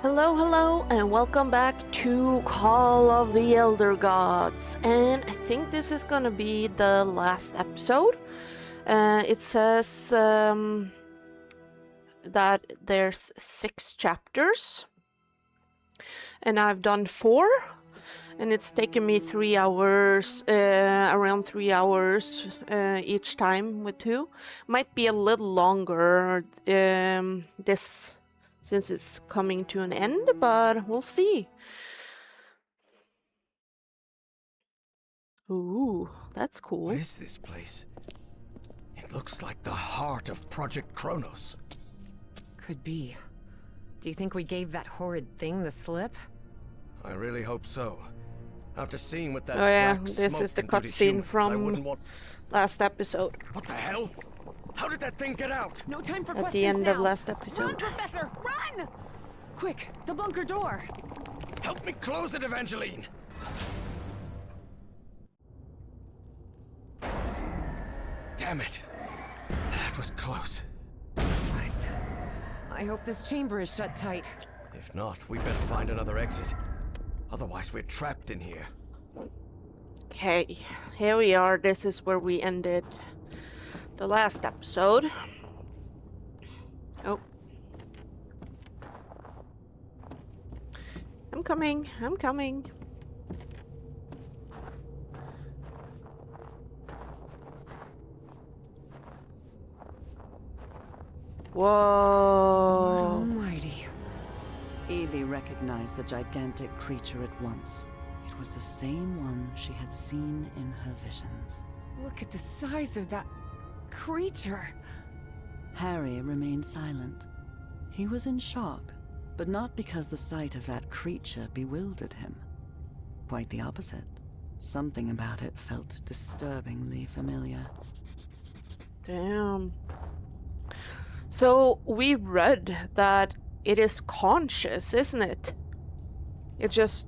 Hello, hello, and welcome back to Call of the Elder Gods. And I think this is gonna be the last episode. It says that there's 6 chapters, and I've done 4, and it's taken me 3 hours, around 3 hours each time with 2. Might be a little longer this since it's coming to an end, but we'll see. Ooh, that's cool. What is this place? It looks like the heart of Project Kronos. Could be. Do you think we gave that horrid thing the slip? I really hope so. After seeing what that Oh yeah, black this smoke is the can do to cutscene humans, I from wouldn't want... last episode. What the hell? How did that thing get out? No time for At questions the end now. of last Run, episode. Professor! Run! Quick, the bunker door! Help me close it, Evangeline! Damn it. That was close. Guys, I hope this chamber is shut tight. If not, we better find another exit. Otherwise, we're trapped in here. Okay, here we are. This is where we ended the last episode. Oh. I'm coming. Whoa. Almighty. Evie recognized the gigantic creature at once. It was the same one she had seen in her visions. Look at the size of that creature. Harry remained silent. He was in shock, but not because the sight of that creature bewildered him. Quite the opposite. Something about it felt disturbingly familiar. Damn. So we read that it is conscious, isn't it? It just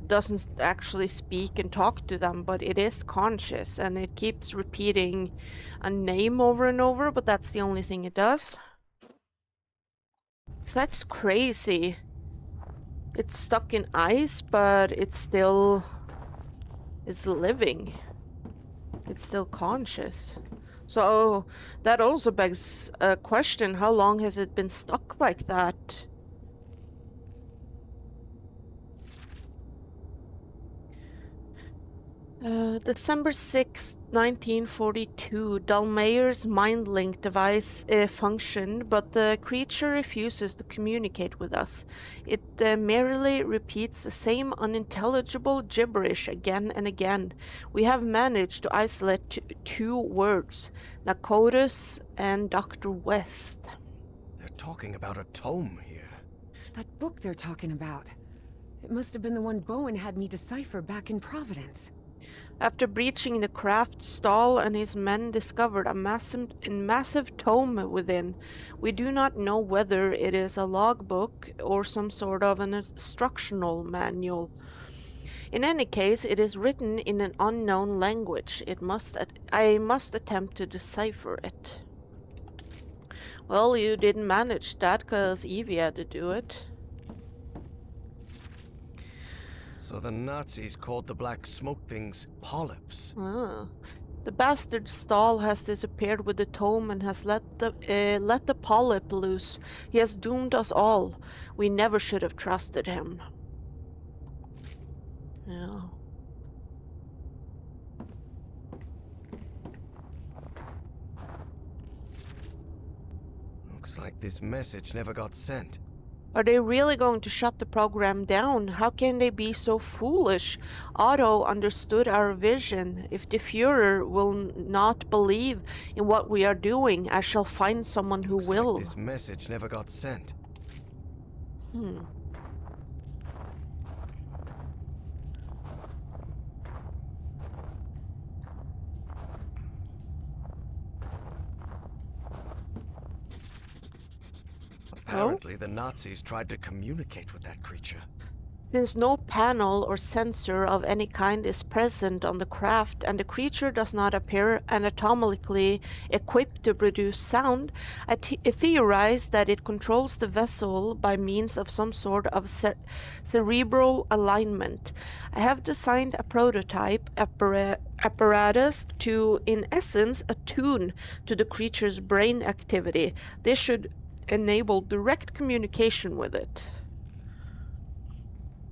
doesn't actually speak and talk to them, but it is conscious, and it keeps repeating a name over and over, but that's the only thing it does. So that's crazy. It's stuck in ice, but it still is living. It's still conscious. So that also begs a question: how long has it been stuck like that? December 6th, 1942, Dalmayer's mind-link device functioned, but the creature refuses to communicate with us. It merely repeats the same unintelligible gibberish again and again. We have managed to isolate 2 words, Nakotus and Dr. West. They're talking about a tome here. That book they're talking about. It must have been the one Bowen had me decipher back in Providence. After breaching the craft, Stahl and his men discovered a massive tome within. We do not know whether it is a logbook or some sort of an instructional manual. In any case, it is written in an unknown language. I must attempt to decipher it. Well, you didn't manage that because Evie had to do it. So the Nazis called the black smoke things polyps. Ah. The bastard Stahl has disappeared with the tome and has let the polyp loose. He has doomed us all. We never should have trusted him. Yeah. Looks like this message never got sent. Are they really going to shut the program down? How can they be so foolish? Otto understood our vision. If the Führer will not believe in what we are doing, I shall find someone who Looks will. like this message never got sent. Apparently, the Nazis tried to communicate with that creature. Since no panel or sensor of any kind is present on the craft and the creature does not appear anatomically equipped to produce sound, I theorize that it controls the vessel by means of some sort of cerebral alignment. I have designed a prototype apparatus to, in essence, attune to the creature's brain activity. This should enable direct communication with it.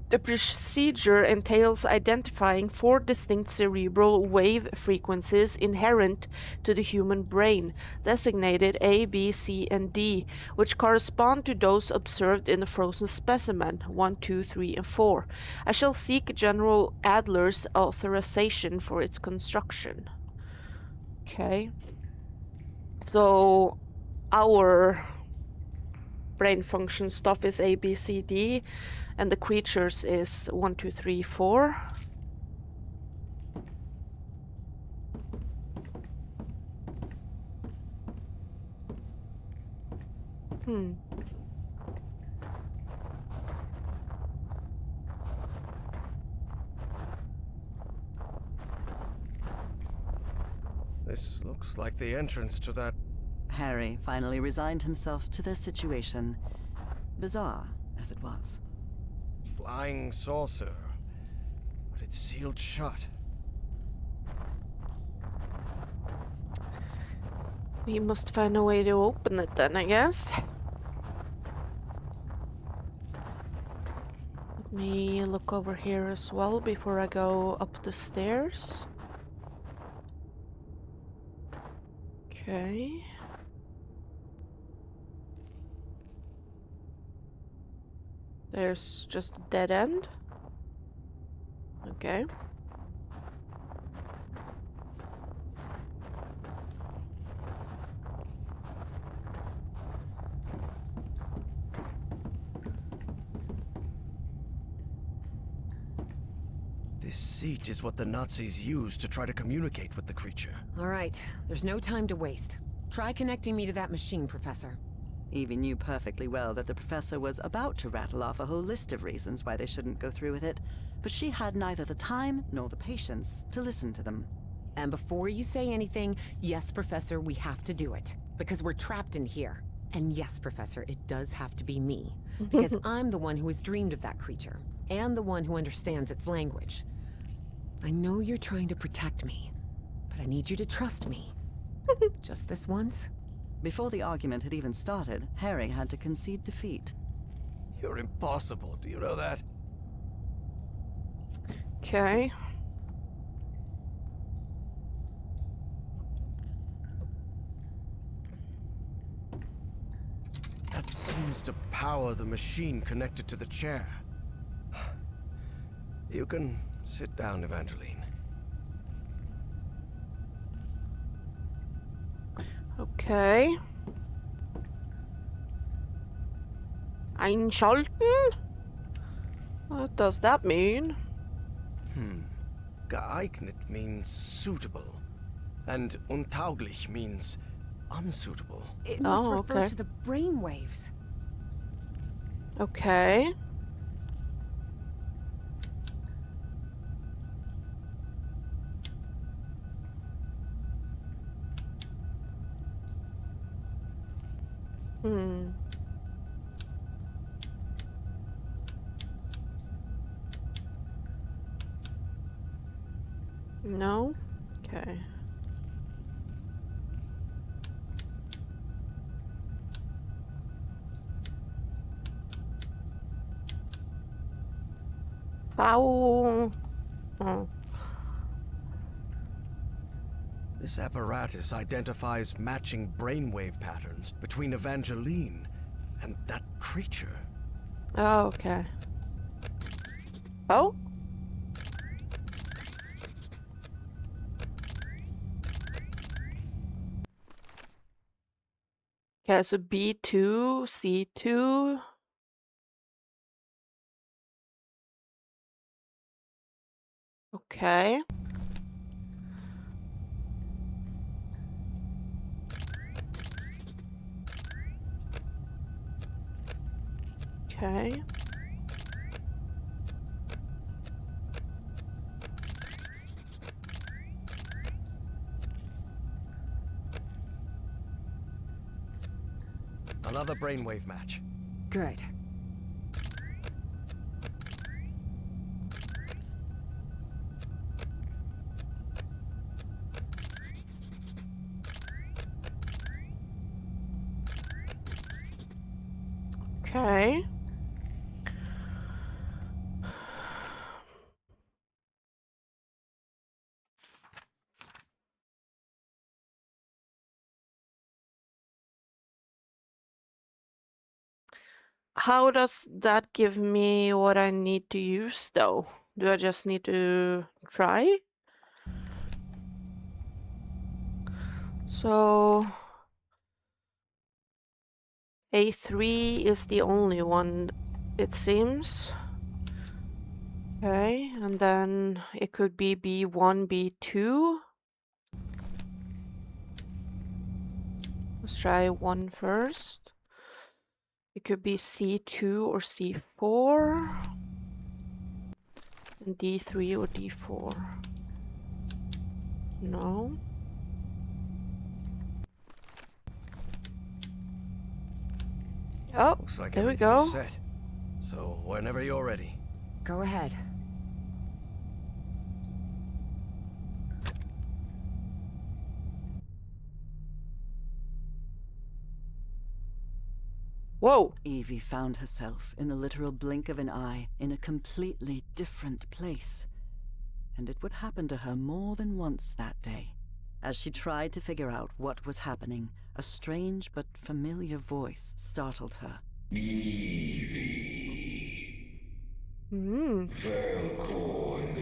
The procedure entails identifying 4 distinct cerebral wave frequencies inherent to the human brain, designated A, B, C, and D, which correspond to those observed in the frozen specimen 1, 2, 3, and 4. I shall seek General Adler's authorization for its construction. Okay. So, our brain function stuff is A, B, C, D. And the creatures is 1, 2, 3, 4. This looks like the entrance to that. Harry finally resigned himself to their situation, bizarre as it was. Flying saucer. But it's sealed shut. We must find a way to open it then, I guess. Let me look over here as well before I go up the stairs. Okay. There's just a dead end. Okay. This seat is what the Nazis used to try to communicate with the creature. All right, there's no time to waste. Try connecting me to that machine, Professor. Evie knew perfectly well that the professor was about to rattle off a whole list of reasons why they shouldn't go through with it, but she had neither the time nor the patience to listen to them. And before you say anything, yes, Professor, we have to do it. Because we're trapped in here. And yes, Professor, it does have to be me. Because I'm the one who has dreamed of that creature. And the one who understands its language. I know you're trying to protect me. But I need you to trust me. Just this once. Before the argument had even started, Harry had to concede defeat. You're impossible, do you know that? Okay. That seems to power the machine connected to the chair. You can sit down, Evangeline. Okay. Einschalten? What does that mean? Geeignet means suitable. And untauglich means unsuitable. It must Oh, refer okay. to the brainwaves. Okay. Hmm. No? Okay. Ow. Oh. This apparatus identifies matching brainwave patterns between Evangeline and that creature. Oh, okay. Oh? Okay, so B2, C2. Okay. Okay. Another brainwave match. Good. Okay. How does that give me what I need to use, though? Do I just need to try? So A3 is the only one, it seems. Okay, and then it could be B1, B2. Let's try 1 first. It could be C2 or C4. And D3 or D4. No. Oh, Looks like there we everything go. is set. So whenever you're ready. Go ahead. Whoa. Evie found herself in the literal blink of an eye in a completely different place. And it would happen to her more than once that day. As she tried to figure out what was happening, a strange but familiar voice startled her. Hmm. Velkonul,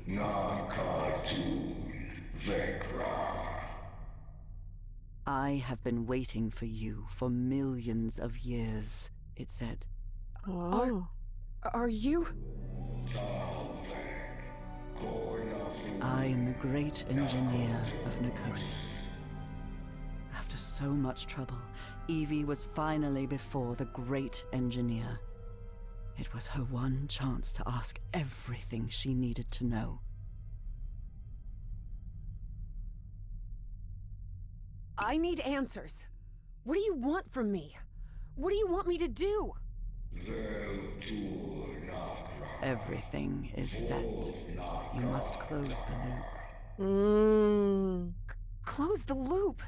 Nakartun, Vekra. I have been waiting for you for millions of years, it said. Oh. Are you? I am the great engineer of Nakotis. After so much trouble, Evie was finally before the great engineer. It was her one chance to ask everything she needed to know. I need answers. What do you want from me? What do you want me to do? Everything is set. You must close the loop. Hmm. Close the loop?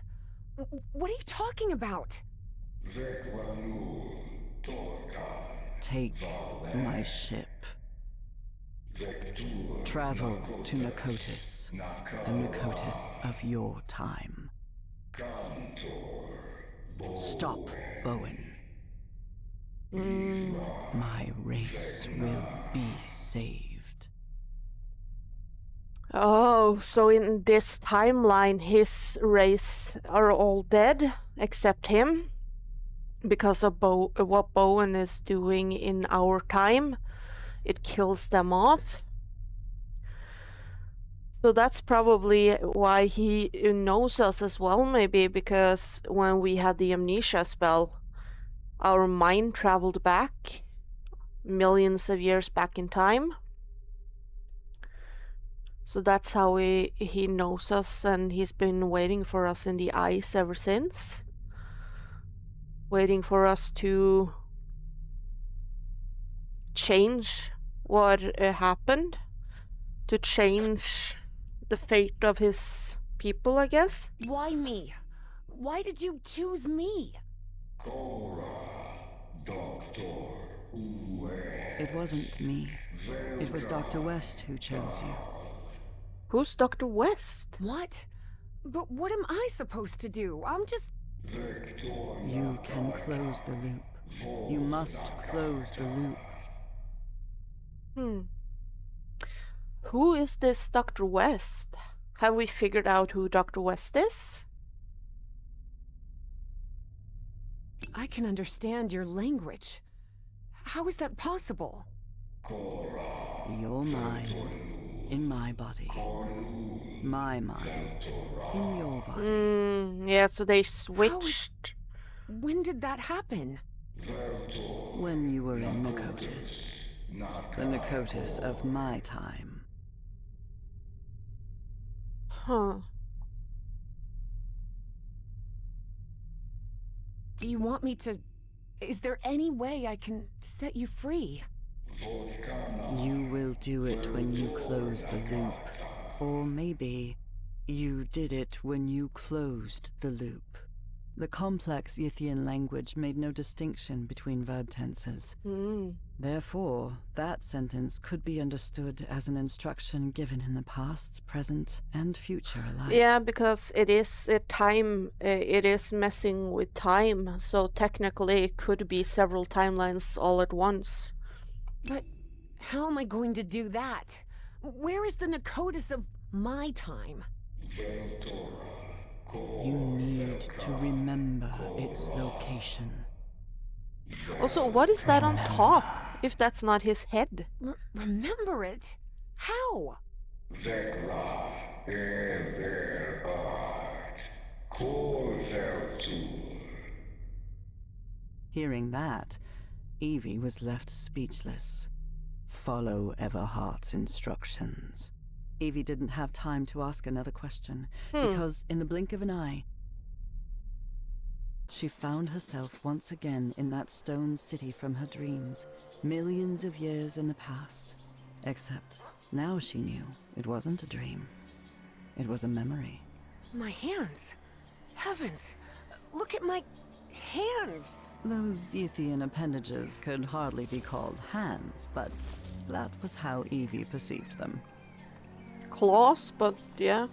What are you talking about? Take my ship. Travel to Nakotis, the Nakotis of your time. Stop, Bowen. My race will be saved. Oh, so in this timeline, his race are all dead except him because of what Bowen is doing in our time. It kills them off. So that's probably why he knows us as well, maybe, because when we had the amnesia spell, our mind traveled back millions of years back in time. So that's how he knows us, and he's been waiting for us in the ice ever since. Waiting for us to change what happened, to change the fate of his people, I guess. Why me? Why did you choose me? It wasn't me. It was Dr. West who chose you. Who's Dr. West? What? But what am I supposed to do? I'm just... You can close the loop. You must close the loop. Who is this Dr. West? Have we figured out who Dr. West is? I can understand your language. How is that possible? Your mind in my body. My mind in your body. Yeah, so they switched. When did that happen? When you were in Nakotis. The Nakotis of my time. Huh. Do you want me to... Is there any way I can set you free? You will do it when you close the loop. Or maybe you did it when you closed the loop. The complex Yithian language made no distinction between verb tenses. Therefore, that sentence could be understood as an instruction given in the past, present, and future alike. Yeah, because it is a time, it is messing with time, so technically it could be several timelines all at once. But how am I going to do that? Where is the Nakotis of my time? You need to remember its location. Also, what is that on top, if that's not his head? Remember it? How? Vekra Everard Korveltur. Hearing that, Evie was left speechless. Follow Everhart's instructions. Evie didn't have time to ask another question, because in the blink of an eye, she found herself once again in that stone city from her dreams, millions of years in the past. Except now she knew it wasn't a dream. It was a memory. My hands. Heavens. Look at my hands. Those Yithian appendages could hardly be called hands, but that was how Evie perceived them. Claws, but yeah.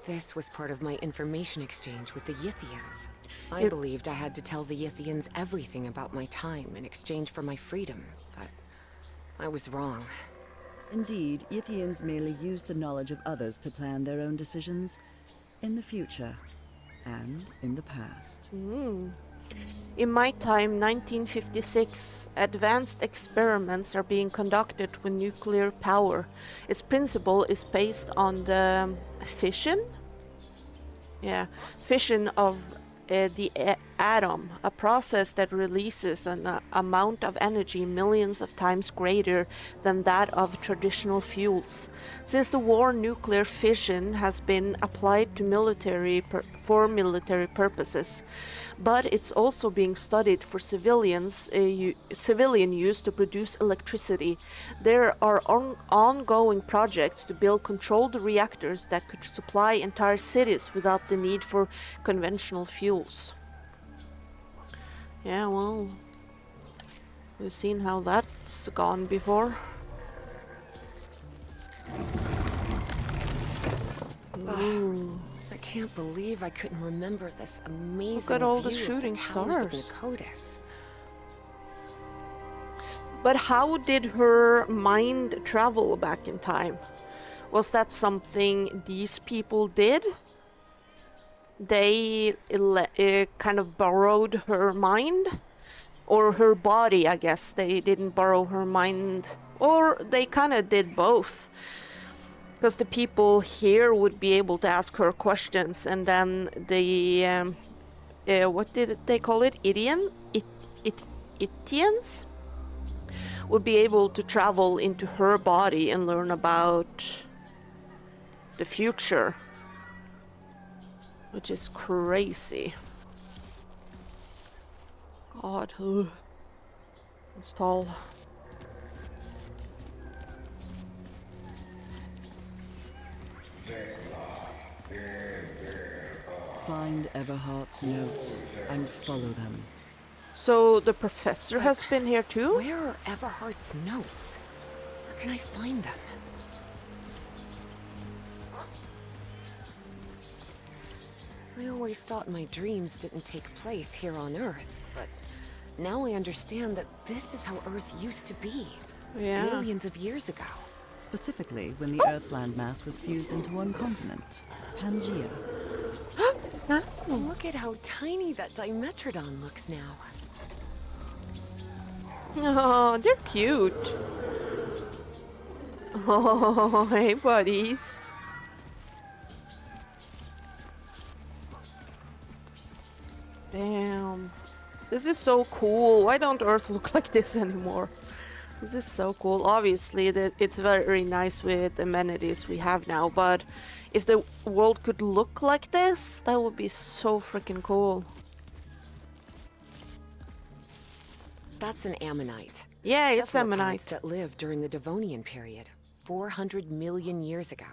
This was part of my information exchange with the Yithians. I believed I had to tell the Yithians everything about my time in exchange for my freedom, but I was wrong. Indeed, Yithians merely use the knowledge of others to plan their own decisions in the future and in the past. In my time, 1956, advanced experiments are being conducted with nuclear power. Its principle is based on the fission? Yeah, fission of the atom, a process that releases an amount of energy millions of times greater than that of traditional fuels. Since the war, nuclear fission has been applied to for military purposes, but it's also being studied for civilian use to produce electricity. There are ongoing projects to build controlled reactors that could supply entire cities without the need for conventional fuels. Yeah, well, we've seen how that's gone before. Ooh. I can't believe I couldn't remember this amazing Look at all the view of shooting towers of stars. Nakotis. But how did her mind travel back in time? Was that something these people did? They kind of borrowed her mind? Or her body, I guess. They didn't borrow her mind. Or they kind of did both. Because the people here would be able to ask her questions, and then the what did they call it? Itians would be able to travel into her body and learn about the future, which is crazy. God, it's tall. Find Everhart's notes and follow them. So the professor has been here too? Where are Everhart's notes? Where can I find them? I always thought my dreams didn't take place here on Earth, but now I understand that this is how Earth used to be. Yeah. Millions of years ago. Specifically, when the Earth's landmass was fused into one continent, Pangea. Look at how tiny that Dimetrodon looks now. Oh, they're cute. Oh, hey, buddies. Damn. This is so cool. Why don't Earth look like this anymore? This is so cool. Obviously, that it's very nice with the amenities we have now, but if the world could look like this, that would be so freaking cool. That's an ammonite. Yeah, it's Cephalopods ammonite. that lived during the Devonian period, 400 million years ago.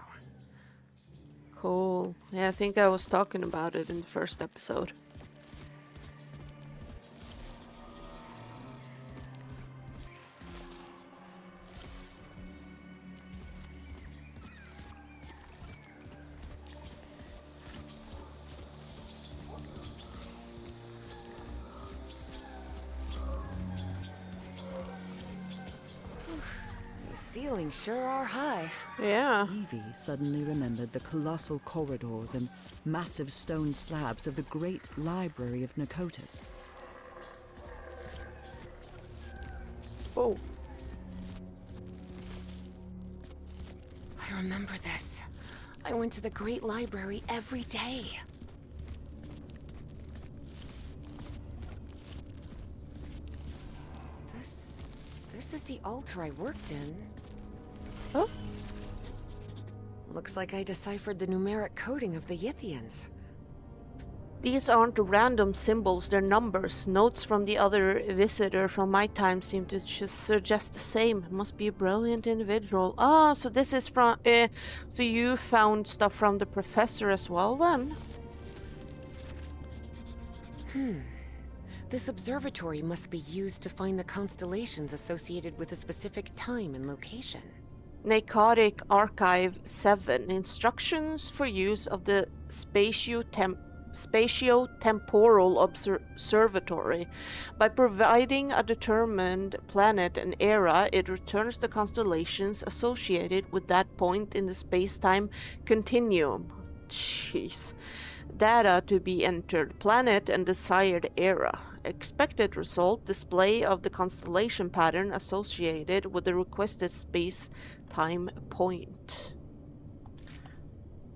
Cool. Yeah, I think I was talking about it in the first episode. The ceilings sure are high. Yeah. Evie suddenly remembered the colossal corridors and massive stone slabs of the great library of Nikotis. Oh. I remember this. I went to the Great Library every day. This is the altar I worked in. Oh. Looks like I deciphered the numeric coding of the Yithians. These aren't random symbols, they're numbers. Notes from the other visitor from my time seem to just suggest the same. Must be a brilliant individual. Ah, so this is from... so you found stuff from the professor as well, then? This observatory must be used to find the constellations associated with a specific time and location. Narcotic Archive 7. Instructions for use of the spatio-temporal observatory. By providing a determined planet and era, it returns the constellations associated with that point in the space-time continuum. Jeez. Data to be entered, planet and desired era. Expected result, display of the constellation pattern associated with the requested space-time point.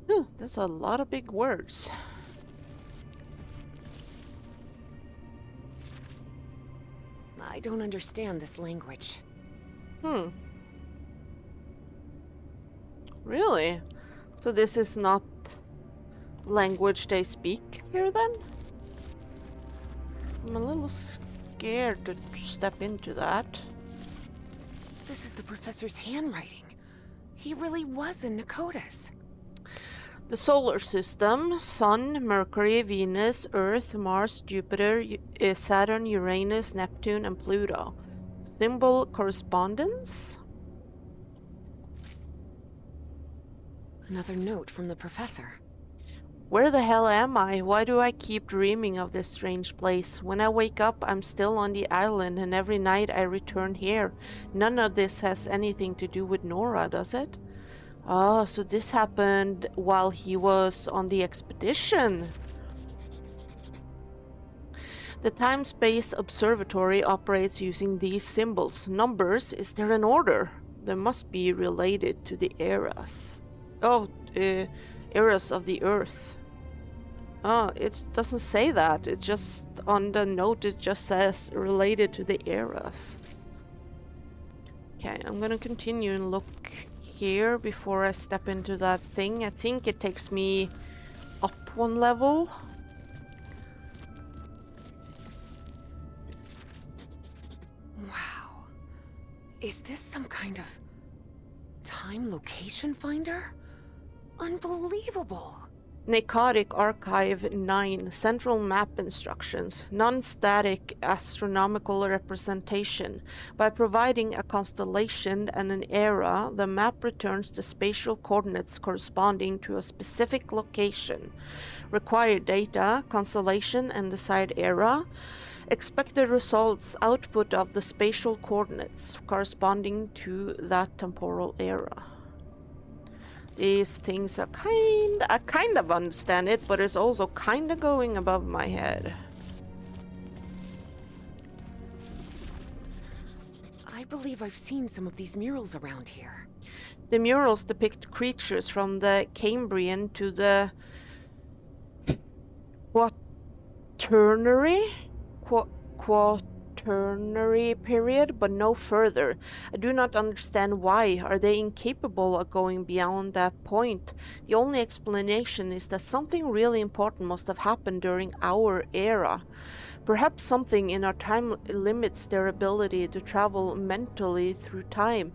Ooh, that's a lot of big words. I don't understand this language. Really? So this is not language they speak here then? I'm a little scared to step into that. This is the professor's handwriting. He really was in Nikotis. The solar system: Sun, Mercury, Venus, Earth, Mars, Jupiter, Saturn, Uranus, Neptune, and Pluto. Symbol correspondence? Another note from the professor. Where the hell am I? Why do I keep dreaming of this strange place? When I wake up, I'm still on the island, and every night I return here. None of this has anything to do with Nora, does it? Oh, so this happened while he was on the expedition. The Time-Space Observatory operates using these symbols. Numbers, is there an order? They must be related to the eras. Oh, eras of the Earth. Oh, it doesn't say that. It just, on the note, it just says related to the eras. Okay, I'm gonna continue and look here before I step into that thing. I think it takes me up one level. Wow. Is this some kind of time location finder? Unbelievable. Narcotic Archive 9. Central map instructions. Non-static astronomical representation. By providing a constellation and an era, the map returns the spatial coordinates corresponding to a specific location. Required data, constellation and desired era. Expected results, output of the spatial coordinates corresponding to that temporal era. These things are I kind of understand it, but it's also kind of going above my head. I believe I've seen some of these murals around here. The murals depict creatures from the Cambrian to the Quaternary? Quaternary period, but no further. I do not understand why. Are they incapable of going beyond that point? The only explanation is that something really important must have happened during our era. Perhaps something in our time limits their ability to travel mentally through time.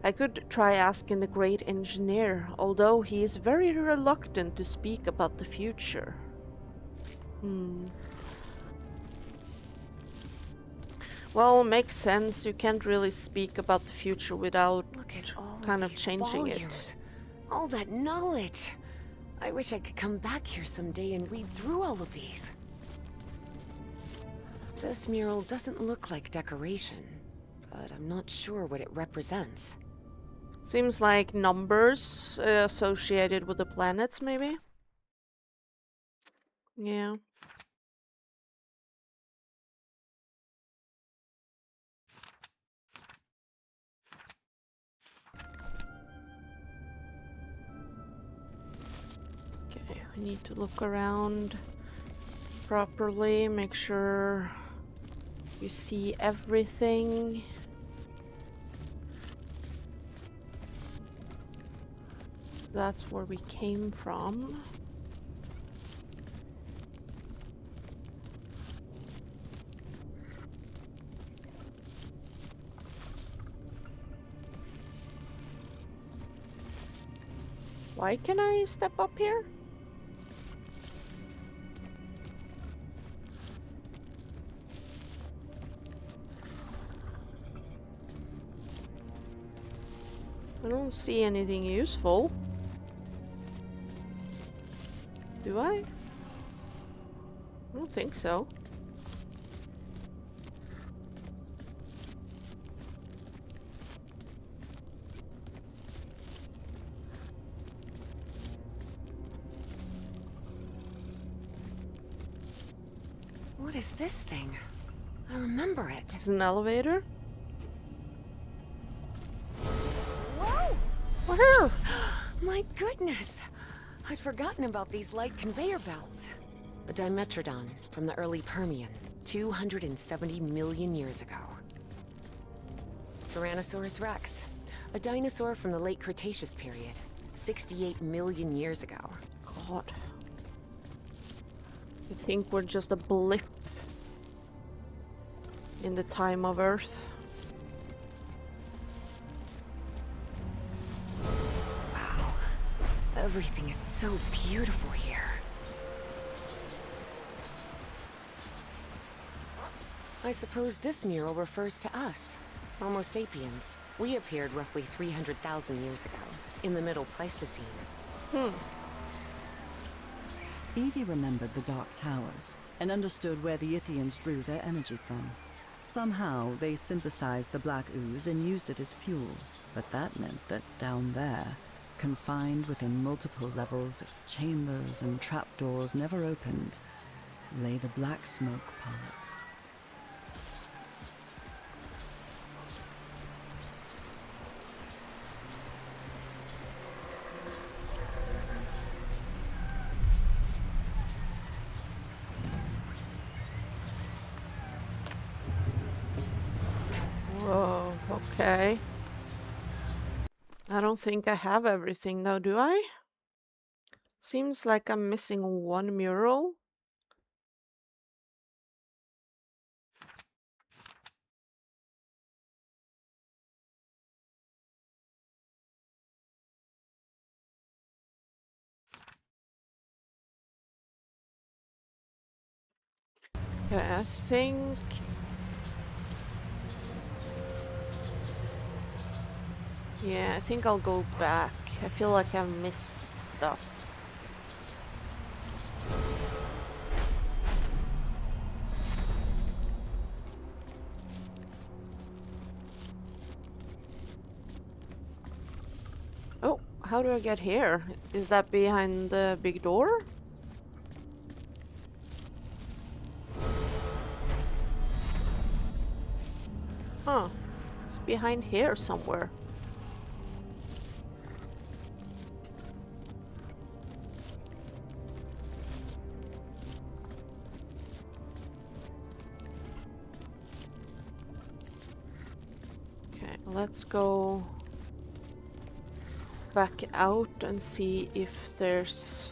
I could try asking the great engineer, although he is very reluctant to speak about the future. Well, makes sense. You can't really speak about the future without Look at all kind of these changing it. volumes. All that knowledge. I wish I could come back here someday and read through all of these. This mural doesn't look like decoration, but I'm not sure what it represents. Seems like numbers associated with the planets, maybe? Yeah. Okay, we need to look around properly, make sure you see everything. That's where we came from. Why can I step up here? I don't see anything useful. Do I? I don't think so. What is this thing? I remember it. It's an elevator. Whoa! Woohoo! My goodness! I'd forgotten about these light conveyor belts. A Dimetrodon from the early Permian, 270 million years ago. Tyrannosaurus rex, a dinosaur from the late Cretaceous period, 68 million years ago. God. I think we're just a blip in the time of Earth. Wow. Everything is so beautiful here. I suppose this mural refers to us, Homo sapiens. We appeared roughly 300,000 years ago, in the Middle Pleistocene. Evie remembered the Dark Towers and understood where the Ithians drew their energy from. Somehow, they synthesized the black ooze and used it as fuel. But that meant that down there, confined within multiple levels of chambers and trapdoors never opened, lay the black smoke polyps. Whoa, okay. I don't think I have everything though, do I? Seems like I'm missing one mural. Okay, I think... Yeah, I think I'll go back. I feel like I've missed stuff. Oh, how do I get here? Is that behind the big door? Huh. It's behind here somewhere. Let's go back out and see if there's...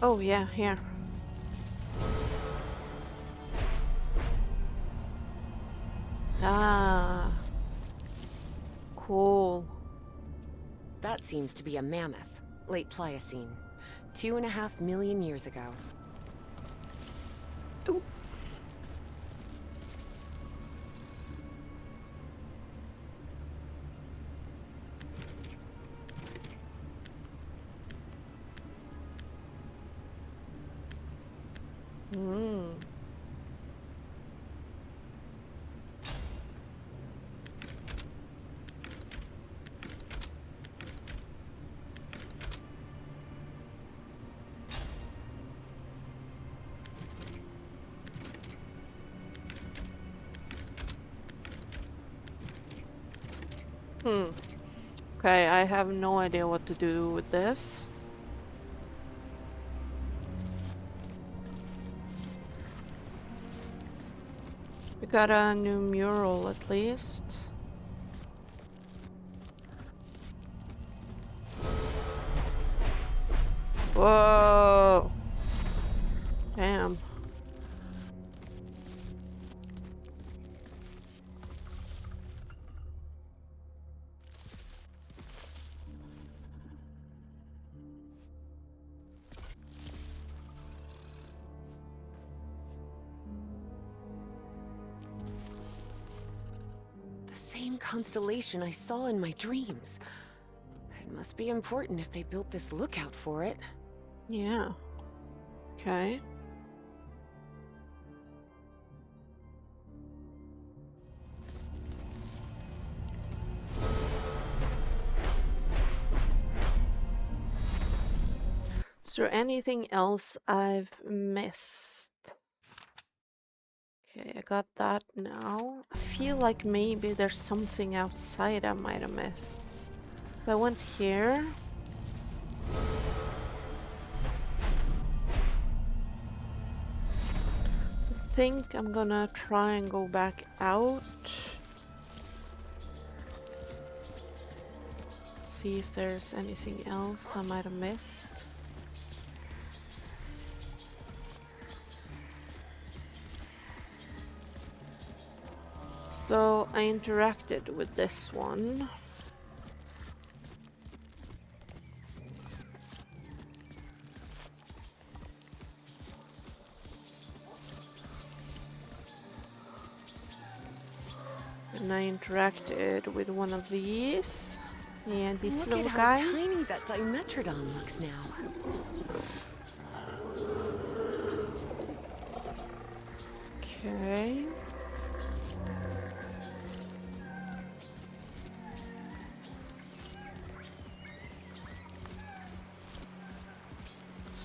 Oh yeah, here. Ah, cool. That seems to be a mammoth. Late Pliocene. 2.5 million years ago. Ooh. Hmm. Okay, I have no idea what to do with this. We got a new mural at least. Whoa! Damn. The same constellation I saw in my dreams. It must be important if they built this lookout for it. Yeah. Okay. Is there anything else I've missed? Okay, I got that now. I feel like maybe there's something outside I might have missed. I went here. I think I'm gonna try and go back out. See if there's anything else I might have missed. So I interacted with this one. And I interacted with one of these. Yeah, this Look little at guy. how tiny that Dimetrodon looks now. Okay.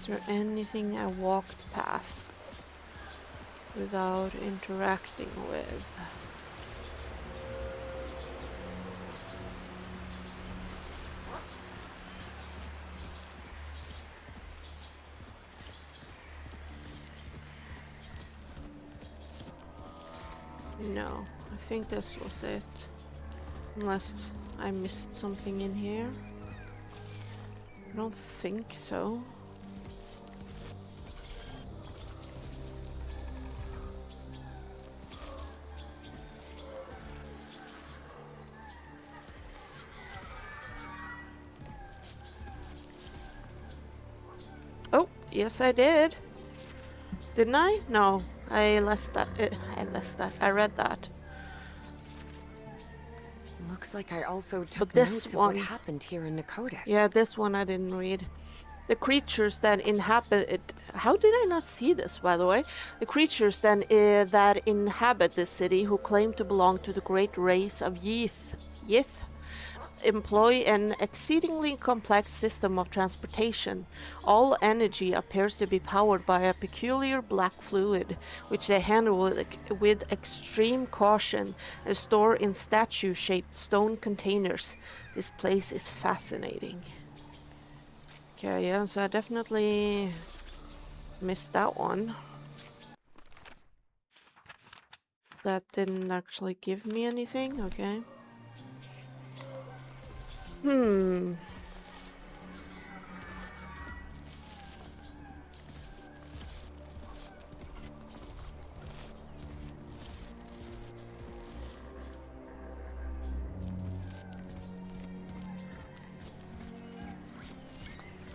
Is there anything I walked past without interacting with? No, I think this was it. Unless I missed something in here. I don't think so. Oh, yes I did. Didn't I? No, I lost that. I read that. Looks like I also took this notes of one- what happened here in Nicotis. Yeah, this one I didn't read. The creatures that inhabit it. How did I not see this, by the way? The creatures then that inhabit this city, who claim to belong to the great race of Yith, employ an exceedingly complex system of transportation. All energy appears to be powered by a peculiar black fluid, which they handle with extreme caution and store in statue-shaped stone containers. This place is fascinating. Okay, yeah, so I definitely missed that one. That didn't actually give me anything, okay.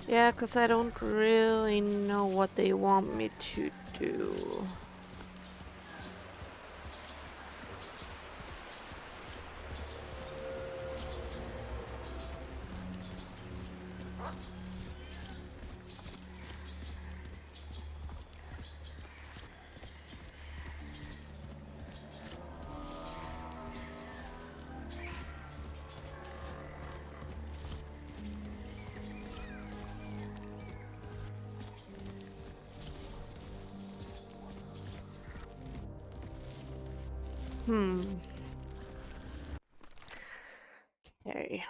Yeah, because I don't really know what they want me to do. Okay.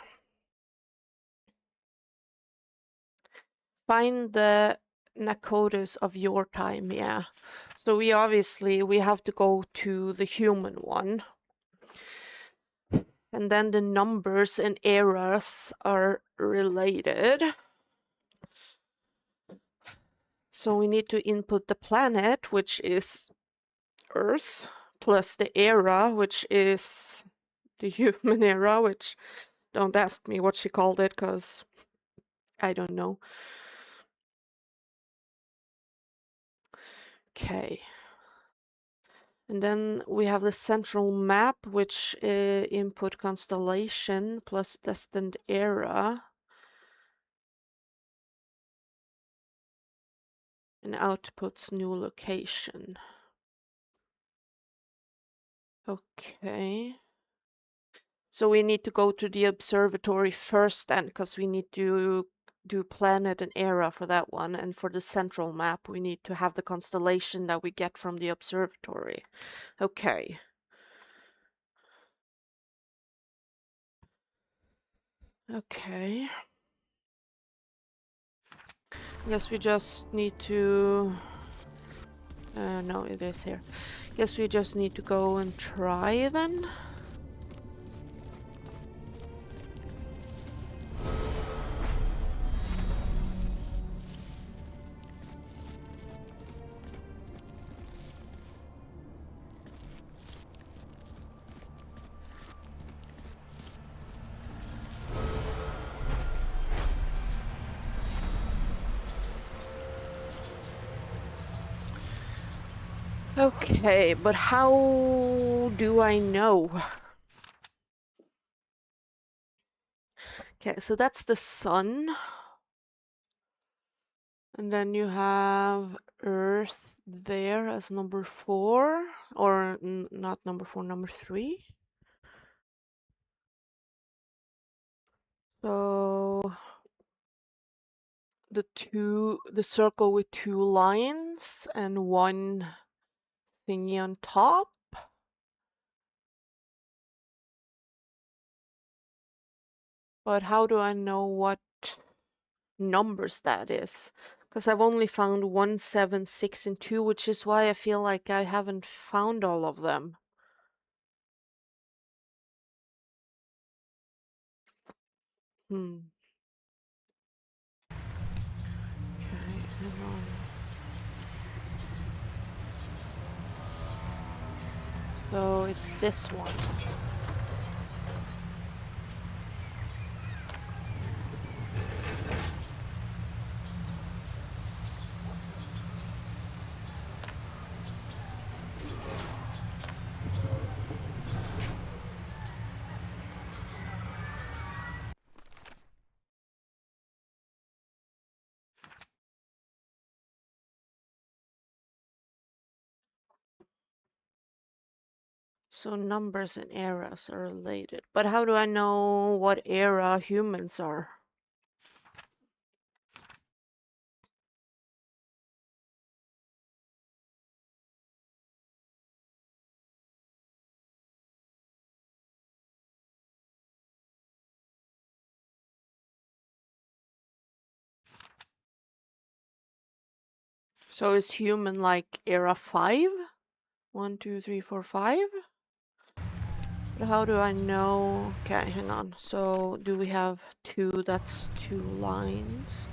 Find the Nakotas of your time, yeah. So we have to go to the human one. And then the numbers and eras are related. So we need to input the planet, which is Earth, plus the era, which is the human era, which don't ask me what she called it, because I don't know. Okay. And then we have the central map, which input constellation plus destined era. And outputs new location. Okay. So we need to go to the observatory first then, because we need to do planet and era for that one. And for the central map, we need to have the constellation that we get from the observatory. Okay. Okay. Guess we just need to... no, it is here. Guess we just need to go and try then. Okay, but how do I know? Okay, so that's the sun. And then you have Earth there as number 4, or not number 4, number 3. So the circle with 2 lines and 1 thingy on top. But how do I know what numbers that is? Because I've only found 1, 7, 6, and 2, which is why I feel like I haven't found all of them. Okay, hang on. So it's this one. So numbers and eras are related. But how do I know what era humans are? So is human like era 5? 1, 2, 3, 4, 5. But how do I know? Okay, hang on. So do we have 2? That's 2 lines.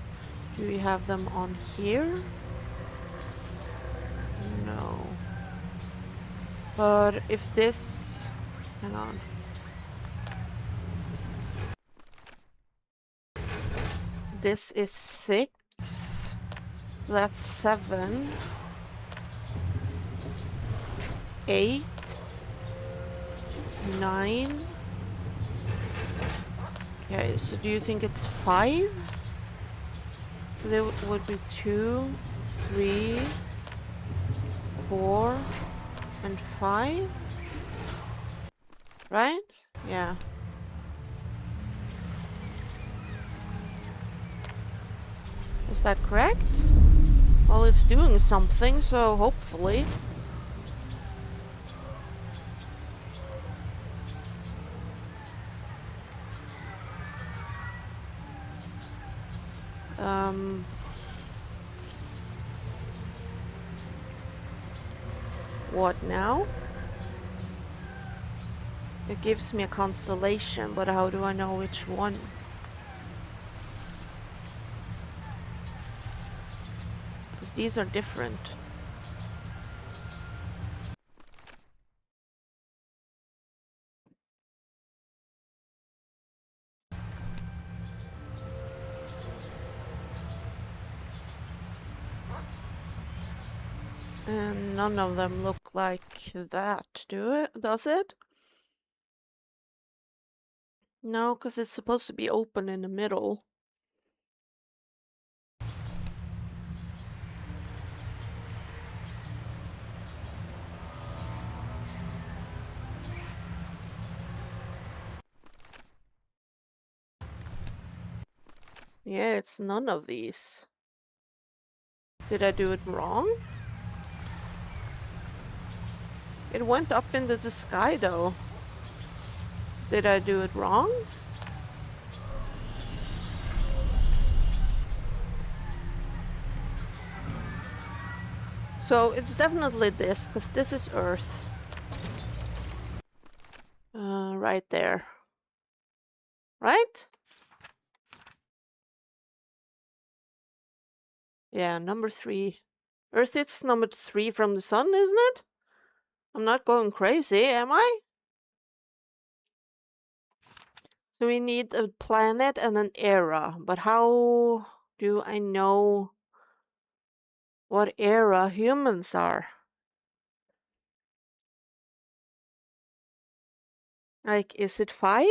Do we have them on here? No. But if this... Hang on. This is 6. That's 7. 8. 9. Okay, so do you think it's 5? So there would be 2, 3, 4, and 5. Right? Yeah. Is that correct? Well, it's doing something, so hopefully. What now? It gives me a constellation, but how do I know which one? Because these are different. And none of them look like that, does it? No, because it's supposed to be open in the middle. Yeah, it's none of these. Did I do it wrong? It went up into the sky though. Did I do it wrong? So it's definitely this, because this is Earth. Right there. Right? Yeah, number 3. Earth is number 3 from the sun, isn't it? I'm not going crazy, am I? So we need a planet and an era, but how do I know what era humans are? Like, is it 5?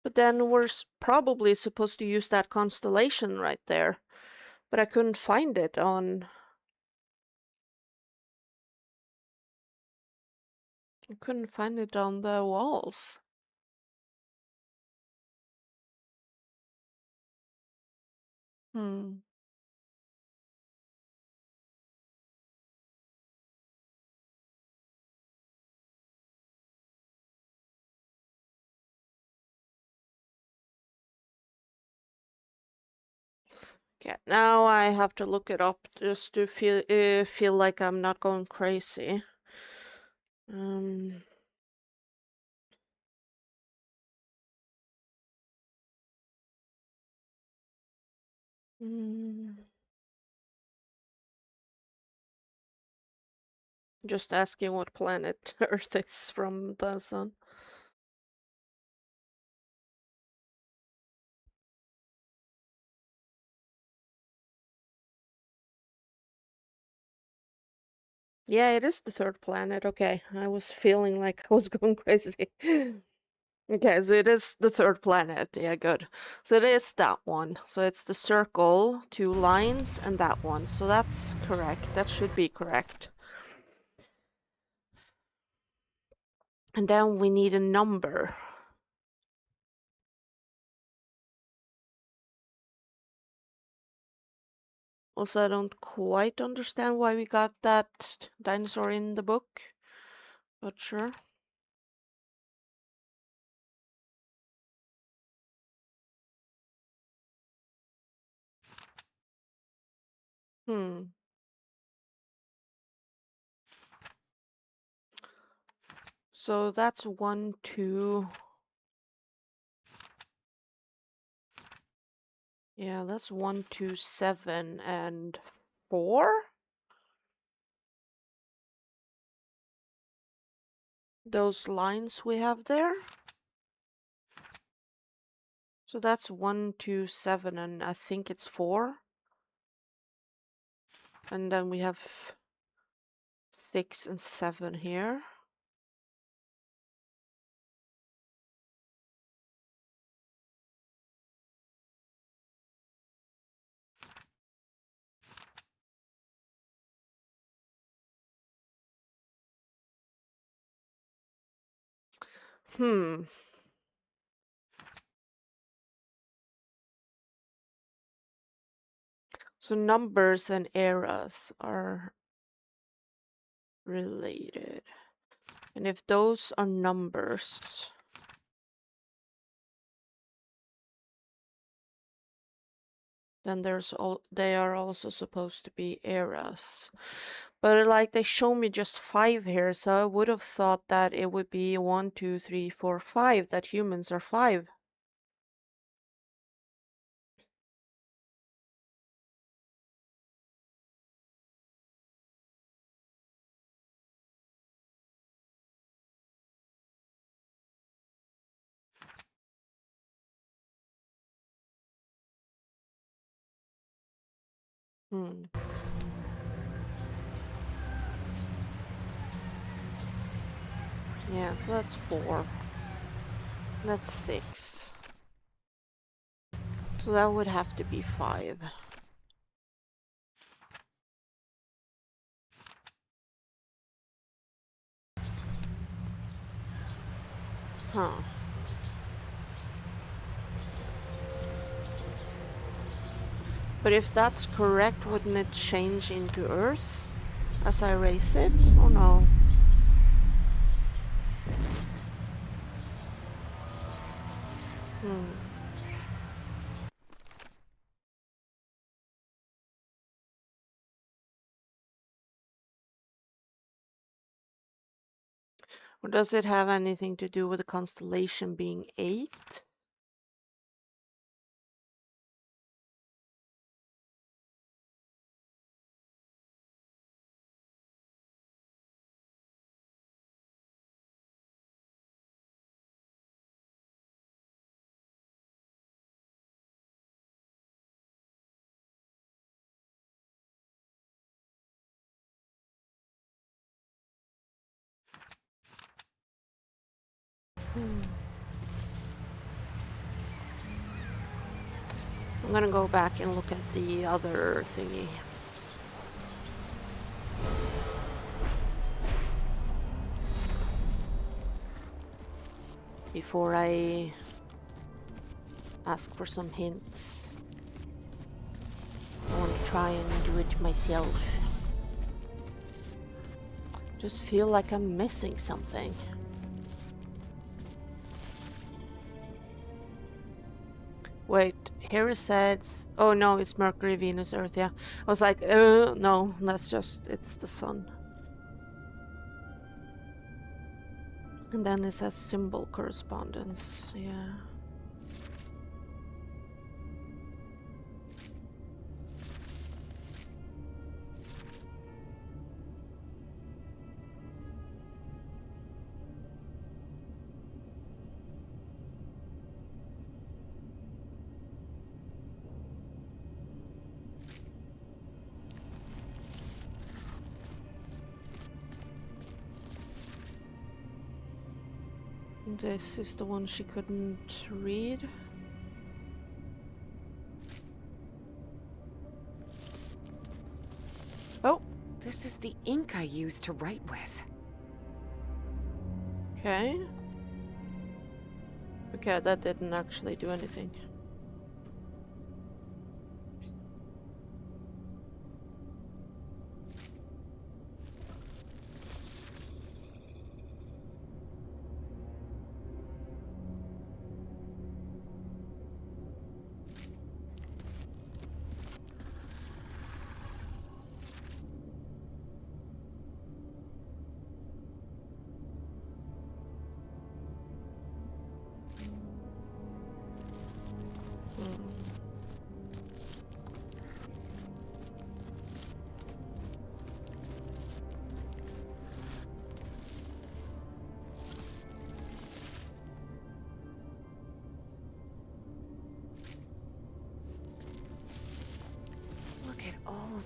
But then we're probably supposed to use that constellation right there. But I couldn't find it on... I couldn't find it on the walls. Hmm. Okay, now I have to look it up just to feel like I'm not going crazy. Um... Just asking what planet Earth is from the sun. Yeah, it is the 3rd planet. Okay, I was feeling like I was going crazy. Okay, so it is the 3rd planet. Yeah, good. So it is that one. So it's the circle, 2 lines, and that one. So that's correct. That should be correct. And then we need a number. Also, I don't quite understand why we got that dinosaur in the book, but sure. Hmm. So that's 1, 2. Yeah, that's 1, 2, 7, and 4. Those lines we have there. So that's 1, 2, 7, and I think it's 4. And then we have 6 and 7 here. Hmm. So numbers and eras are related. And if those are numbers, then they are also supposed to be eras. But like they show me just 5 here, so I would have thought that it would be 1, 2, 3, 4, 5, that humans are 5. Hmm. Yeah, so that's 4. That's 6. So that would have to be 5. Huh. But if that's correct, wouldn't it change into Earth as I raise it? Or no? Hmm. Or does it have anything to do with the constellation being 8? I'm gonna go back and look at the other thingy. Before I ask for some hints. I want to try and do it myself. Just feel like I'm missing something. Wait, here it says, oh no, it's Mercury, Venus, Earth, yeah. I was like, no, it's the sun. And then it says symbol correspondence, yeah. This is the one she couldn't read. Oh, This is the ink I used to write with. okay. Okay, that didn't actually do anything.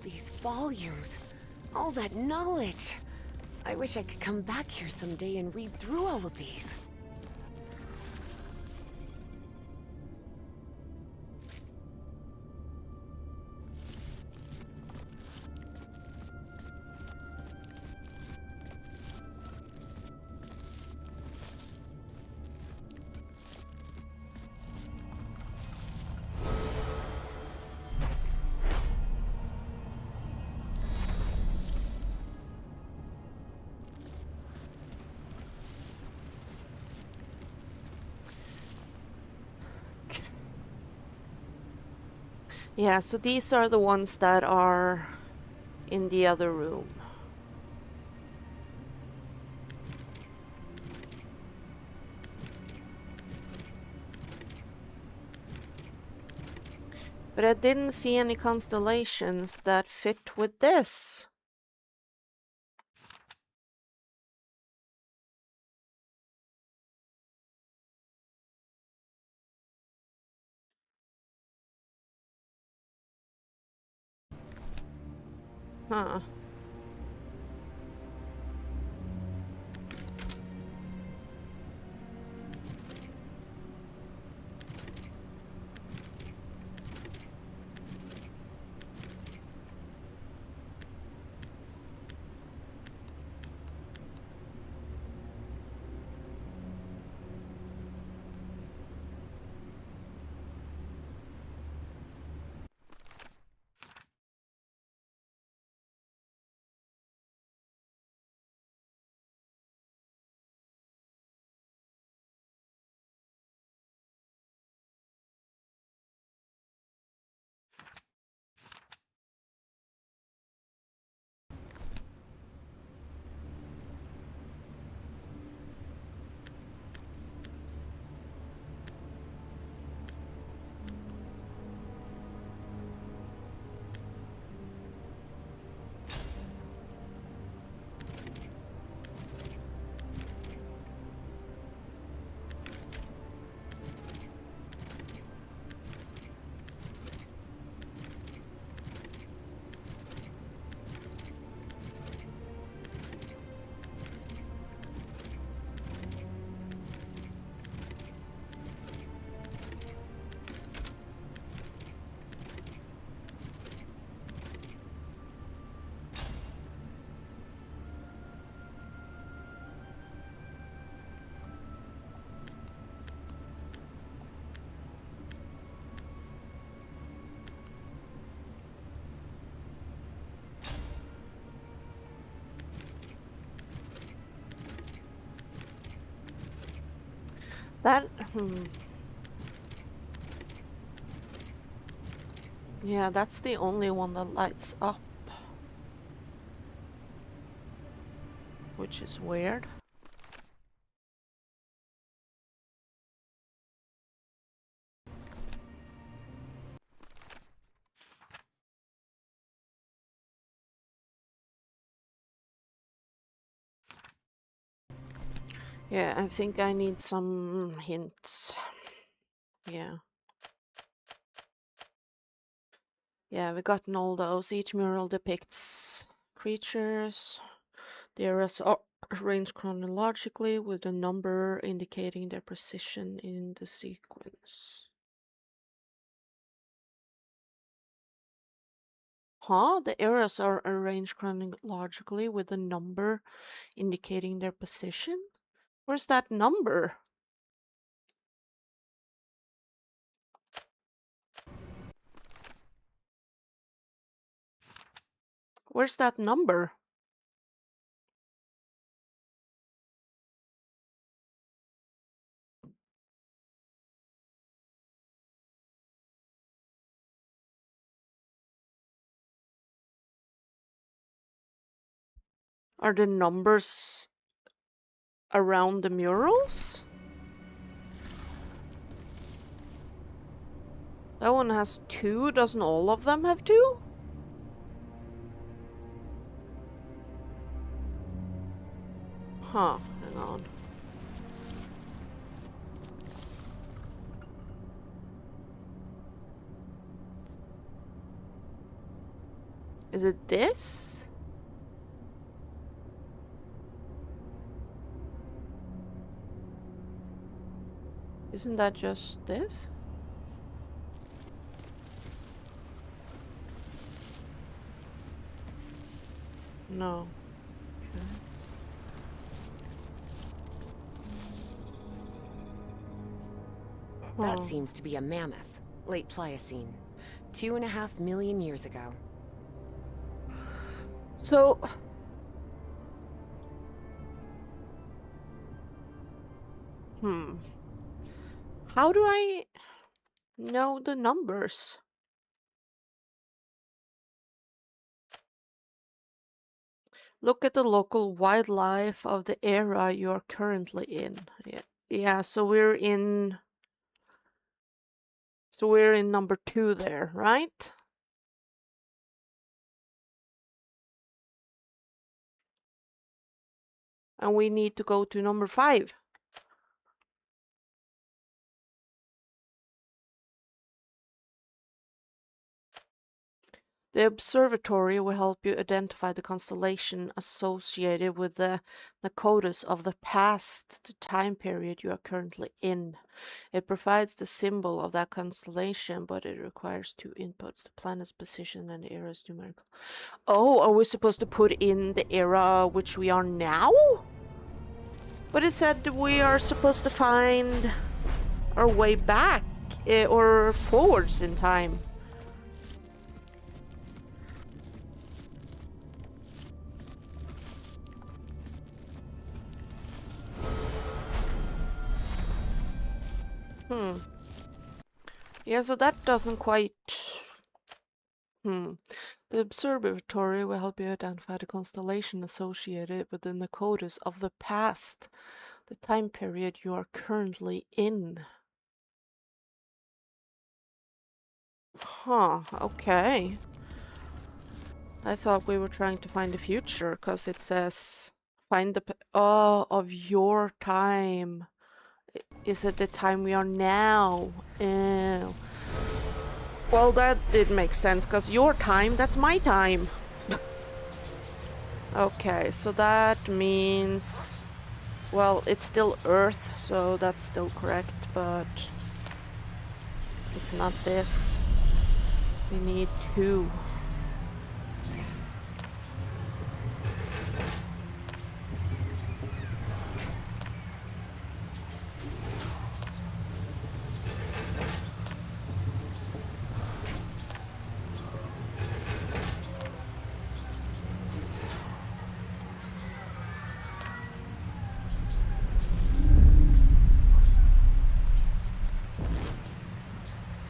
these volumes. All that knowledge. I wish I could come back here someday and read through all of these. Yeah, so these are the ones that are in the other room. But I didn't see any constellations that fit with this. Huh. That, Yeah, that's the only one that lights up. Which is weird. Yeah, I think I need some hints. Yeah. Yeah, we gotten all those. Each mural depicts creatures. The areas are arranged chronologically with a number indicating their position in the sequence. Huh? The areas are arranged chronologically with a number indicating their position? Where's that number? Where's that number? Are the numbers around the murals? That one has 2. Doesn't all of them have 2? Huh, hang on. Is it this? Isn't that just this? No. Okay. That Huh. seems to be a mammoth. Late Pliocene. 2.5 million years ago. So... How do I know the numbers? Look at the local wildlife of the era you are currently in. Yeah, so we're in number 2 there, right? And we need to go to number 5. The observatory will help you identify the constellation associated with the Nakotas of the past, the time period you are currently in. It provides the symbol of that constellation, but it requires 2 inputs, the planet's position and the era's numerical. Oh, are we supposed to put in the era which we are now? But it said we are supposed to find our way back or forwards in time. Yeah, so that doesn't quite... The observatory will help you identify the constellation associated with the Nakotas of the past, the time period you are currently in. Huh, okay. I thought we were trying to find the future, because it says, find the... of your time. Is it the time we are now? Well, that did make sense, because your time, that's my time. Okay, so that means... Well, it's still Earth, so that's still correct, but... It's not this. We need 2.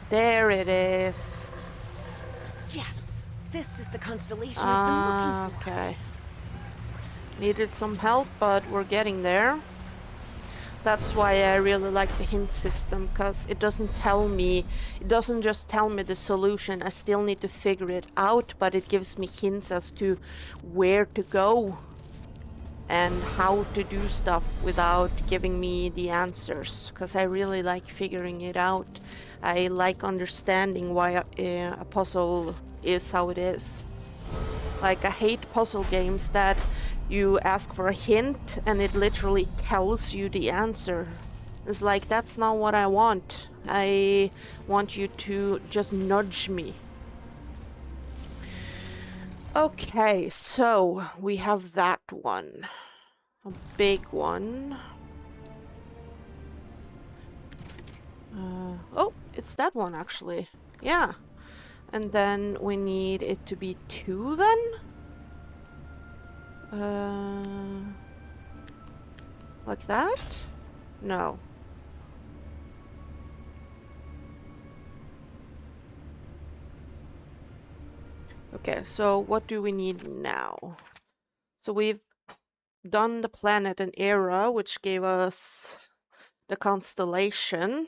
There it is. Yes! This is the constellation I've been looking for. Okay. Needed some help, but we're getting there. That's why I really like the hint system, because it doesn't just tell me the solution. I still need to figure it out, but it gives me hints as to where to go and how to do stuff without giving me the answers, because I really like figuring it out. I like understanding why a puzzle is how it is. Like, I hate puzzle games that you ask for a hint and it literally tells you the answer. It's like, that's not what I want. I want you to just nudge me. Okay, so we have that one. A big one. Oh, it's that one actually. Yeah. And then we need it to be 2 then? Like that? No. Okay, so what do we need now? So we've done the planet and era, which gave us the constellation.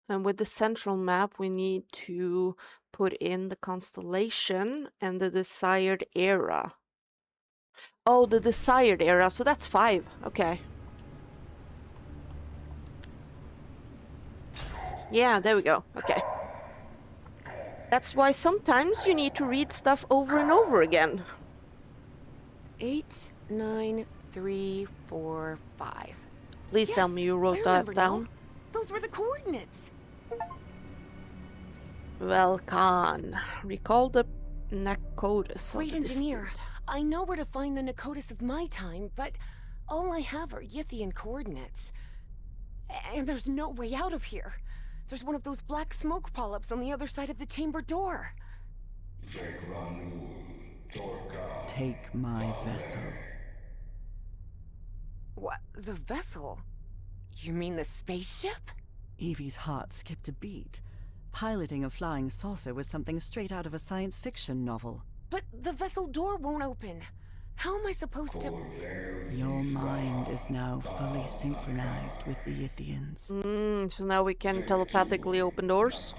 And with the central map, we need to put in the constellation and the desired era. Oh, the desired era, so that's 5. Okay. Yeah, there we go. Okay. That's why sometimes you need to read stuff over and over again. 8, 9, 3, 4, 5. Please tell me you wrote that down. Now. Those were the coordinates. Well, Khan, recall the Nakotas. Great engineer. I know where to find the Nakotas of my time, but all I have are Yithian coordinates. And there's no way out of here. There's one of those black smoke polyps on the other side of the chamber door. Vekranu, Torka. Take my vessel. What? The vessel? You mean the spaceship? Evie's heart skipped a beat. Piloting a flying saucer was something straight out of a science fiction novel. But the vessel door won't open. How am I supposed to... Your mind is now fully synchronized with the Yithians. So now we can telepathically open doors?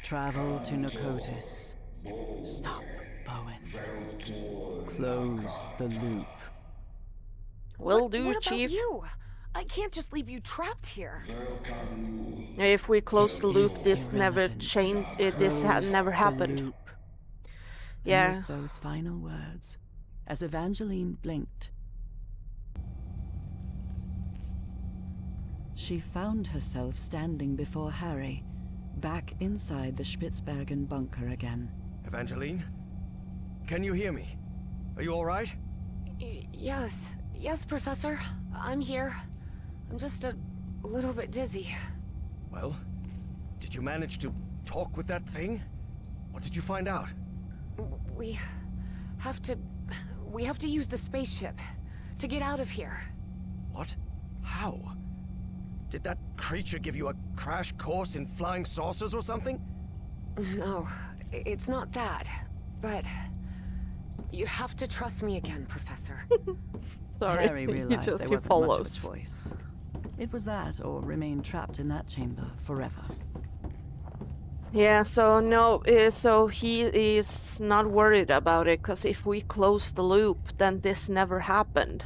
Travel to Nakotis. Stop, Bowen. Close the loop. Will do, what Chief. About you? I can't just leave you trapped here. If we close the loop, Is this never irrelevant. changed. Close Never the happened. loop. Yeah. And with those final words, as Evangeline blinked, she found herself standing before Harry, back inside the Spitzbergen bunker again. Evangeline? Can you hear me? Are you alright? Yes. Yes, Professor. I'm here. I'm just a little bit dizzy. Well, did you manage to talk with that thing? What did you find out? We have to use the spaceship to get out of here. What? How? Did that creature give you a crash course in flying saucers or something? No, it's not that. But you have to trust me again, Professor. Sorry. Harry realized there he wasn't much of a follows. choice. It was that or remain trapped in that chamber forever. Yeah, so no, so he is not worried about it, because if we close the loop, then this never happened.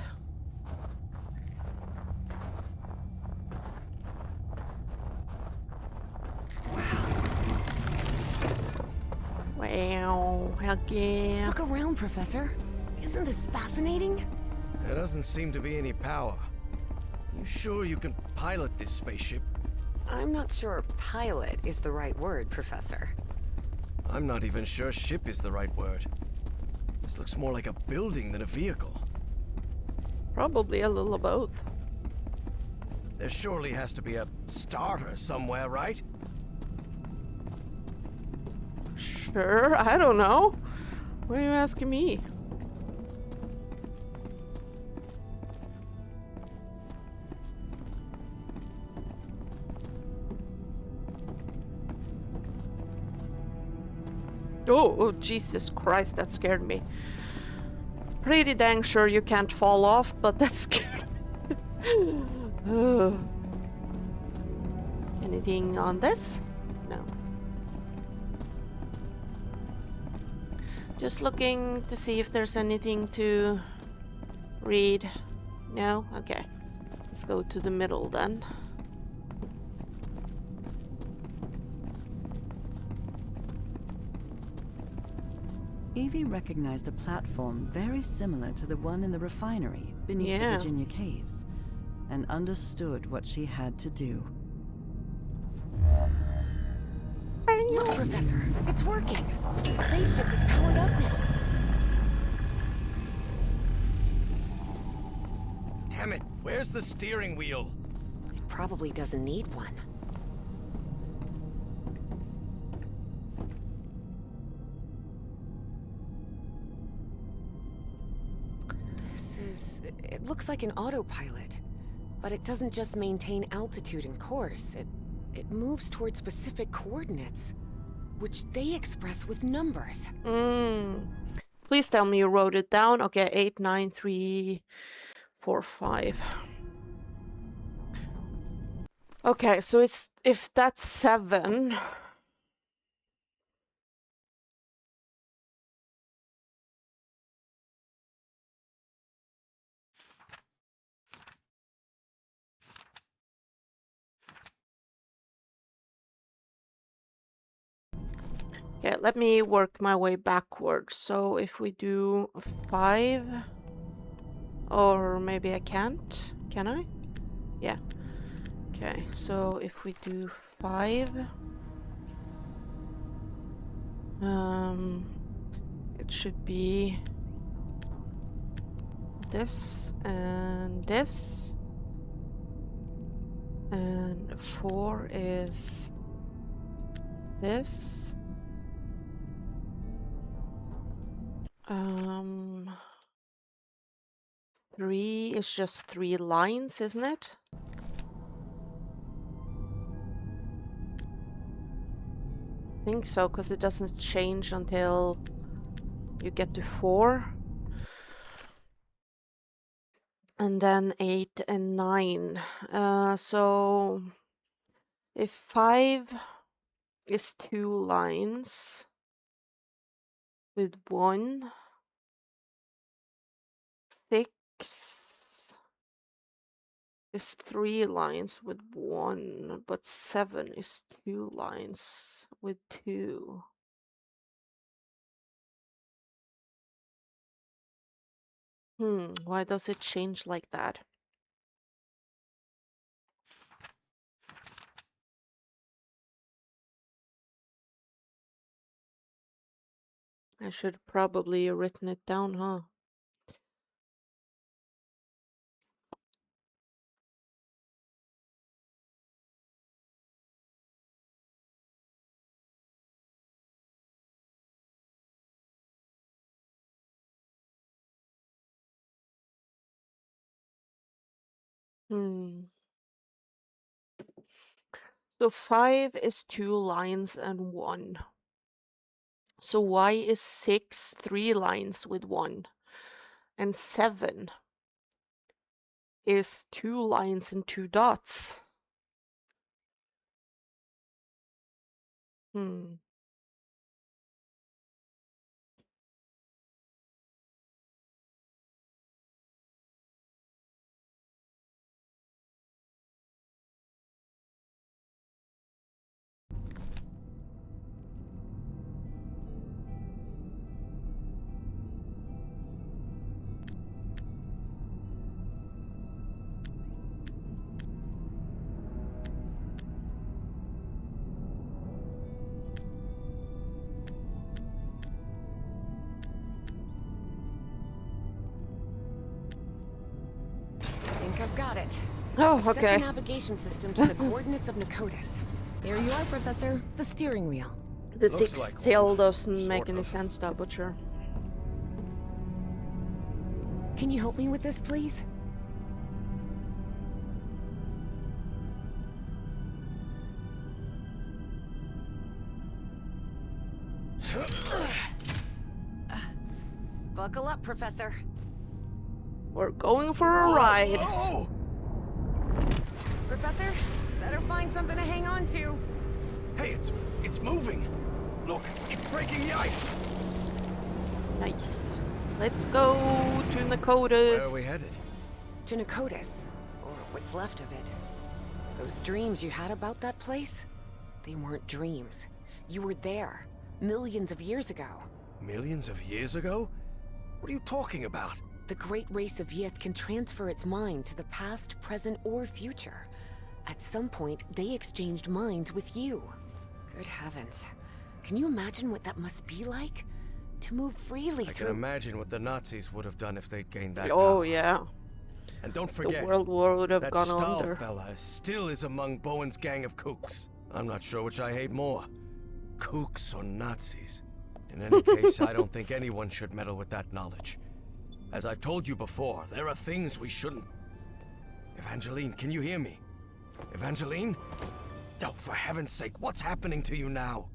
Wow, again. Look around, Professor. Isn't this fascinating? There doesn't seem to be any power. You sure you can pilot this spaceship? I'm not sure pilot is the right word, Professor. I'm not even sure ship is the right word. This looks more like a building than a vehicle. Probably a little of both. There surely has to be a starter somewhere, right? Sure, I don't know. Why are you asking me? Oh, Jesus Christ, that scared me. Pretty dang sure you can't fall off, but that scared me. Ugh. Anything on this? No. Just looking to see if there's anything to read. No? Okay. Let's go to the middle then. Evie recognized a platform very similar to the one in the refinery beneath the Yeah. Virginia caves, and understood what she had to do. Look, Professor. It's working. The spaceship is powered up now. Damn it, where's the steering wheel? It probably doesn't need one. It looks like an autopilot, but it doesn't just maintain altitude and course. It moves toward specific coordinates, which they express with numbers. Please tell me you wrote it down. Okay, 8, 9, 3, 4, 5. Okay, so it's if that's 7. Okay, let me work my way backwards. So if we do 5, or maybe I can't. Can I? Yeah. Okay, so if we do 5, it should be this and this, and 4 is this. 3 is just 3 lines, isn't it? I think so, because it doesn't change until you get to 4. And then 8 and 9. So if 5 is 2 lines with 1, 6 is 3 lines with 1, but 7 is 2 lines with 2. Why does it change like that? I should probably have written it down, huh? So 5 is 2 lines and 1. So why is 6 3 lines with 1? And 7 is 2 lines and 2 dots. I think I've got it. Oh, I've set okay. the navigation system to the coordinates of Nicotis. There you are, Professor. The steering wheel. The Looks 6 like still one, doesn't make sort any of. sense though, but sure. Can you help me with this, please? Buckle up, Professor. We're going for a ride. Oh! Professor, better find something to hang on to. Hey, it's moving. Look, it's breaking the ice. Nice. Let's go to Nicotis. Where are we headed? To Nicotis, or what's left of it. Those dreams you had about that place? They weren't dreams. You were there, millions of years ago. Millions of years ago? What are you talking about? The great race of Yith can transfer its mind to the past, present, or future. At some point, they exchanged minds with you. Good heavens. Can you imagine what that must be like? To move freely I can through... imagine what the Nazis would have done if they'd gained that Oh power. yeah. And don't The forget, world war would have that gone Stahl under. fella still is among Bowen's gang of kooks. I'm not sure which I hate more. Kooks or Nazis. In any case, I don't think anyone should meddle with that knowledge. As I've told you before, there are things we shouldn't... Evangeline, can you hear me? Evangeline? Oh, for heaven's sake, what's happening to you now?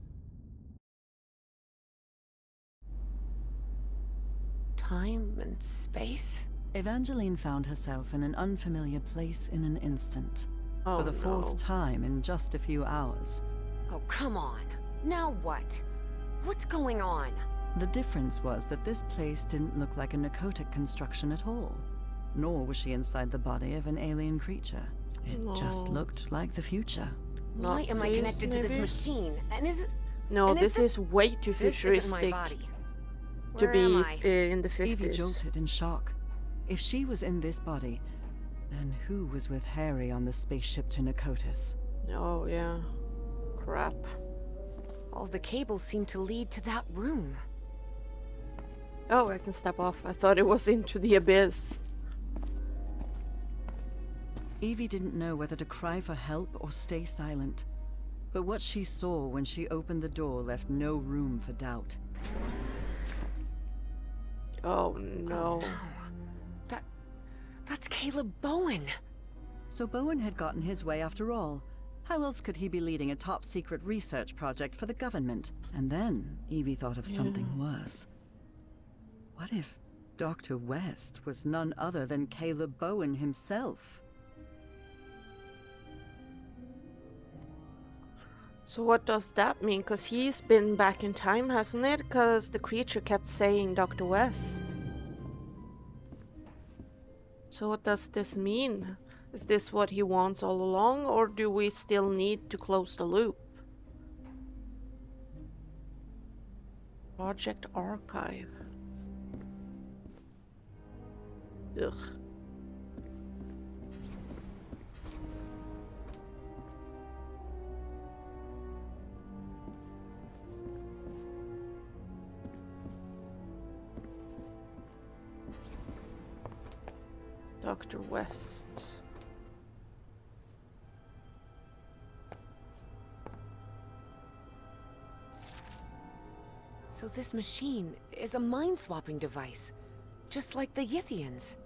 Time and space? Evangeline found herself in an unfamiliar place in an instant. Oh, For the fourth no. time in just a few hours. Oh, come on. Now what? What's going on? The difference was that this place didn't look like a Nicotic construction at all. Nor was she inside the body of an alien creature. It just No. looked like the future. Why am I Nazis, connected to this maybe? machine? And is... No, And this is way too This isn't my futuristic body. to Where be am I? in the Evie 50s. jolted in shock. If she was in this body, then who was with Harry on the spaceship to Nakotis? Oh, yeah. Crap. All the cables seem to lead to that room. Oh, I can step off. I thought it was into the abyss. Evie didn't know whether to cry for help or stay silent. But what she saw when she opened the door left no room for doubt. Oh, no. That's Caleb Bowen. So Bowen had gotten his way after all. How else could he be leading a top-secret research project for the government? And then Evie thought of something worse. What if Dr. West was none other than Caleb Bowen himself? So what does that mean? Because he's been back in time, hasn't it? Because the creature kept saying Dr. West. So what does this mean? Is this what he wants all along, or do we still need to close the loop? Project Archive. Ugh. Dr. West. So this machine is a mind-swapping device, just like the Yithians.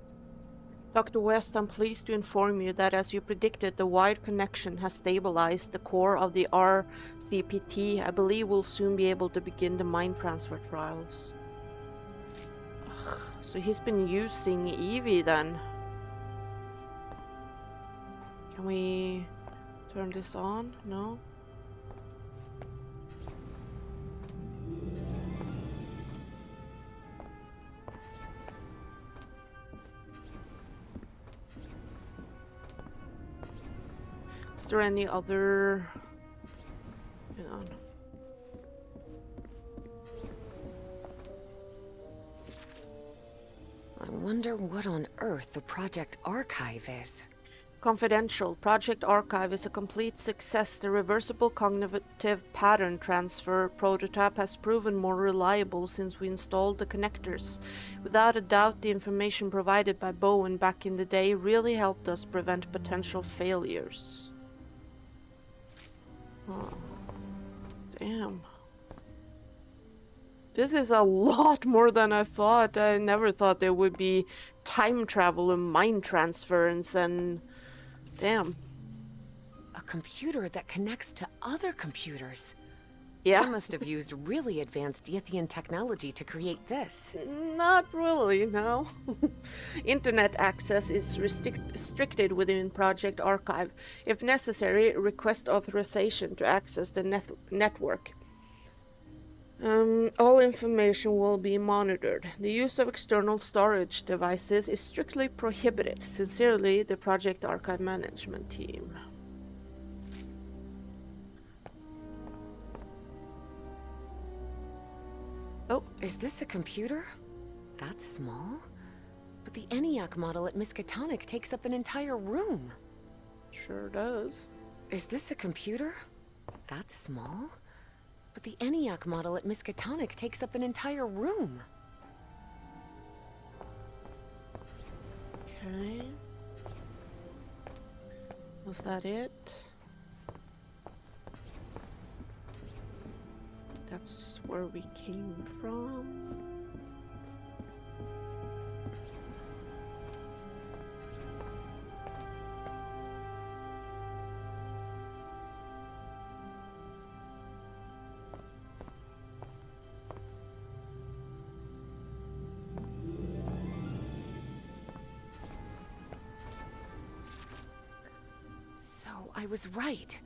Dr. West, I'm pleased to inform you that as you predicted, the wide connection has stabilized the core of the RCPT. I believe we'll soon be able to begin the mind transfer trials. Ugh, so he's been using Evie then. Can we turn this on? No? Is there any other... Hang on. I wonder what on earth the Project Archive is. Confidential. Project Archive is a complete success. The reversible cognitive pattern transfer prototype has proven more reliable since we installed the connectors. Without a doubt, the information provided by Bowen back in the day really helped us prevent potential failures. Oh. Damn. This is a lot more than I thought. I never thought there would be time travel and mind transference and... Damn. A computer that connects to other computers. Yeah. They must have used really advanced Yithian technology to create this. Not really, no. Internet access is restricted within Project Archive. If necessary, request authorization to access the network. All information will be monitored. The use of external storage devices is strictly prohibited. Sincerely, the Project Archive Management Team. Oh. Is this a computer? That's small? But the ENIAC model at Miskatonic takes up an entire room. Sure does. Is this a computer? That's small? But the ENIAC model at Miskatonic takes up an entire room. Okay. Was that it? That's where we came from. So I was right.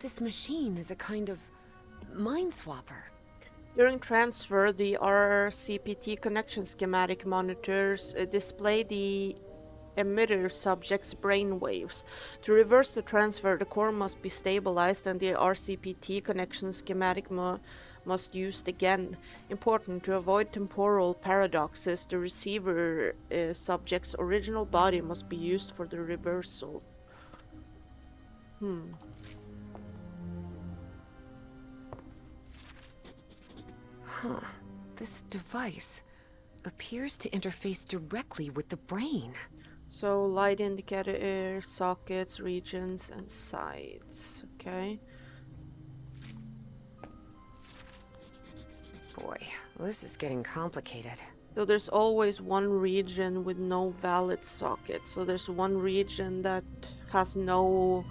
This machine is a kind of mind swapper. During transfer, the RCPT connection schematic monitors display the emitter subject's brain waves. To reverse the transfer, the core must be stabilized and the RCPT connection schematic must used again. Important to avoid temporal paradoxes, the receiver subject's original body must be used for the reversal. Huh. This device appears to interface directly with the brain. So light indicator, sockets, regions, and sides. Okay. Boy, this is getting complicated. So there's always one region with no valid socket. So there's one region that has no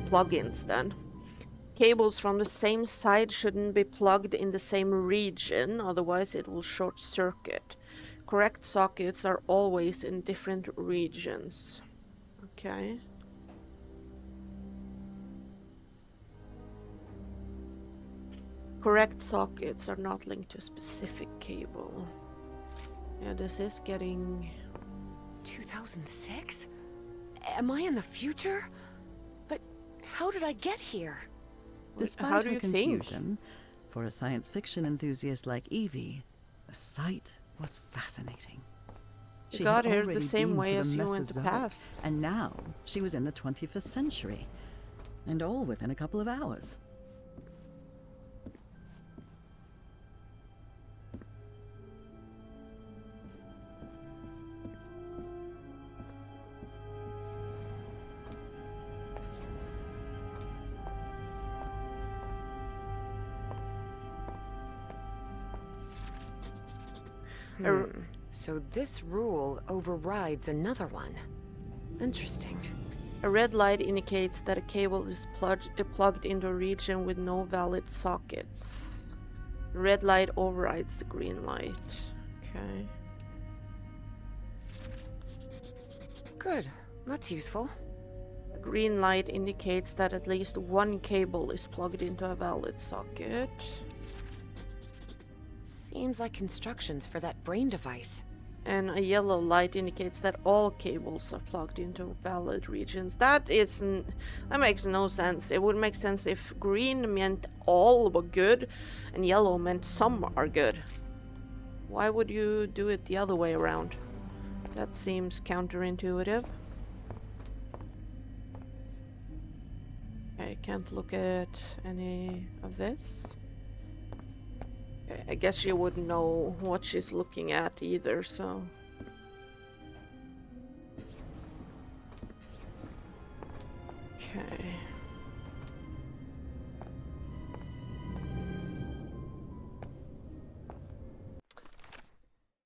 plugins then. Cables from the same side shouldn't be plugged in the same region, otherwise it will short circuit. Correct sockets are always in different regions. Okay. Correct sockets are not linked to a specific cable. Yeah, this is getting... 2006? Am I in the future? But how did I get here? Despite How do her you think? confusion, for a science fiction enthusiast like Evie, the sight was fascinating. You She got had here the already same been way to as the you in the Mesozoic, past. and now she was in the 21st century, and all within a couple of hours. So this rule overrides another one. Interesting. A red light indicates that a cable is plugged into a region with no valid sockets. The red light overrides the green light. Okay. Good. That's useful. A green light indicates that at least one cable is plugged into a valid socket. Seems like instructions for that brain device. And a yellow light indicates that all cables are plugged into valid regions. That makes no sense. It would make sense if green meant all were good and yellow meant some are good. Why would you do it the other way around? That seems counterintuitive. I can't look at any of this. I guess she wouldn't know what she's looking at either, so... Okay.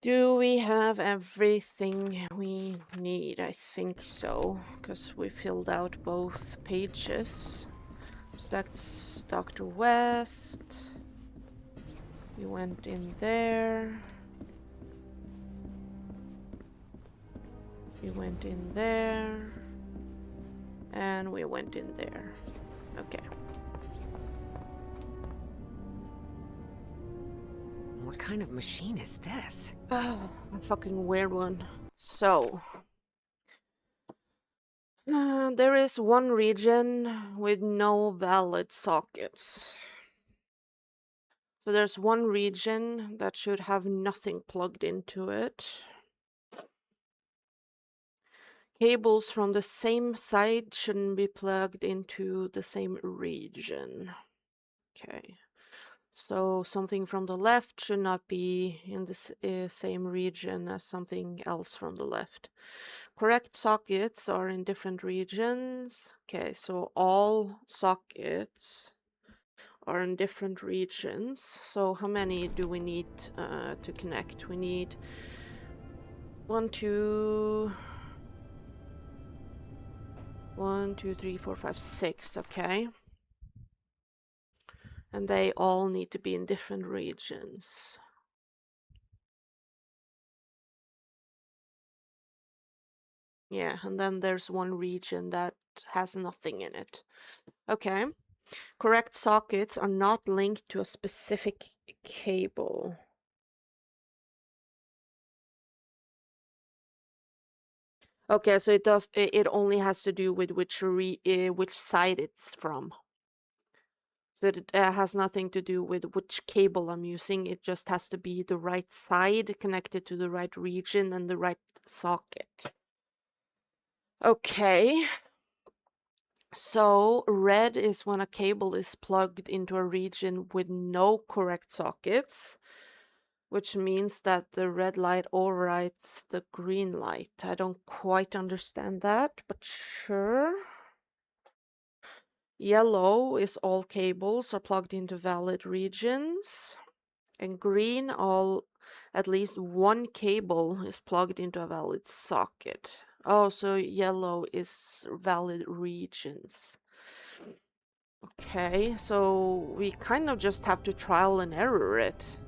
Do we have everything we need? I think so, because we filled out both pages. So that's Dr. West. We went in there. We went in there. And we went in there. Okay. What kind of machine is this? Oh, a fucking weird one. So, there is one region with no valid sockets. So there's one region that should have nothing plugged into it. Cables from the same side shouldn't be plugged into the same region. Okay. So something from the left should not be in the same region as something else from the left. Correct sockets are in different regions. Okay, so all sockets are in different regions. So how many do we need to connect? We need 1, 2, 3, 4, 5, 6. Okay. And they all need to be in different regions. Yeah, and then there's one region that has nothing in it. Okay. Correct sockets are not linked to a specific cable. Okay, so it only has to do with which side it's from. So it has nothing to do with which cable I'm using. It just has to be the right side connected to the right region and the right socket. Okay. So red is when a cable is plugged into a region with no correct sockets, which means that the red light overrides the green light. I don't quite understand that, but sure. Yellow is all cables are plugged into valid regions. And green, at least one cable is plugged into a valid socket. Oh, so yellow is valid regions. Okay, so we kind of just have to trial and error it.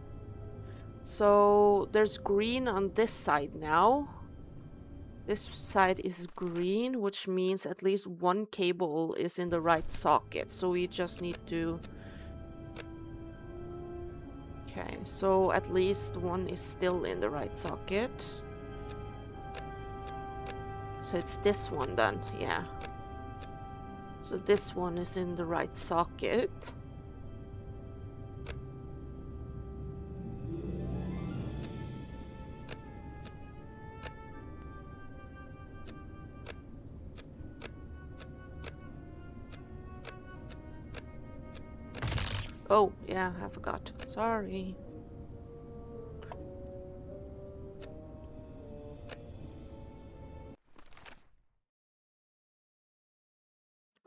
So there's green on this side now. This side is green, which means at least one cable is in the right socket. So we just need to... Okay, so at least one is still in the right socket. So it's this one then, yeah. So this one is in the right socket. Oh, yeah, I forgot. Sorry.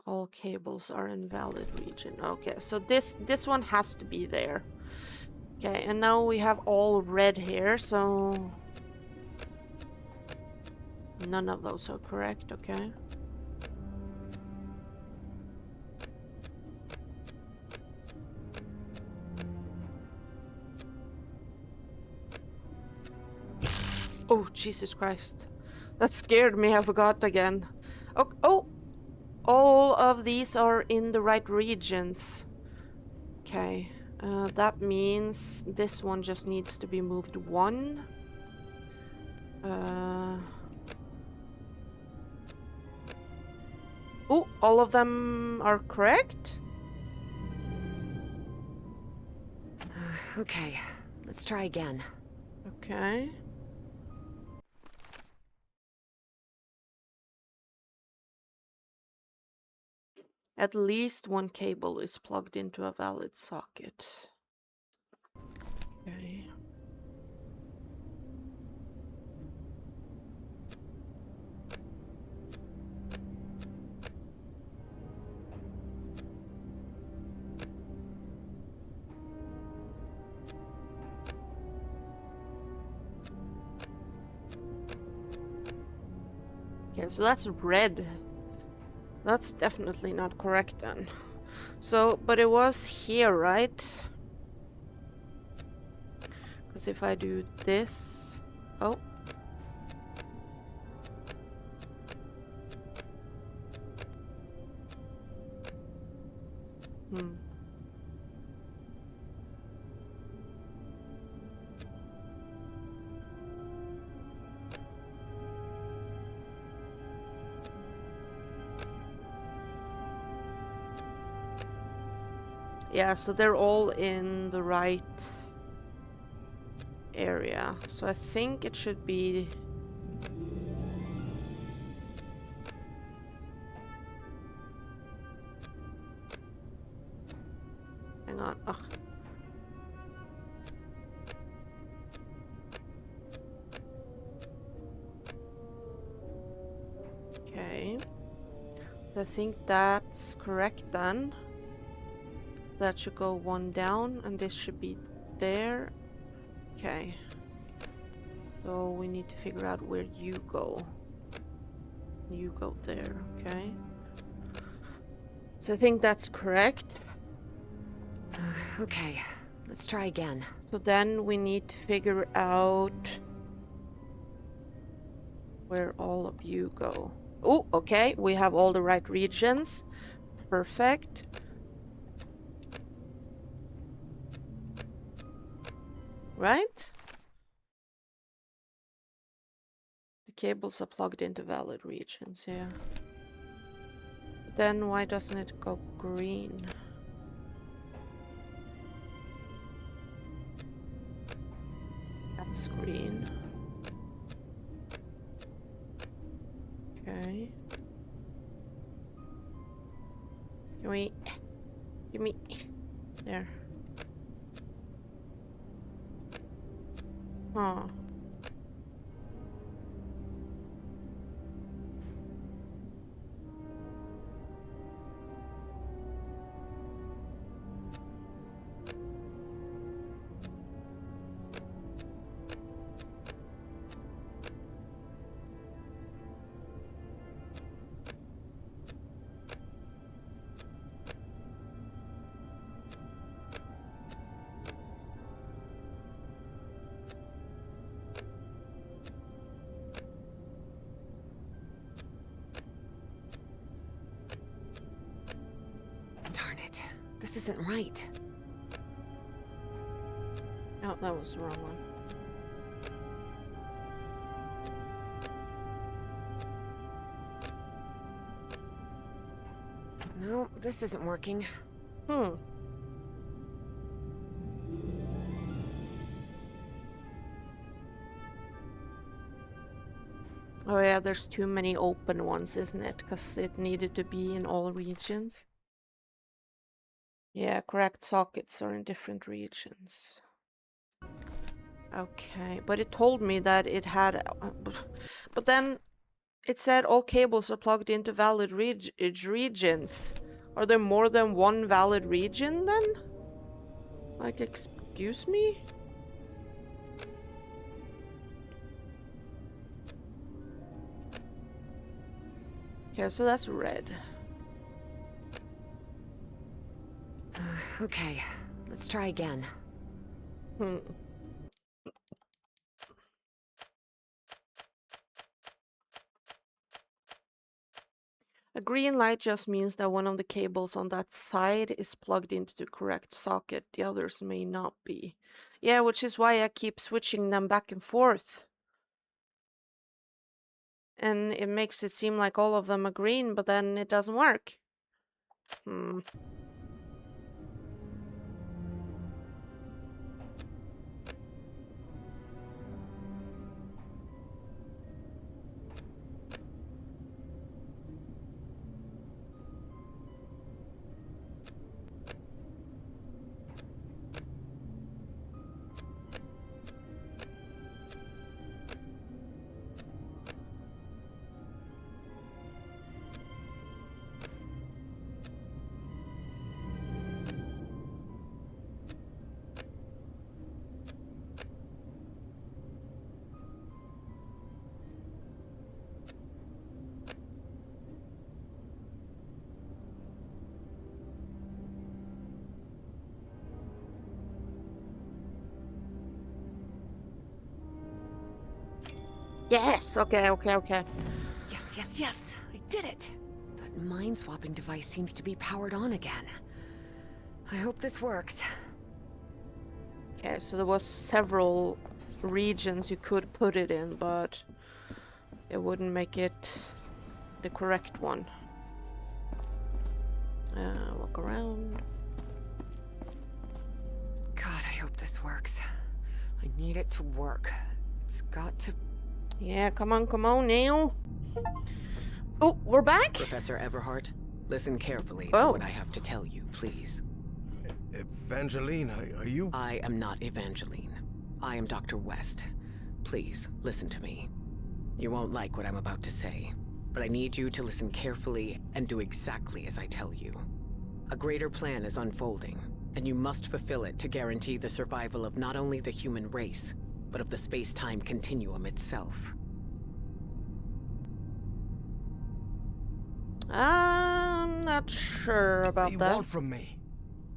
All cables are in valid region. Okay, so this one has to be there. Okay, and now we have all red here, so none of those are correct, okay. Oh, Jesus Christ. That scared me, I forgot again. Oh, all of these are in the right regions. Okay, that means this one just needs to be moved one. Oh, all of them are correct? Okay, let's try again. Okay. At least one cable is plugged into a valid socket. Okay. Okay, so that's red. That's definitely not correct then. So, but it was here, right? Because if I do this... Oh. Yeah, so they're all in the right area. So I think it should be... Hang on. Ugh. Okay. I think that's correct then. That should go one down, and this should be there. Okay. So we need to figure out where you go. You go there, okay. So I think that's correct. Okay, let's try again. So then we need to figure out where all of you go. Oh, okay, we have all the right regions. Perfect. Right? The cables are plugged into valid regions, yeah. Then why doesn't it go green? That's green. Okay. Give me, there. Huh. Darn it. This isn't right. Oh, that was the wrong one. No, this isn't working. Hmm. Oh yeah, there's too many open ones, isn't it? Because it needed to be in all regions. Yeah, correct sockets are in different regions. Okay, but it told me that it had... but then it said all cables are plugged into valid regions. Are there more than one valid region then? Like, excuse me? Okay, so that's red. Okay, let's try again. Hmm. A green light just means that one of the cables on that side is plugged into the correct socket. The others may not be. Yeah, which is why I keep switching them back and forth. And it makes it seem like all of them are green, but then it doesn't work. Hmm. Yes! Okay. Yes, yes, yes! I did it! That mind-swapping device seems to be powered on again. I hope this works. Okay, so there was several regions you could put it in, but it wouldn't make it the correct one. Walk around. God, I hope this works. I need it to work. It's got to... Yeah, come on now. Oh, we're back? Professor Everhart, listen carefully to Oh. what I have to tell you, please. Evangeline, are you... I am not Evangeline. I am Dr. West. Please, listen to me. You won't like what I'm about to say, but I need you to listen carefully and do exactly as I tell you. A greater plan is unfolding, and you must fulfill it to guarantee the survival of not only the human race, but of the space-time continuum itself. I'm not sure What about do you that. want from me?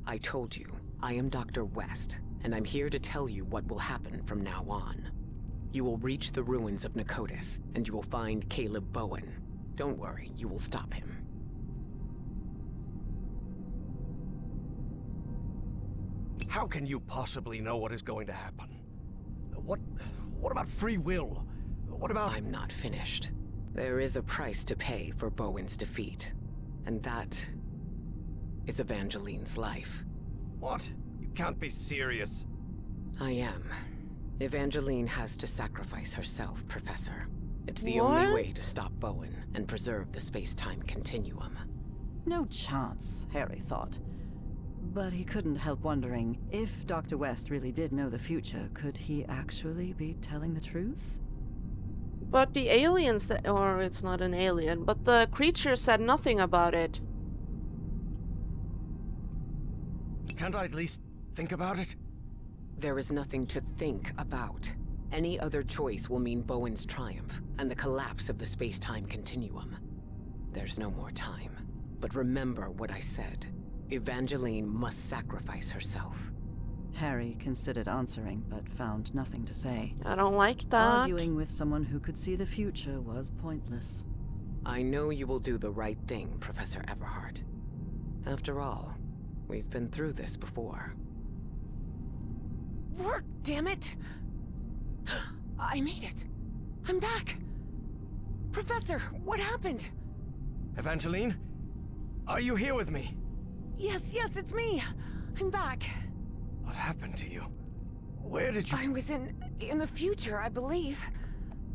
I told you, I am Dr. West, and I'm here to tell you what will happen from now on. You will reach the ruins of Nicotis, and you will find Caleb Bowen. Don't worry, you will stop him. How can you possibly know what is going to happen? What about free will? What about... I'm not finished. There is a price to pay for Bowen's defeat. And that is Evangeline's life. What? You can't be serious. I am. Evangeline has to sacrifice herself, Professor. It's the What? only way to stop Bowen and preserve the space-time continuum. No chance, Harry thought. But he couldn't help wondering, if Dr. West really did know the future, could he actually be telling the truth? But the aliens, or it's not an alien, but the creature said nothing about it. Can't I at least think about it? There is nothing to think about. Any other choice will mean Bowen's triumph and the collapse of the space-time continuum. There's no more time. But remember what I said. Evangeline must sacrifice herself. Harry considered answering, but found nothing to say. I don't like that. Arguing with someone who could see the future was pointless. I know you will do the right thing, Professor Everhart. After all, we've been through this before. Work, damn it! I made it. I'm back. Professor, what happened? Evangeline? Are you here with me? Yes, it's me. I'm back. What happened to you? Where did you... I was in the future, I believe.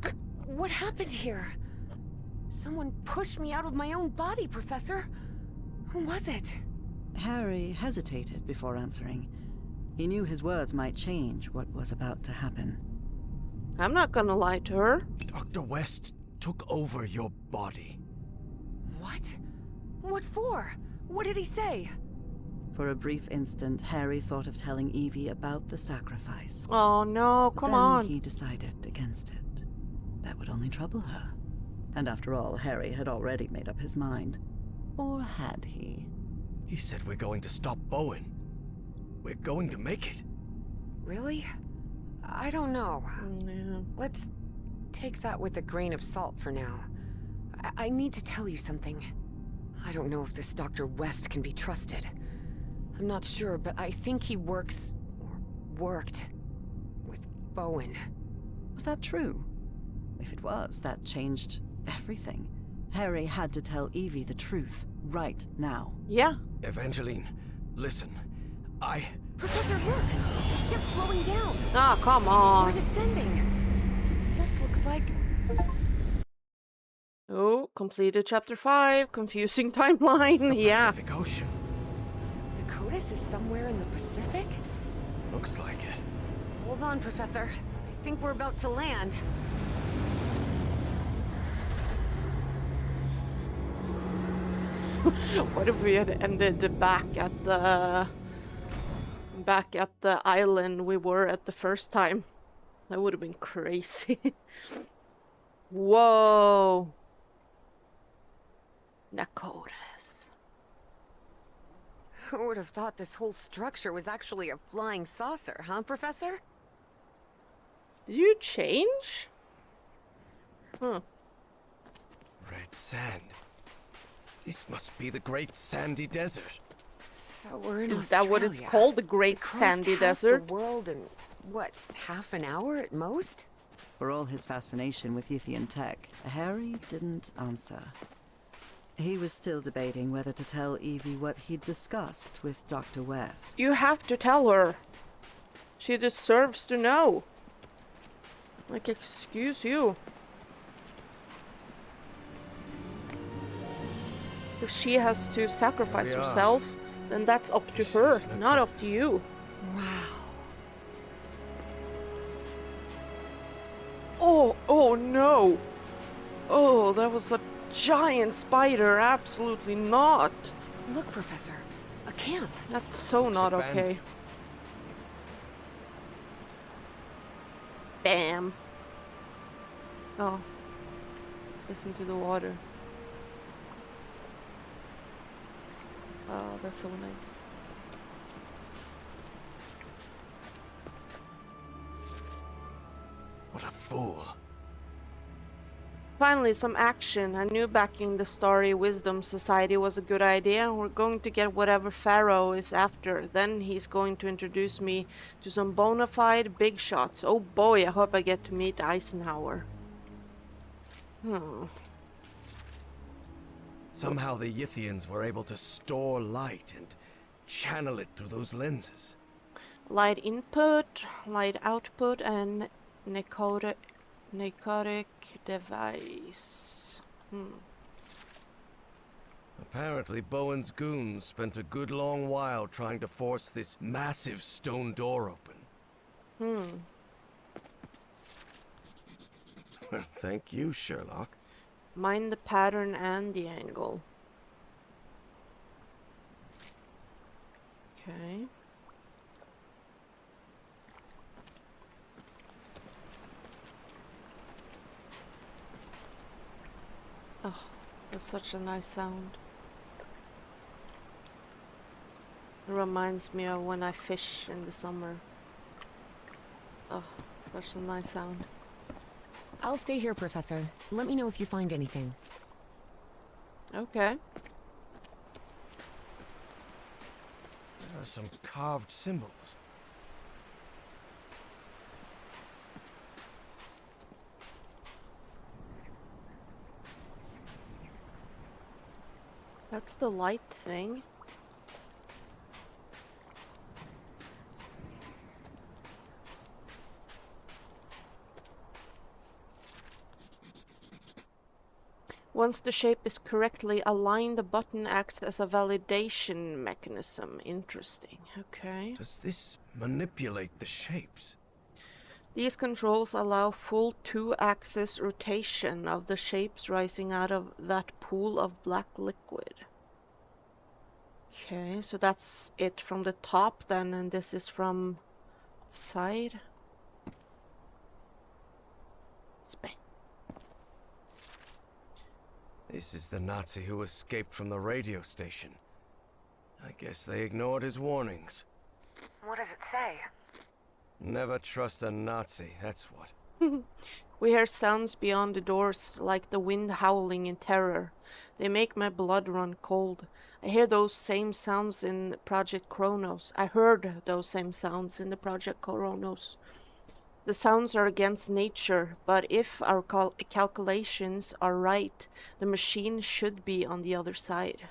But what happened here? Someone pushed me out of my own body, Professor. Who was it? Harry hesitated before answering. He knew his words might change what was about to happen. I'm not gonna lie to her. Dr. West took over your body. What? What for? What did he say? For a brief instant, Harry thought of telling Evie about the sacrifice. Oh no, But come then on. he decided against it. That would only trouble her. And after all, Harry had already made up his mind. Or had he? He said we're going to stop Bowen. We're going to make it. Really? I don't know. Yeah. Let's take that with a grain of salt for now. I need to tell you something. I don't know if this Dr. West can be trusted. I'm not sure, but I think he works, or worked, with Bowen. Was that true? If it was, that changed everything. Harry had to tell Evie the truth, right now. Yeah. Evangeline, listen. Professor, look! The ship's slowing down! Ah, come We're on. descending! This looks like... Oh, completed chapter 5. Confusing timeline. The Yeah. Pacific Ocean. Nakotis is somewhere in the Pacific? Looks like it. Hold on, Professor. I think we're about to land. What if we had ended back at the island we were at the first time? That would have been crazy. Whoa. Nakotis. Who would have thought this whole structure was actually a flying saucer, huh, Professor? Did you change? Huh. Red sand. This must be the Great Sandy Desert. So we're in Is that what it's Australia. called? The Great Crossed Sandy half Desert? the world in, what, half an hour at most? For all his fascination with Ythian tech, Harry didn't answer. He was still debating whether to tell Evie what he'd discussed with Dr. West. You have to tell her. She deserves to know. Like, excuse you. If she has to sacrifice We are. herself, then that's up to This her, is not up to Nakotis. you. Wow. Oh no! Oh, that was a giant spider. Absolutely not. Look, Professor. A camp. That's so not Saban. okay. Bam. Oh. Listen to the water. Oh, that's so nice. What a fool. Finally, some action. I knew backing the Starry Wisdom Society was a good idea. We're going to get whatever Pharaoh is after. Then he's going to introduce me to some bona fide big shots. Oh boy, I hope I get to meet Eisenhower. Hmm. Somehow the Yithians were able to store light and channel it through those lenses. Light input, light output, and narcotic device. Apparently, Bowen's goons spent a good long while trying to force this massive stone door open. Well, thank you, Sherlock. Mind the pattern and the angle. Okay. Oh, that's such a nice sound. It reminds me of when I fish in the summer. Oh, such a nice sound. I'll stay here, Professor. Let me know if you find anything. Okay. There are some carved symbols. That's the light thing. Once the shape is correctly aligned, the button acts as a validation mechanism. Interesting. Okay. Does this manipulate the shapes? These controls allow full 2-axis rotation of the shapes rising out of that pool of black liquid. Okay, so that's it from the top then, and this is from the side. Spin. This is the Nazi who escaped from the radio station. I guess they ignored his warnings. What does it say? Never trust a Nazi, that's what. We hear sounds beyond the doors, like the wind howling in terror. They make my blood run cold. I hear those same sounds in Project Kronos. I heard those same sounds in the Project Kronos. The sounds are against nature, but if our calculations are right, the machine should be on the other side.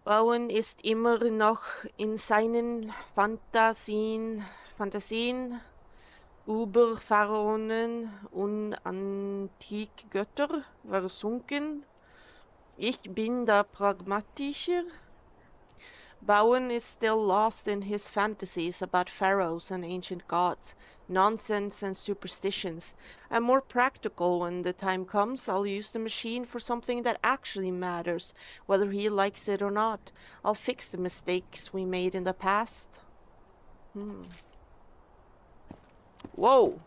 Bowen ist immer noch in seinen Fantasien über Pharaonen und Antikgötter versunken. Ich bin da pragmatischer. Bowen is still lost in his fantasies about pharaohs and ancient gods, nonsense and superstitions. I'm more practical. When the time comes, I'll use the machine for something that actually matters, whether he likes it or not. I'll fix the mistakes we made in the past. Whoa!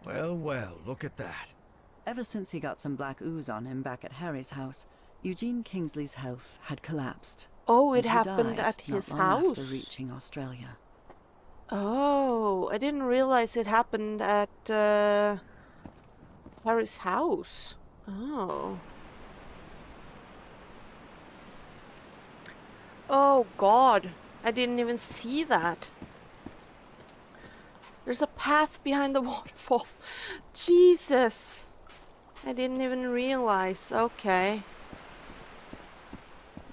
Well, well, look at that. Ever since he got some black ooze on him back at Harry's house, Eugene Kingsley's health had collapsed. Oh, it and he happened died at his not long house. after reaching Australia. Oh, I didn't realize it happened at Harry's house. Oh. Oh God, I didn't even see that. There's a path behind the waterfall. Jesus. I didn't even realize. Okay.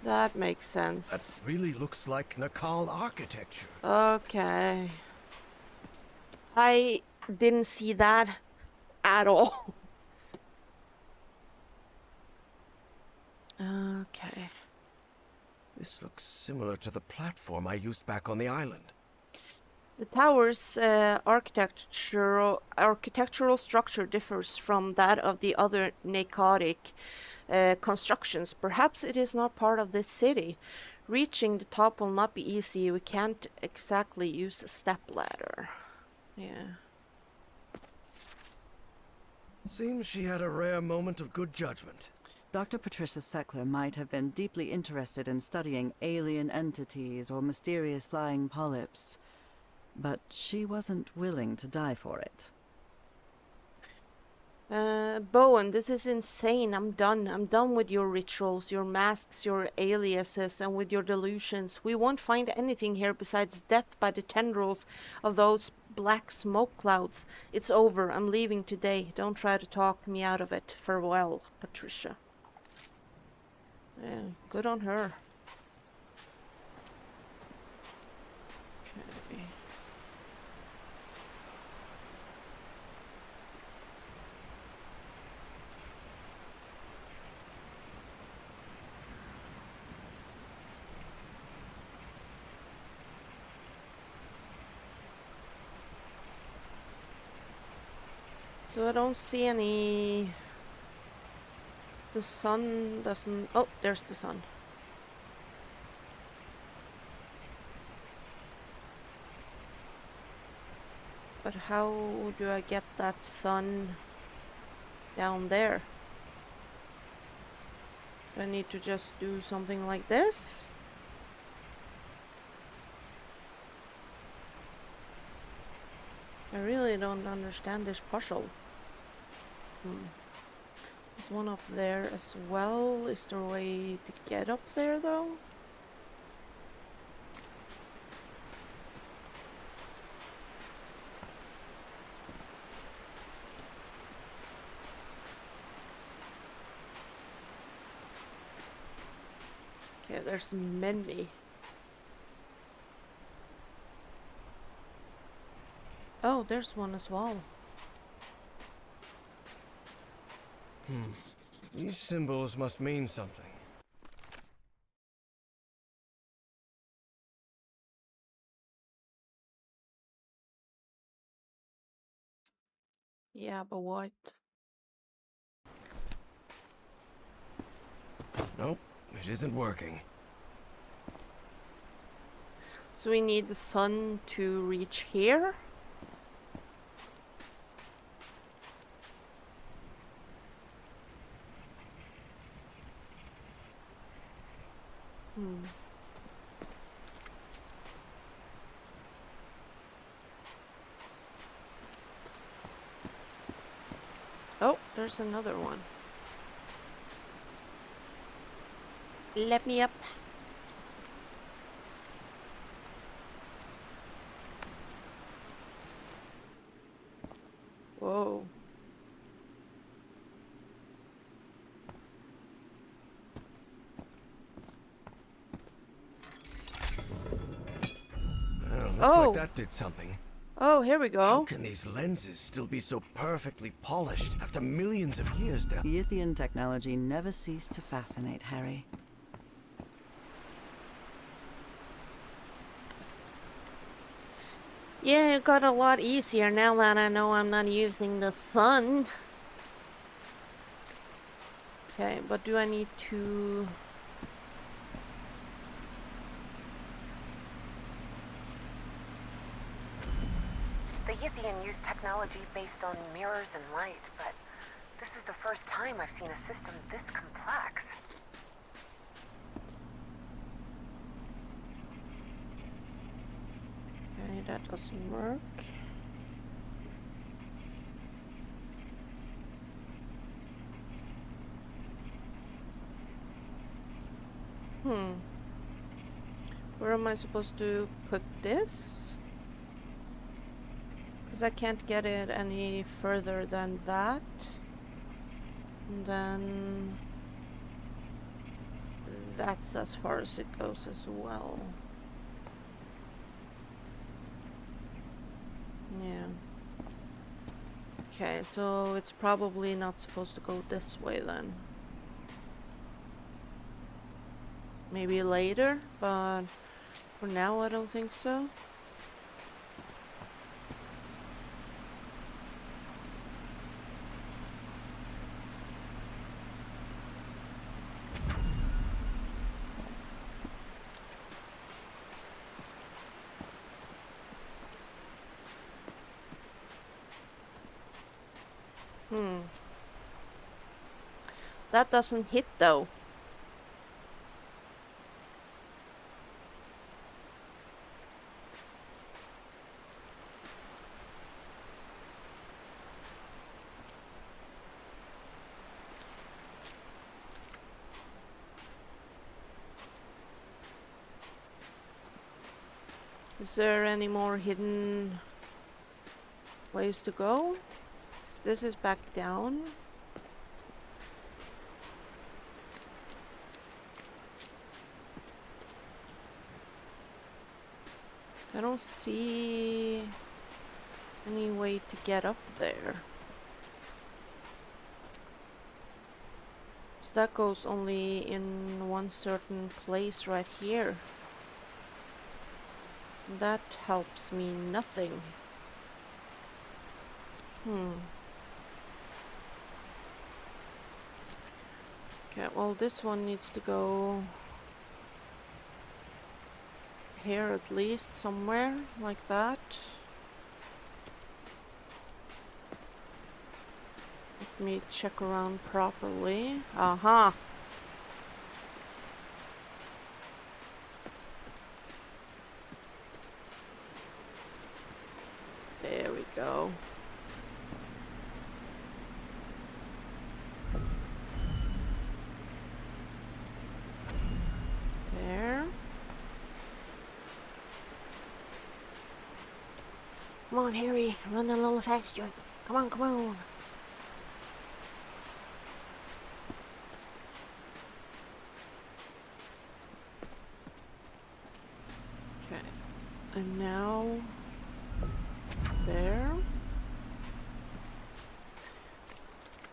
That makes sense. That really looks like Nakal architecture. Okay. I didn't see that at all. Okay. This looks similar to the platform I used back on the island. The tower's architectural structure differs from that of the other narcotic constructions. Perhaps it is not part of this city. Reaching the top will not be easy. We can't exactly use a stepladder. Yeah. Seems she had a rare moment of good judgment. Dr. Patricia Seckler might have been deeply interested in studying alien entities or mysterious flying polyps, but she wasn't willing to die for it. Bowen, this is insane. I'm done. I'm done with your rituals, your masks, your aliases, and with your delusions. We won't find anything here besides death by the tendrils of those black smoke clouds. It's over. I'm leaving today. Don't try to talk me out of it. Farewell, Patricia. Yeah, good on her. Okay. So I don't see any... The sun doesn't... Oh, there's the sun. But how do I get that sun down there? Do I need to just do something like this? I really don't understand this puzzle. There's one up there as well. Is there a way to get up there though? Okay, there's many. Oh, there's one as well. These symbols must mean something. Yeah, but what? Nope, it isn't working. So we need the sun to reach here? Oh, there's another one. Let me up. Whoa. Well, looks Oh. like that did something. Oh, here we How go. can these lenses still be so perfectly polished after millions of years down? Yithian technology never ceased to fascinate Harry. Yeah, it got a lot easier now that I know I'm not using the sun. Okay, but do I need to... The Yithian use technology based on mirrors and light, but this is the first time I've seen a system this complex. Okay, that doesn't work. Where am I supposed to put this? Because I can't get it any further than that. And then... that's as far as it goes as well. Yeah. Okay, so it's probably not supposed to go this way then. Maybe later, but for now I don't think so. That doesn't hit though. Is there any more hidden ways to go? 'Cause this is back down. I don't see any way to get up there. So that goes only in one certain place right here. That helps me nothing. Okay, well this one needs to go here at least, somewhere like that. Let me check around properly. Aha! There we go. There. Come on, Harry, run a little faster. Come on, come on. Okay, and now there.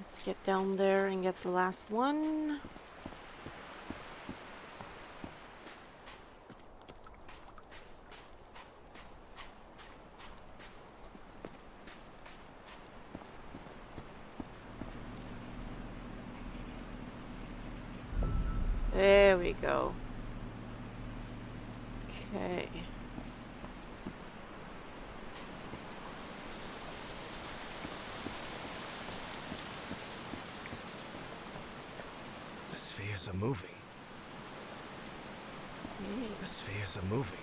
Let's get down there and get the last one. There we go. Okay. The spheres are moving. The spheres are moving.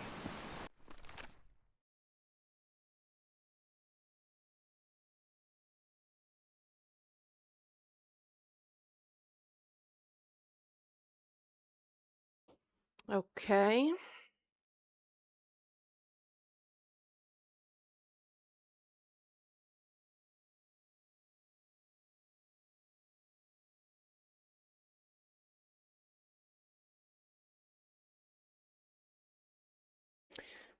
Okay.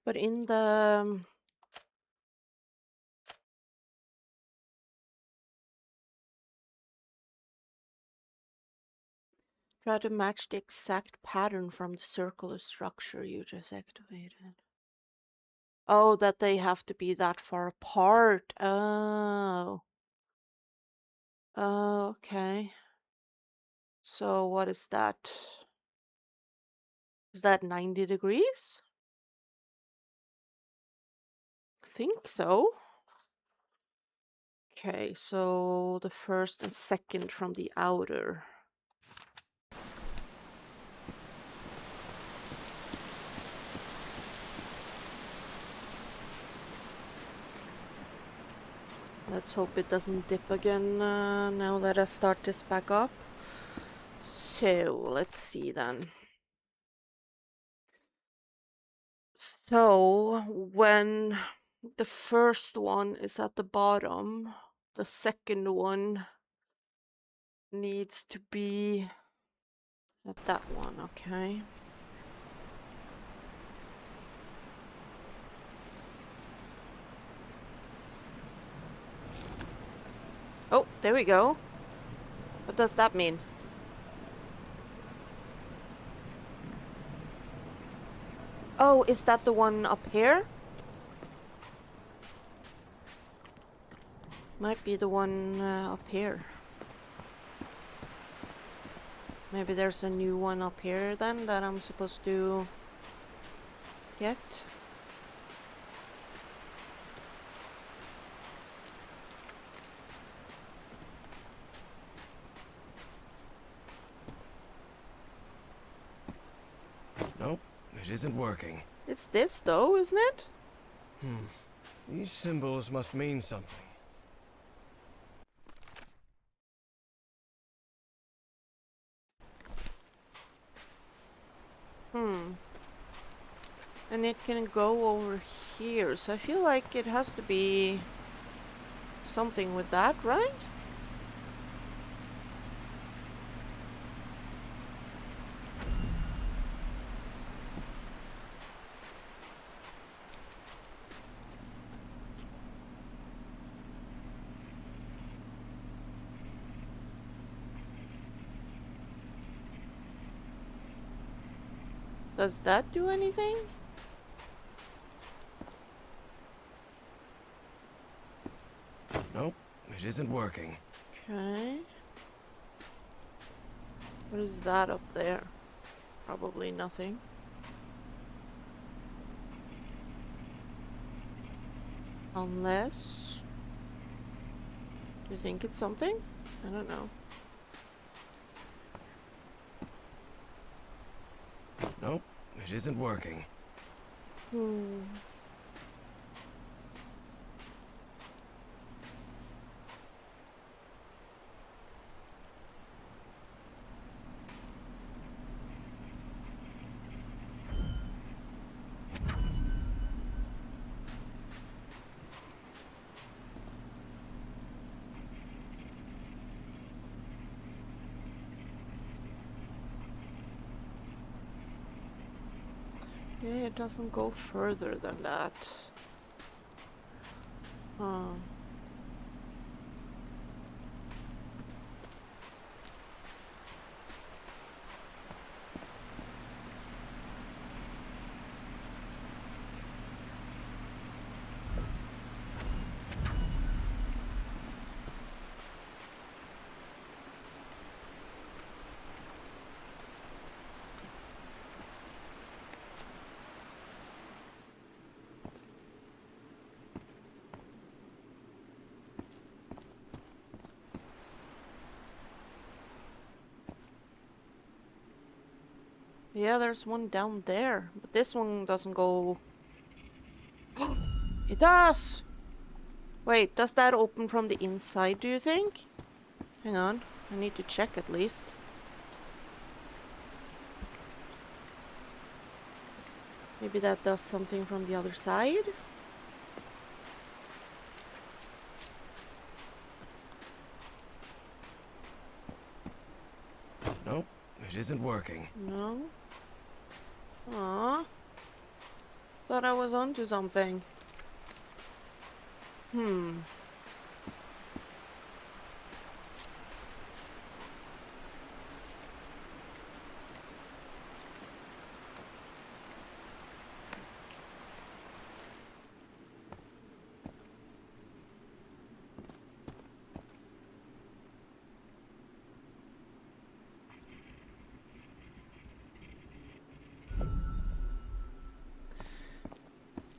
But in the try to match the exact pattern from the circular structure you just activated. Oh, that they have to be that far apart. Oh. Oh, okay. So what is that? Is that 90 degrees? Think so. Okay, so the first and second from the outer. Let's hope it doesn't dip again now that I start this back up. So, let's see then. So, when the first one is at the bottom, the second one needs to be at that one, okay? Oh, there we go. What does that mean? Oh, is that the one up here? Might be the one up here. Maybe there's a new one up here then that I'm supposed to get. Nope, it isn't working. It's this though, isn't it? These symbols must mean something. And it can go over here, so I feel like it has to be something with that, right? Does that do anything? Nope, it isn't working. Okay. What is that up there? Probably nothing. Unless... Do you think it's something? I don't know. Nope, it isn't working. Hmm. Yeah, it doesn't go further than that. Huh. Yeah, there's one down there, but this one doesn't go... It does! Wait, does that open from the inside, do you think? Hang on, I need to check at least. Maybe that does something from the other side? Nope, it isn't working. No? Aw. Thought I was onto something. Hmm.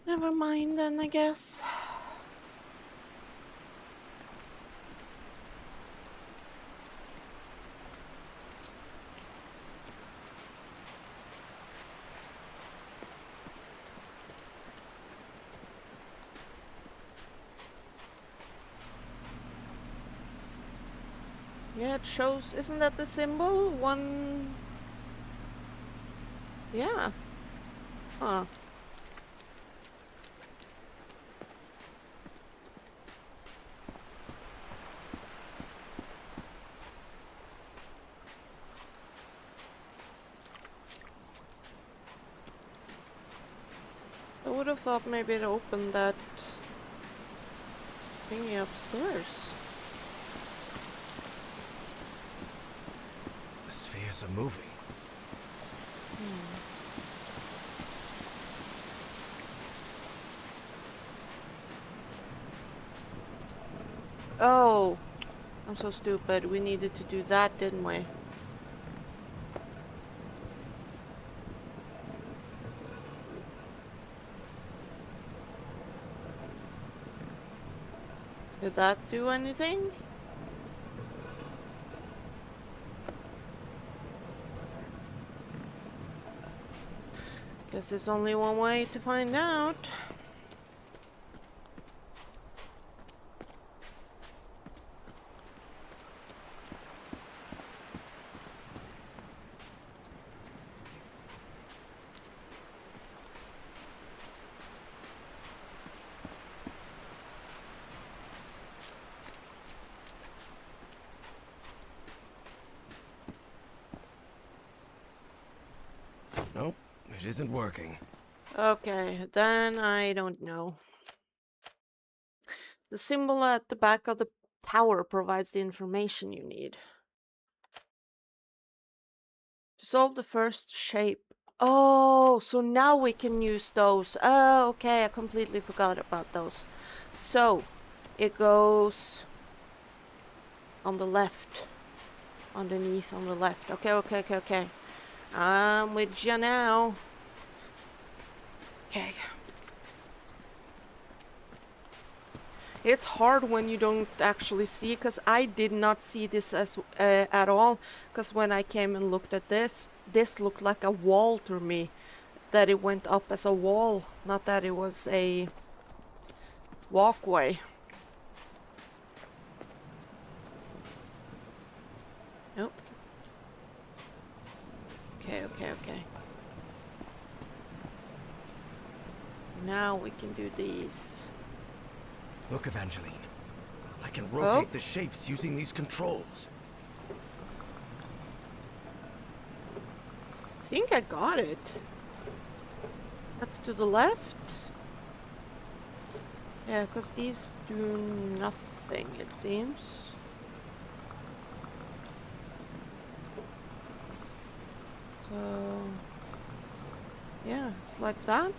Never mind then, I guess. Yeah, it shows... Isn't that the symbol? One... Yeah. Huh. I would have thought maybe it opened that thingy upstairs. The spheres are moving. Oh, I'm so stupid. We needed to do that, didn't we? Did that do anything? Guess there's only one way to find out. It isn't working. Okay, then I don't know. The symbol at the back of the tower provides the information you need. To solve the first shape. Oh, so now we can use those. Oh, okay, I completely forgot about those. So, it goes on the left. Underneath on the left. Okay. I'm with you now. Okay. It's hard when you don't actually see, because I did not see this as at all. Because when I came and looked at this looked like a wall to me. That it went up as a wall, not that it was a walkway. Nope. Okay. Now we can do these. Look, Evangeline. I can rotate the shapes using these controls. I think I got it. That's to the left. Yeah, because these do nothing, it seems. So, yeah, it's like that.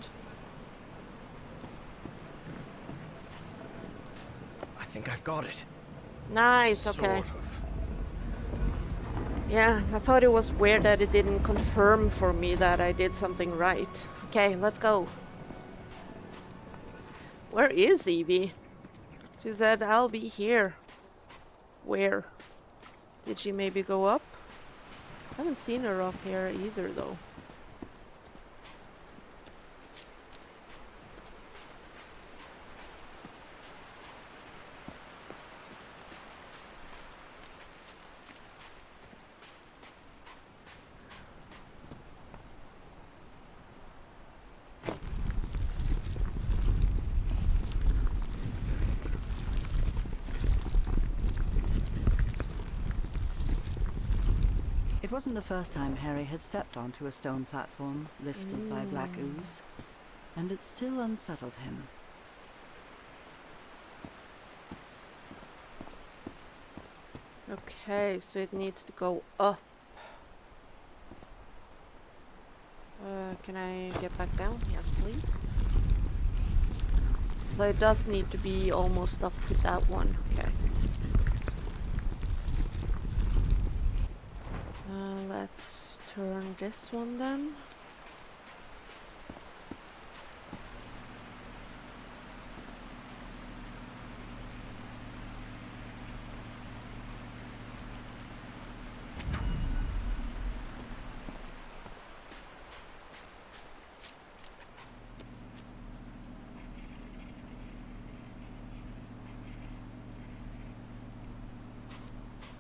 I think I've got it. Nice, okay. Sort of. Yeah, I thought it was weird that it didn't confirm for me that I did something right. Okay, let's go. Where is Evie? She said, I'll be here. Where? Did she maybe go up? I haven't seen her up here either, though. It wasn't the first time Harry had stepped onto a stone platform lifted by black ooze, and it still unsettled him. Okay, so it needs to go up. Can I get back down? Yes, please. So it does need to be almost up to that one. Okay. Let's turn this one then.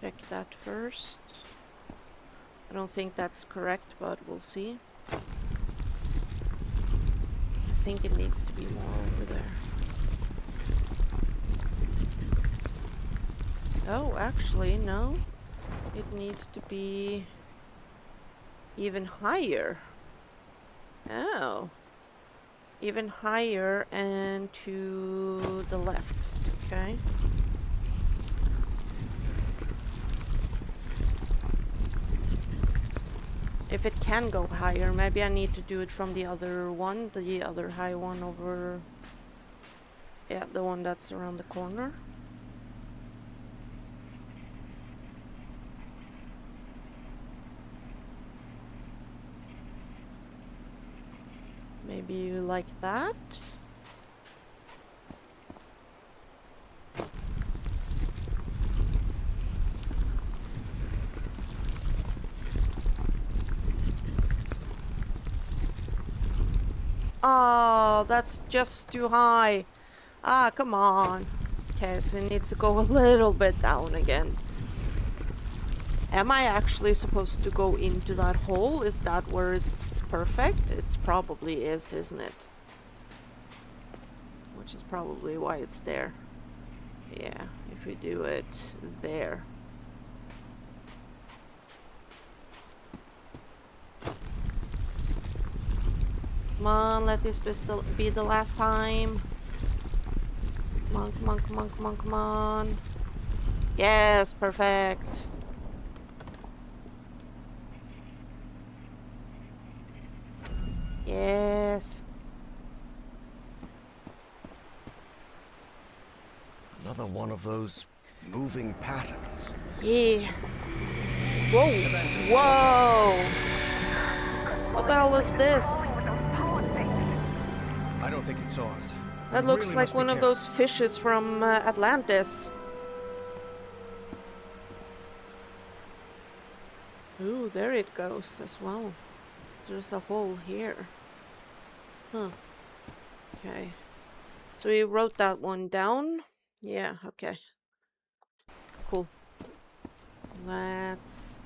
Check that first. I don't think that's correct, but we'll see. I think it needs to be more over there. Oh, actually, no. It needs to be even higher. Oh. Even higher and to the left. Okay. If it can go higher, maybe I need to do it from the other one, the other high one over... Yeah, the one that's around the corner. Maybe like that? Oh, that's just too high. Ah, come on. Okay, so it needs to go a little bit down again. Am I actually supposed to go into that hole? Is that where it's perfect? It probably is, isn't it? Which is probably why it's there. Yeah, if we do it there. Come on, let this be the last time. Come on, come on, come on, come on, come on. Yes, perfect. Yes. Another one of those moving patterns. Yeah. Whoa. Whoa. What the hell is this? I don't think it's ours. That We looks really like must be one of careful. those fishes from Atlantis. Ooh, there it goes as well. There's a hole here. Huh. Okay. So we wrote that one down. Yeah, okay. Cool. Let's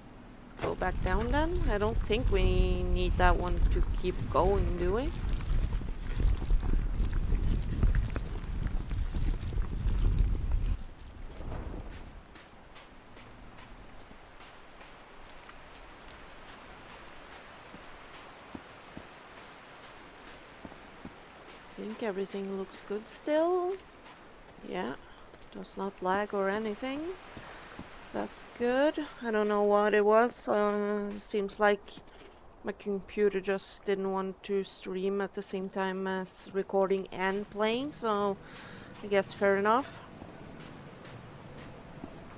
go back down then. I don't think we need that one to keep going, do we? I think everything looks good still. Yeah, does not lag or anything. That's good. I don't know what it was. Seems like my computer just didn't want to stream at the same time as recording and playing, so I guess fair enough.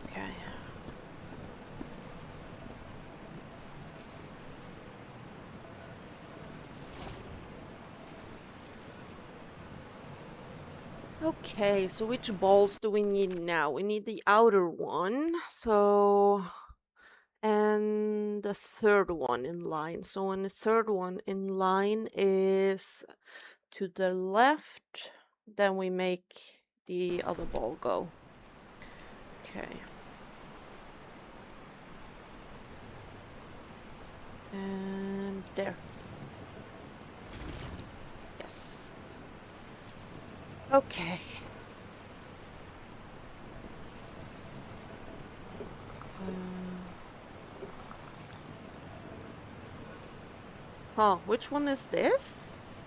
Okay. Okay, so which balls do we need now? We need the outer one, so... and the third one in line. So when the third one in line is to the left, then we make the other ball go. Okay. And there. Yes. Okay. Huh, which one is this?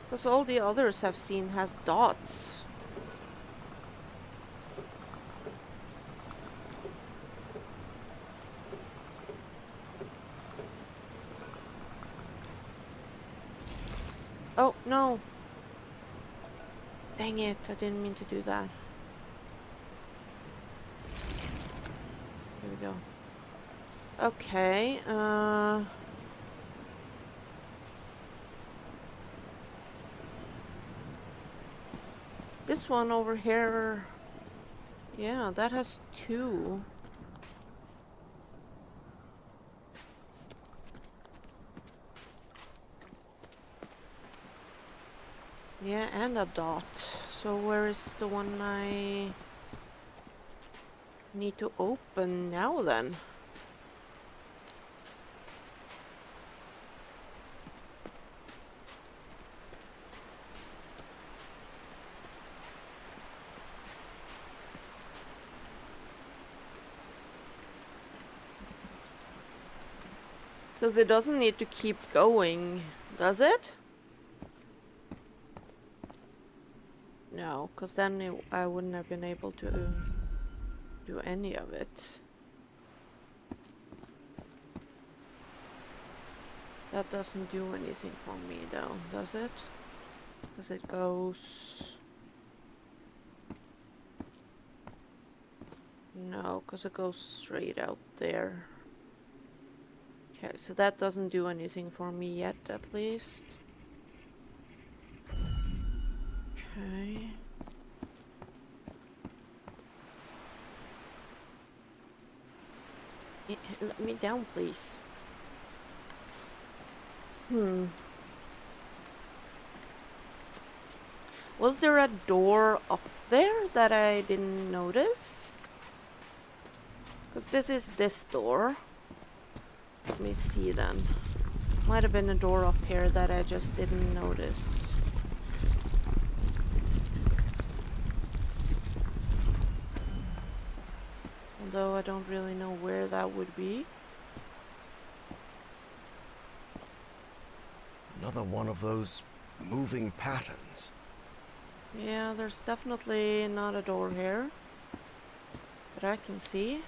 Because all the others I've seen has dots. Oh, no. Dang it, I didn't mean to do that. Here we go. Okay, this one over here, yeah, that has two. Yeah, and a dot. So where is the one I need to open now then? Because it doesn't need to keep going, does it? No, because then I wouldn't have been able to do any of it. That doesn't do anything for me though, does it? Because it goes... No, because it goes straight out there. Okay, so that doesn't do anything for me yet, at least. Okay. Let me down, please. Was there a door up there that I didn't notice? Because this is this door. Let me see then. Might have been a door up here that I just didn't notice. Although I don't really know where that would be. Another one of those moving patterns. Yeah, there's definitely not a door here that I can see.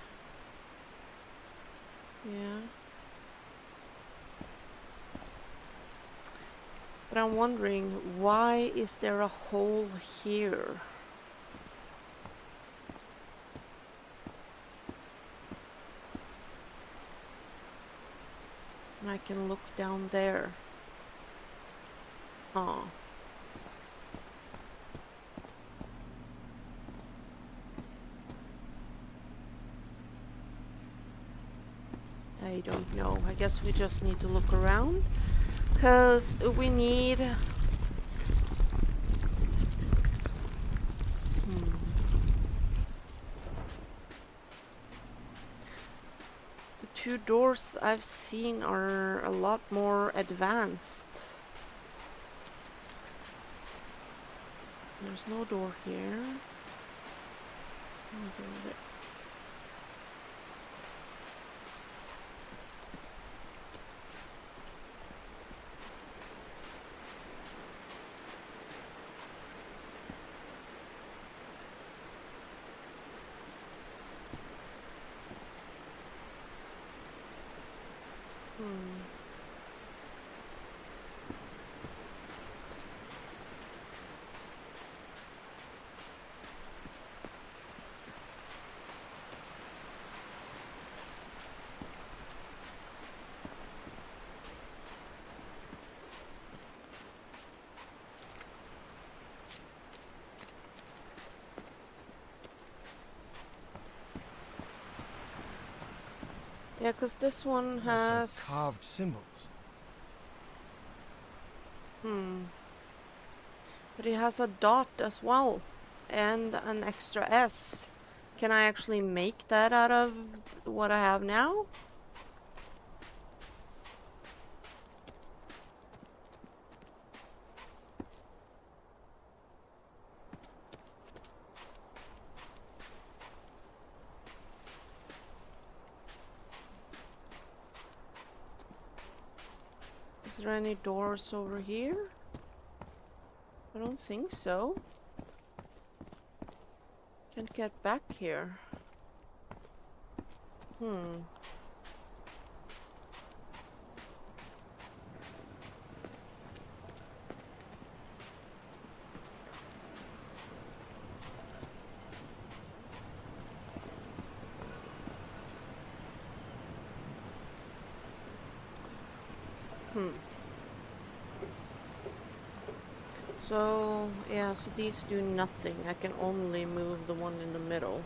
Yeah. But I'm wondering, why is there a hole here? And I can look down there. Oh. I don't know. I guess we just need to look around. Because we need... The two doors I've seen are a lot more advanced. There's no door here. No door there. Yeah, because this one There's some has... carved symbols. But it has a dot as well. And an extra S. Can I actually make that out of what I have now? Is there any doors over here? I don't think so. Can't get back here. So, yeah, so these do nothing. I can only move the one in the middle.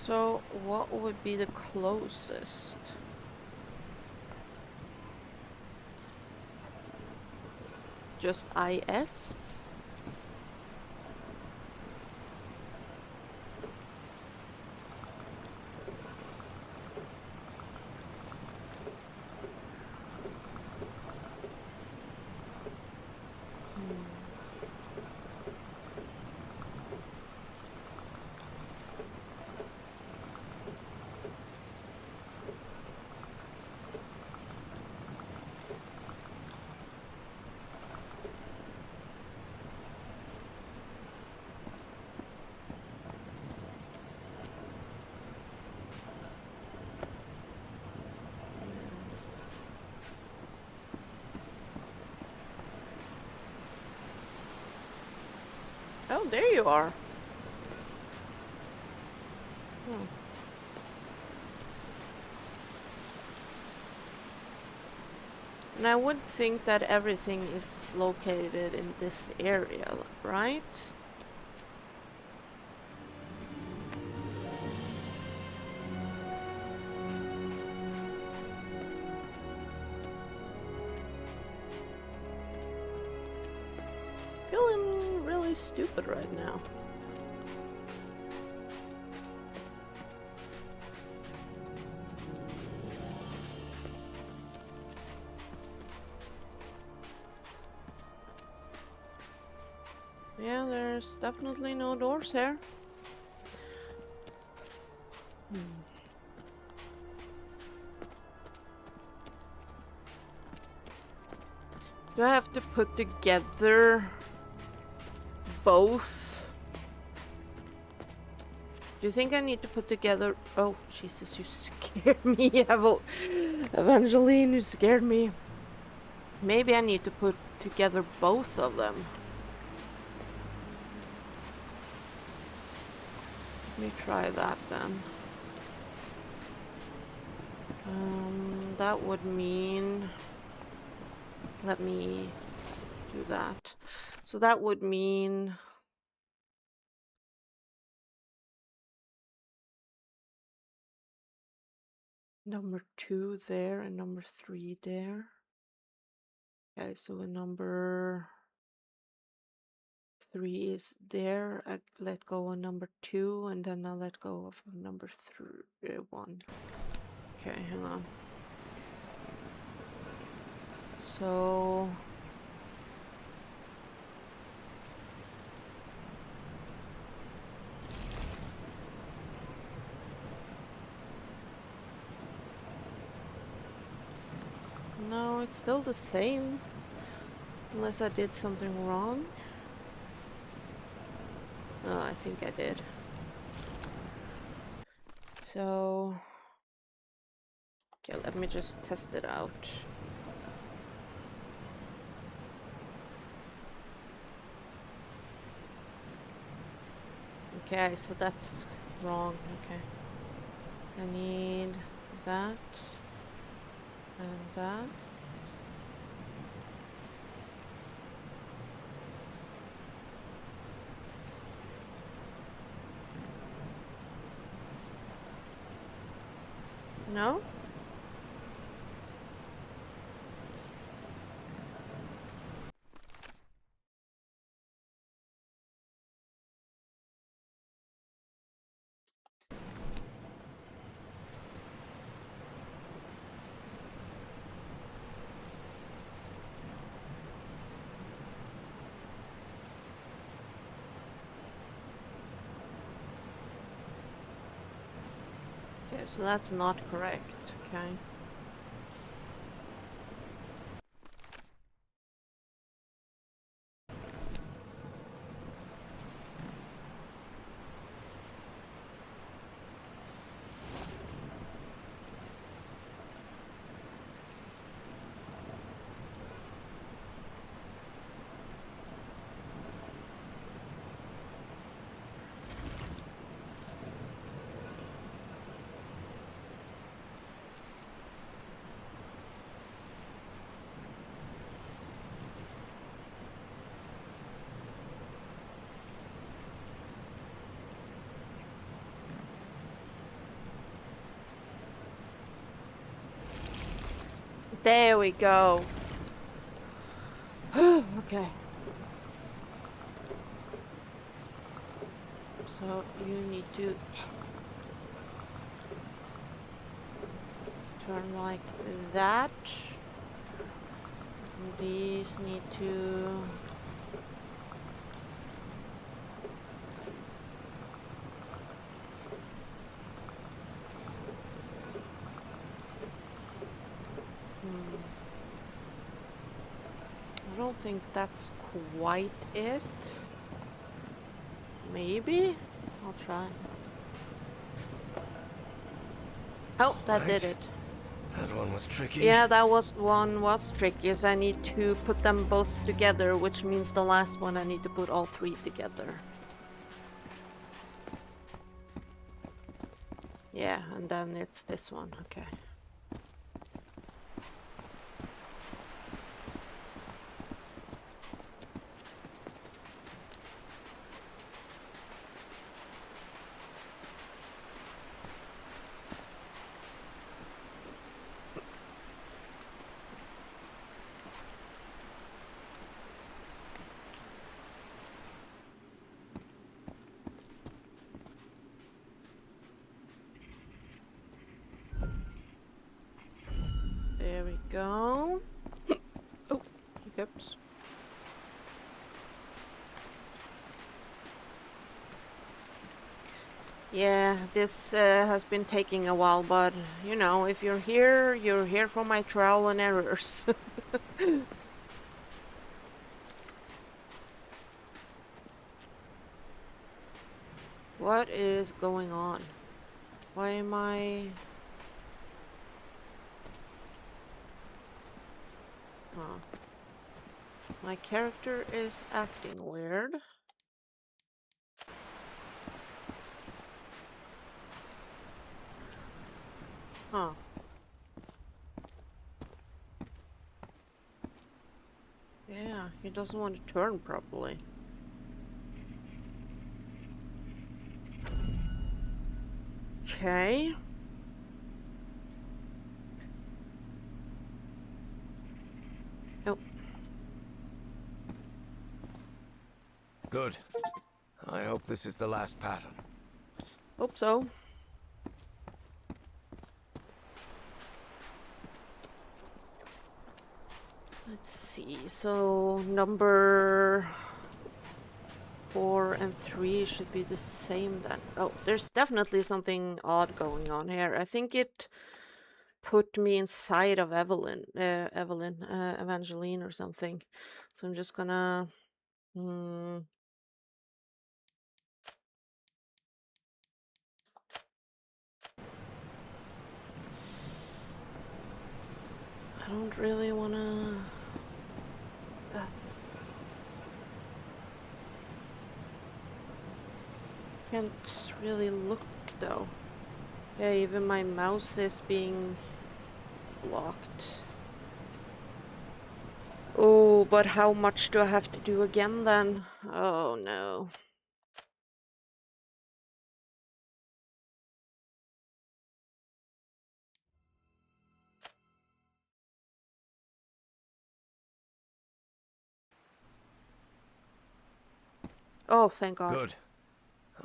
So, what would be the closest? Just IS? Oh, there you are. And I would think that everything is located in this area, right? Feeling really stupid right now. Yeah, there's definitely no doors here. Do I have to put together both? Do you think I need to put together... Oh, Jesus, you scared me, Evangeline, you scared me. Maybe I need to put together both of them. Let me try that then. That would mean... Let me do that. So that would mean... number 2 there and number 3 there. Okay, so a number 3 is there. I let go of number 2 and then I'll let go of number 1. Okay, hang on. So... No, it's still the same. Unless I did something wrong. Oh, I think I did. So... Okay, let me just test it out. Okay, so that's wrong. Okay. I need that and that. No? Okay, so that's not correct. Okay. There we go. Okay. So you need to turn like that. These need to... I don't think that's quite it. Maybe? I'll try. Oh, that did Right. it. That one was tricky. Yeah, that was tricky, so I need to put them both together, which means the last one I need to put all 3 together. Yeah, and then it's this one, okay. Yeah, this has been taking a while, but you know, if you're here for my trial and errors. What is going on? Why am I... Oh. My character is acting weird. Huh. Yeah, he doesn't want to turn properly. Okay. Oh, Good. I hope this is the last pattern. hope so. Let's see. So number 4 and 3 should be the same then. Oh, there's definitely something odd going on here. I think it put me inside of Evangeline or something. So I'm just gonna... I don't really wanna... Can't really look though. Yeah, even my mouse is being blocked. Oh, but how much do I have to do again then? Oh no. Oh, thank God. Good.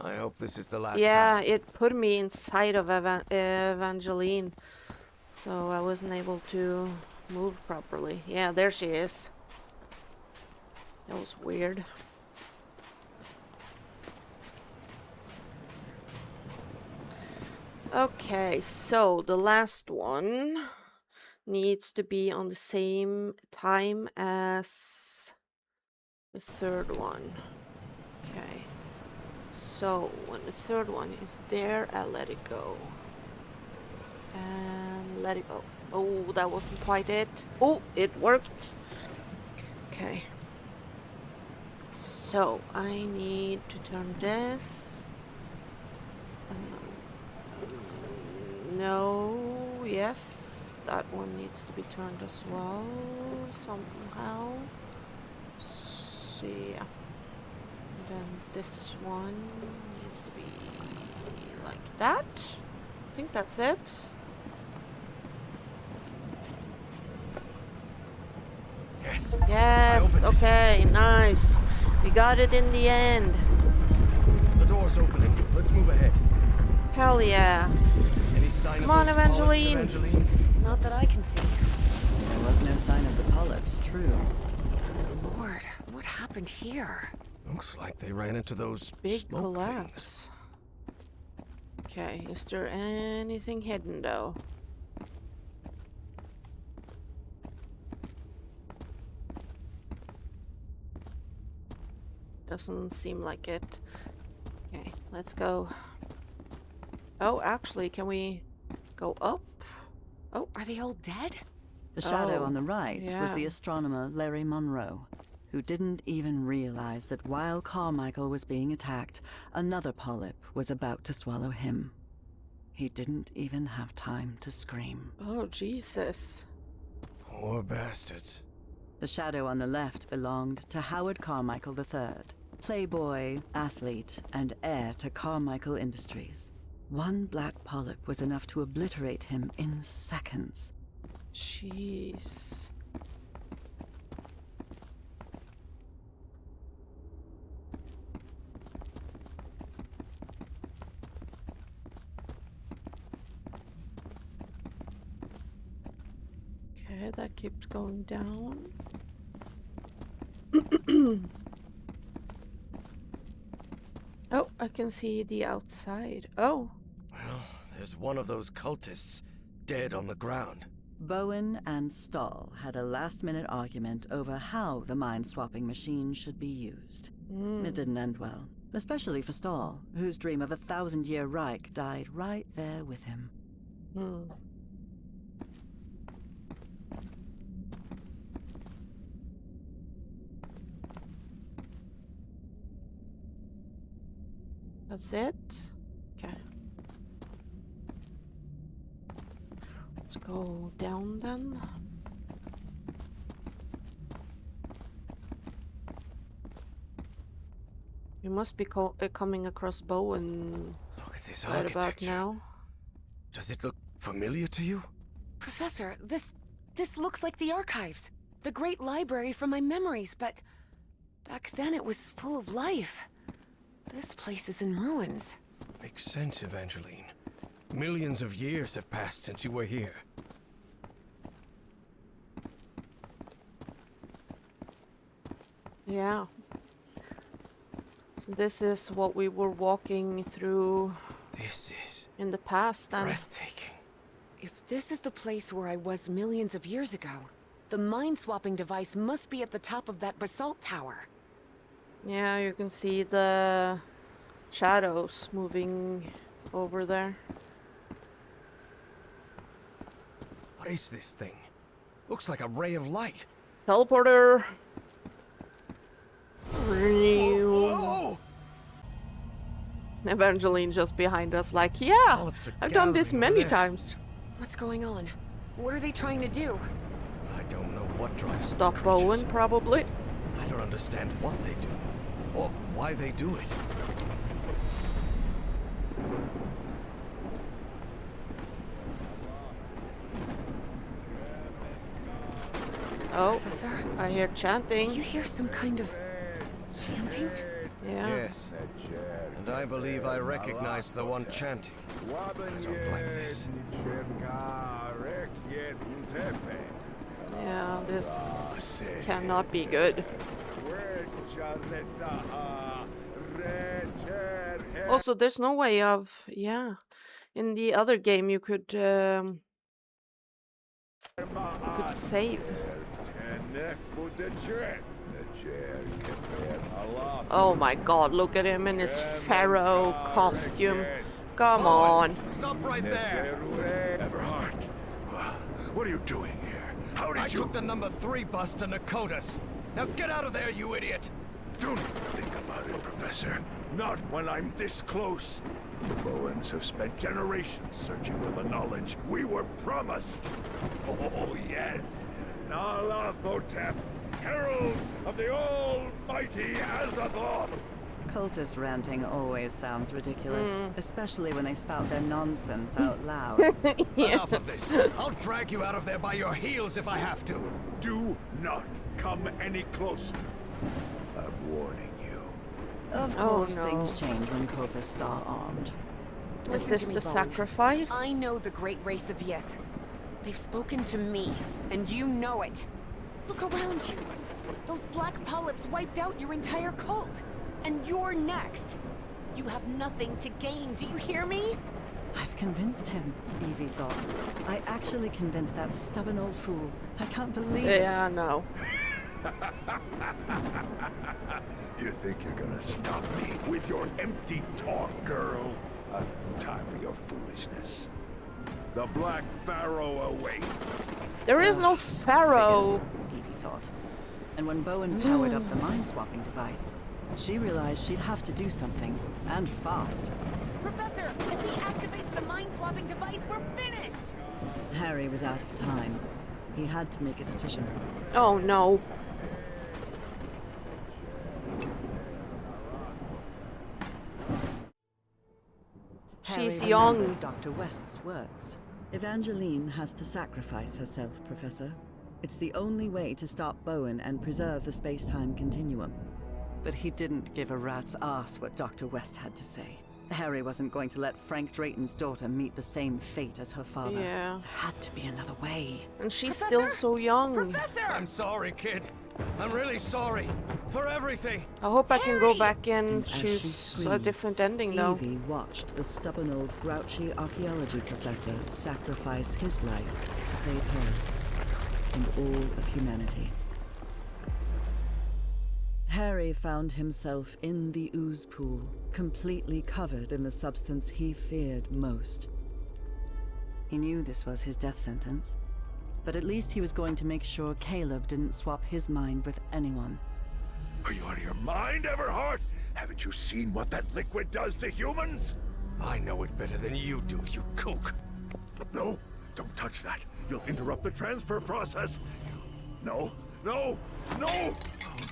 I hope this is the last Yeah, pattern. it put me inside of Evangeline, so I wasn't able to move properly. Yeah, there she is. That was weird. Okay, so the last one needs to be on the same time as the third one. Okay. So when the third one is there, I'll let it go. And let it go. Oh, that wasn't quite it. Oh, it worked. Okay. So I need to turn this. No, yes, that one needs to be turned as well somehow. See, yeah. And then this one needs to be like that. I think that's it. Yes. Yes, opened it. okay, nice. We got it in the end. The door's opening. Let's move ahead. Hell yeah. Any sign Come of on, those polyps, Evangeline. Evangeline? Not that I can see. There was no sign of the polyps, true. Lord, what happened here? Looks like they ran into those Big smoke collapse. Okay, is there anything hidden though? Doesn't seem like it. Okay, let's go. Oh, actually, can we go up? Oh, Are they all dead? The shadow Oh, on the right was the yeah. astronomer Larry Monroe, who didn't even realize that while Carmichael was being attacked, another polyp was about to swallow him. He didn't even have time to scream. Oh, Jesus. Poor bastards. The shadow on the left belonged to Howard Carmichael III, playboy, athlete, and heir to Carmichael Industries. One black polyp was enough to obliterate him in seconds. Jeez. Okay, that keeps going down. Oh, I can see the outside. Oh, Well, there's one of those cultists dead on the ground. Bowen and Stahl had a last-minute argument over how the mind-swapping machine should be used. It didn't end well, especially for Stahl, whose dream of a 1,000-year Reich died right there with him. hmm. That's it? Okay. Let's go down then. We must be coming across Bowen Look at this right about architecture. now. Does it look familiar to you? Professor, this looks like the archives. The great library from my memories, but back then it was full of life. This place is in ruins. Makes sense, Evangeline. Millions of years have passed since you were here. Yeah. So this is what we were walking through This is in the past then. breathtaking. If this is the place where I was millions of years ago, the mind-swapping device must be at the top of that basalt tower. Yeah, you can see the shadows moving over there. What is this thing? Looks like a ray of light. Teleporter! Whoa! Evangeline just behind us like, yeah, Polyps are I've done this gathering over many there. times. What's going on? What are they trying to do? I don't know what drives those Stop creatures. Bowen, probably. I don't understand what they do, or why they do it. Oh, Professor, I hear do chanting. you hear some kind of chanting? Yeah. Yes, and I believe I recognize the one chanting. I don't like this. Yeah, this cannot be good. Also, there's no way of, yeah. In the other game, you could save. Oh my god, look at him in his pharaoh costume. Come on. Stop right there! Everhart, what are you doing here? How did I you... took the number 3 bus to Nakotas. Now get out of there, you idiot! Don't even think about it, Professor. Not when I'm this close. The Bowens have spent generations searching for the knowledge we were promised. Oh, yes. Nyarlathotep, herald of the almighty Azathoth. Cultist ranting always sounds ridiculous, especially when they spout their nonsense out loud. Enough of this. I'll drag you out of there by your heels if I have to. Do not come any closer. I'm warning you. Of Oh, course, no. things change when cultists are armed. Is Listen this to me, the Bowen. sacrifice? I know the great race of Yith. They've spoken to me, and you know it. Look around you. Those black polyps wiped out your entire cult. And you're next. You have nothing to gain, do you hear me? I've convinced him, Evie thought. I actually convinced that stubborn old fool. I can't believe Yeah, it. no. You think you're gonna stop me with your empty talk, girl? Time for your foolishness. The Black Pharaoh awaits. There is no pharaoh. Figures, Evie thought. And when Bowen powered up the mind-swapping device, she realized she'd have to do something, and fast. Professor, if he activates the mind-swapping device, we're finished! Harry was out of time. He had to make a decision. Oh no. Harry She's remembered young. Dr. West's words. Evangeline has to sacrifice herself, Professor. It's the only way to stop Bowen and preserve the space-time continuum. But he didn't give a rat's ass what Dr. West had to say. Harry wasn't going to let Frank Drayton's daughter meet the same fate as her father. Yeah. There had to be another way. And she's Professor? still so young. Professor! I'm sorry, kid. I'm really sorry. For everything. I hope I can go Harry! back and And as she choose a screamed, different ending though. Evie watched the stubborn old grouchy archaeology professor sacrifice his life to save hers and all of humanity. Harry found himself in the ooze pool, completely covered in the substance he feared most. He knew this was his death sentence, but at least he was going to make sure Caleb didn't swap his mind with anyone. Are you out of your mind, Everhart? Haven't you seen what that liquid does to humans? I know it better than you do, you kook. No, don't touch that. You'll interrupt the transfer process. No, no, no! Oh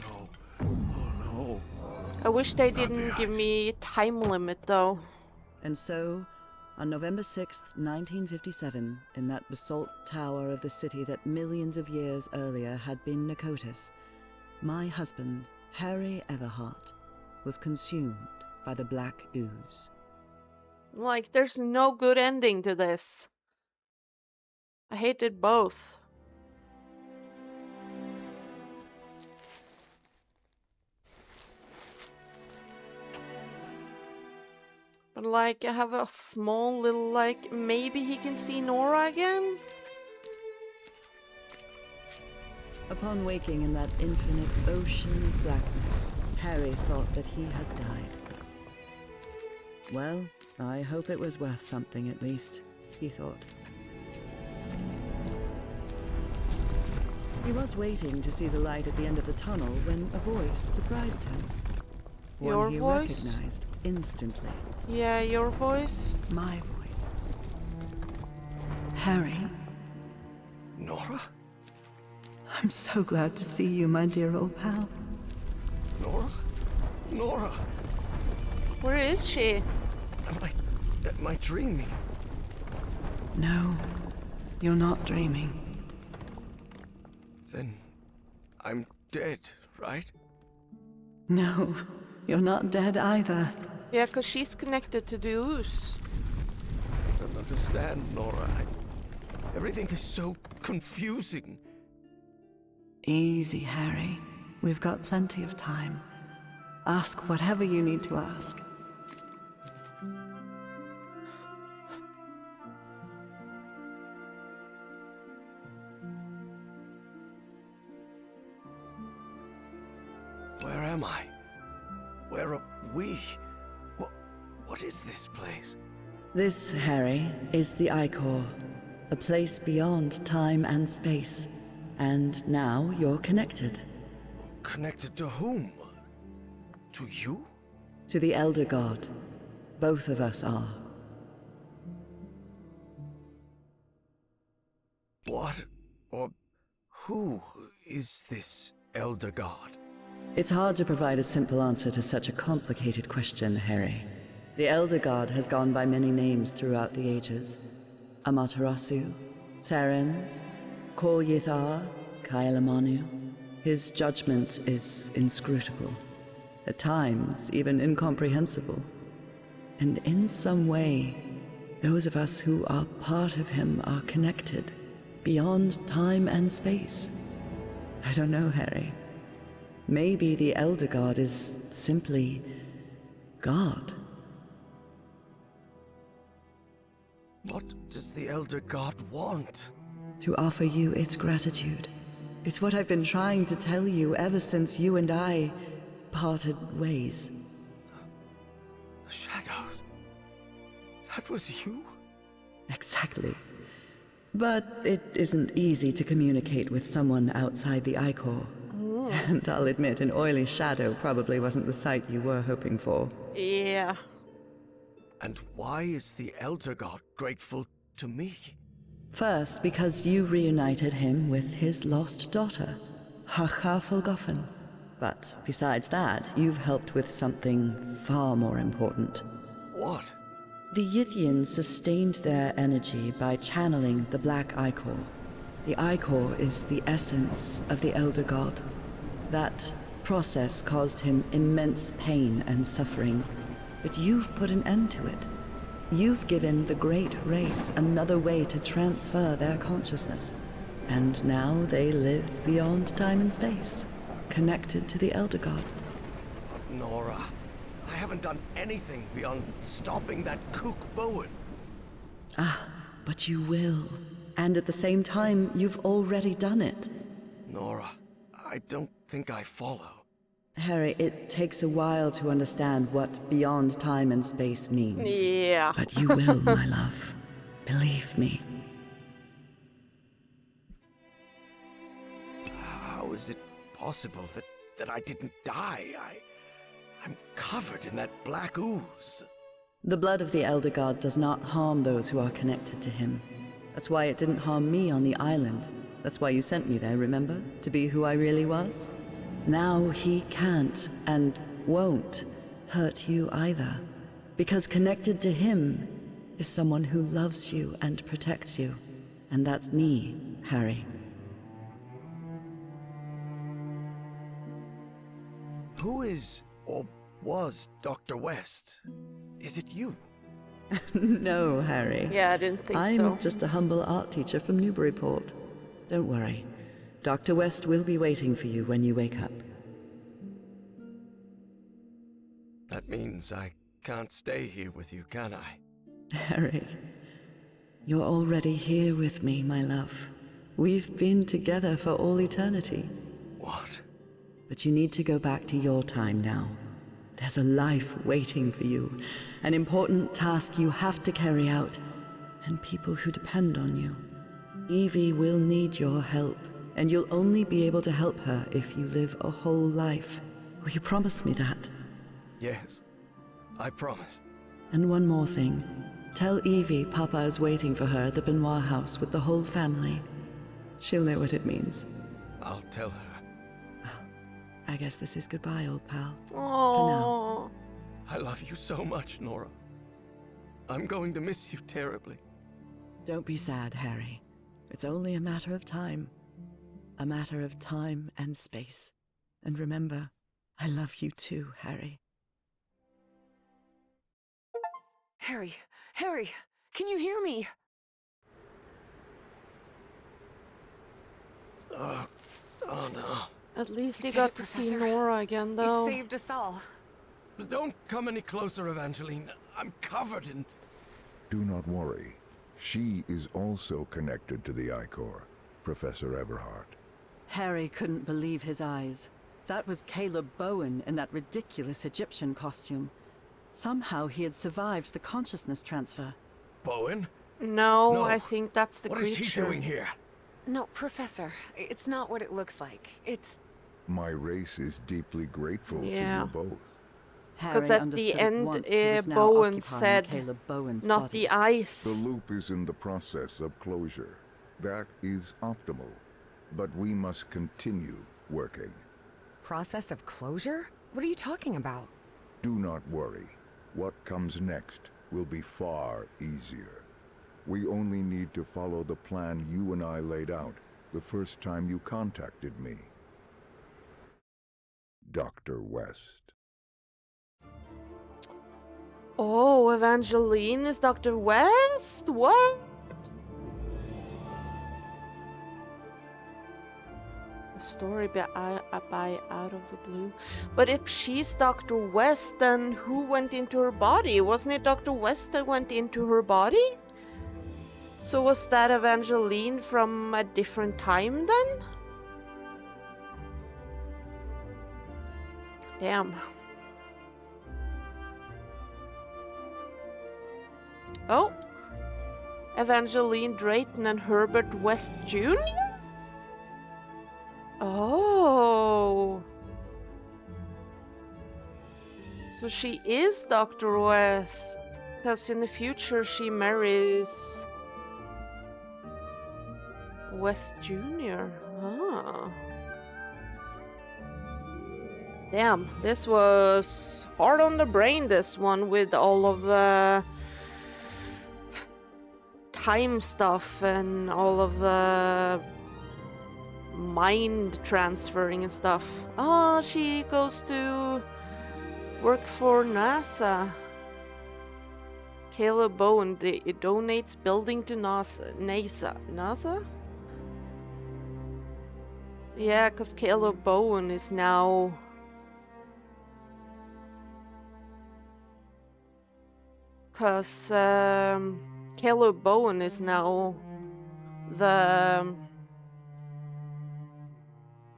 no, oh no. I wish they Not the didn't give ice. me a time limit though. And so, on November 6th, 1957, in that basalt tower of the city that millions of years earlier had been Nikotis, my husband, Harry Everhart, was consumed by the black ooze. Like, there's no good ending to this. I hated both. But like, I have a small little like, maybe he can see Nora again? Upon waking in that infinite ocean of blackness, Harry thought that he had died. Well, I hope it was worth something at least, he thought. He was waiting to see the light at the end of the tunnel when a voice surprised him. One Your he voice? recognized instantly. Yeah, your voice? My voice. Harry, Nora? I'm so glad to see you, my dear old pal. Nora? Nora? Where is she? Am I dreaming? No, you're not dreaming. Then I'm dead, right? No, you're not dead either. Yeah, 'cause she's connected to the ooze. I don't understand, Nora. Everything is so confusing. Easy, Harry. We've got plenty of time. Ask whatever you need to ask. Where am I? Where are we? What is this place? This, Harry, is the Icor, a place beyond time and space. And now you're connected Connected to whom? To you? to the Elder God. Both of us are. What or who is this Elder God? It's hard to provide a simple answer to such a complicated question, Harry. The Elder God has gone by many names throughout the ages. Amaterasu, Terrans, Kor Yithar, Kailamanu. His judgment is inscrutable, at times even incomprehensible. And in some way, those of us who are part of him are connected, beyond time and space. I don't know, Harry. Maybe the Elder God is simply God. What does the Elder God want? To offer you its gratitude. It's what I've been trying to tell you ever since you and I parted ways. The shadows. That was you? Exactly. But it isn't easy to communicate with someone outside the Icor. And I'll admit, an oily shadow probably wasn't the sight you were hoping for. Yeah. And why is the Elder God grateful to me? First, because you reunited him with his lost daughter, Hacha Fulgoffen. But besides that, you've helped with something far more important. What? The Yithians sustained their energy by channeling the Black Icor. The Icor is the essence of the Elder God. That process caused him immense pain and suffering. but you've put an end to it. You've given the Great Race another way to transfer their consciousness. And now they live beyond time and space, connected to the Elder God. But Nora, I haven't done anything beyond stopping that kook Bowen. But you will. And at the same time, you've already done it. Nora, I don't think I follow. Harry, it takes a while to understand what beyond time and space means. Yeah. But you will, my love. Believe me. How is it possible that I didn't die? I'm covered in that black ooze. The blood of the Elder God does not harm those who are connected to him. That's why it didn't harm me on the island. That's why you sent me there, remember? To be who I really was? Now he can't, and won't, hurt you either. Because connected to him is someone who loves you and protects you. And that's me, Harry. Who is, or was, Dr. West? Is it you? No, Harry. Yeah, I didn't think I'm so. just a humble art teacher from Newburyport. Don't worry. Dr. West will be waiting for you when you wake up. That means I can't stay here with you, can I? Harry, you're already here with me, my love. We've been together for all eternity. What? But you need to go back to your time now. There's a life waiting for you, an important task you have to carry out, and people who depend on you. Evie will need your help, and you'll only be able to help her if you live a whole life. Will you promise me that? Yes, I promise. And one more thing. Tell Evie Papa is waiting for her at the Benoit house with the whole family. She'll know what it means. I'll tell her. I guess this is goodbye, old pal. Oh. I love you so much, Nora. I'm going to miss you terribly. Don't be sad, Harry. It's only a matter of time. A matter of time and space. And remember, I love you too, Harry. Harry, can you hear me? Oh no. At least You he did got it, to see Professor. Nora again, though. You saved us all. Don't come any closer, Evangeline. I'm covered in... Do not worry. She is also connected to the Ichor, Professor Everhart. Harry couldn't believe his eyes. That was Caleb Bowen in that ridiculous Egyptian costume. Somehow he had survived the consciousness transfer. Bowen? No, No. I think that's the What creature. is he doing here? No, Professor, it's not what it looks like. It's... My race is deeply grateful to Yeah. you both. Harry at the understood end, at once he was now Bowen occupying said, Caleb Bowen's Not body. the ice. The loop is in the process of closure. That is optimal. But we must continue working. Process of closure? What are you talking about? Do not worry. What comes next will be far easier. We only need to follow the plan you and I laid out the first time you contacted me. Dr. West. Oh, Evangeline is Dr. West? What? A story by Out of the Blue. But if she's Dr. West, then who went into her body? Wasn't it Dr. West that went into her body? So was that Evangeline from a different time then? Damn. Oh. Evangeline Drayton and Herbert West Jr.? Oh. So she is Dr. West. Because in the future she marries West Jr. Ah. Damn, this was hard on the brain, this one, with all of the time stuff and all of the mind transferring and stuff. Oh, she goes to work for NASA. Caleb Bowen it donates building to NASA. NASA? Yeah, because Caleb Bowen is now... Because Caleb Bowen is now the...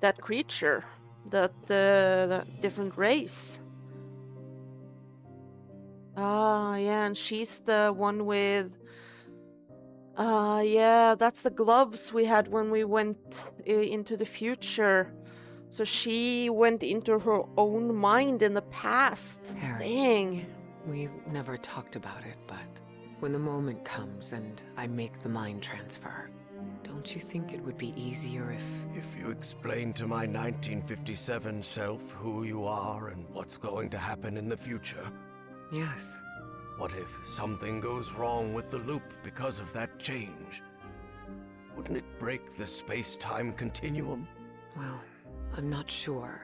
that creature. The different race. Ah, yeah, and she's the one with... yeah, that's the gloves we had when we went into the future. So she went into her own mind in the past. Harry. Dang. We've never talked about it, but when the moment comes and I make the mind transfer, don't you think it would be easier if... If you explain to my 1957 self who you are and what's going to happen in the future? Yes. What if something goes wrong with the loop because of that change? Wouldn't it break the space-time continuum? Well, I'm not sure.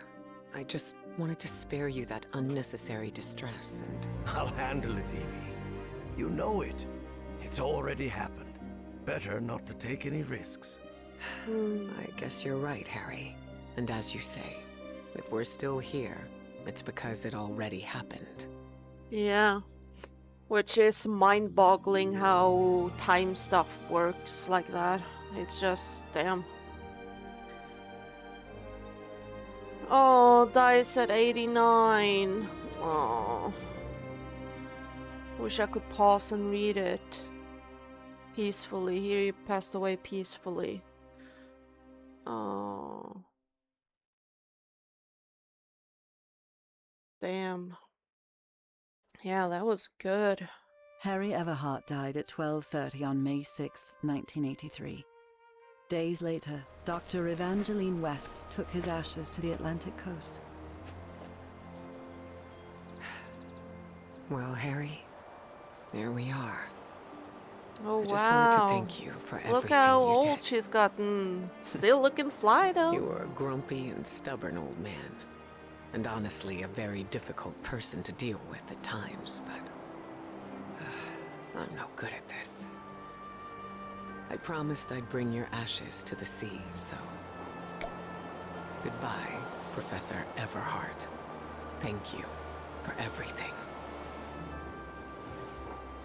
I just wanted to spare you that unnecessary distress and... I'll handle it, Evie. You know it. It's already happened. Better not to take any risks. I guess you're right, Harry. And as you say, if we're still here, it's because it already happened. Yeah. Which is mind-boggling how time stuff works like that. It's just, damn. Oh, dies at 89. Oh. Wish I could pause and read it peacefully. He passed away peacefully. Oh. Damn. Yeah, that was good. Harry Everhart died at 12:30 on May 6, 1983. Days later, Dr. Evangeline West took his ashes to the Atlantic coast. Well, Harry, there we are. Oh, I just wanted to wow. thank you for everything Look how you old did. she's gotten. Still looking fly, though. You were a grumpy and stubborn old man. And honestly, a very difficult person to deal with at times, but... I'm no good at this. I promised I'd bring your ashes to the sea, so... Goodbye, Professor Everhart. Thank you for everything.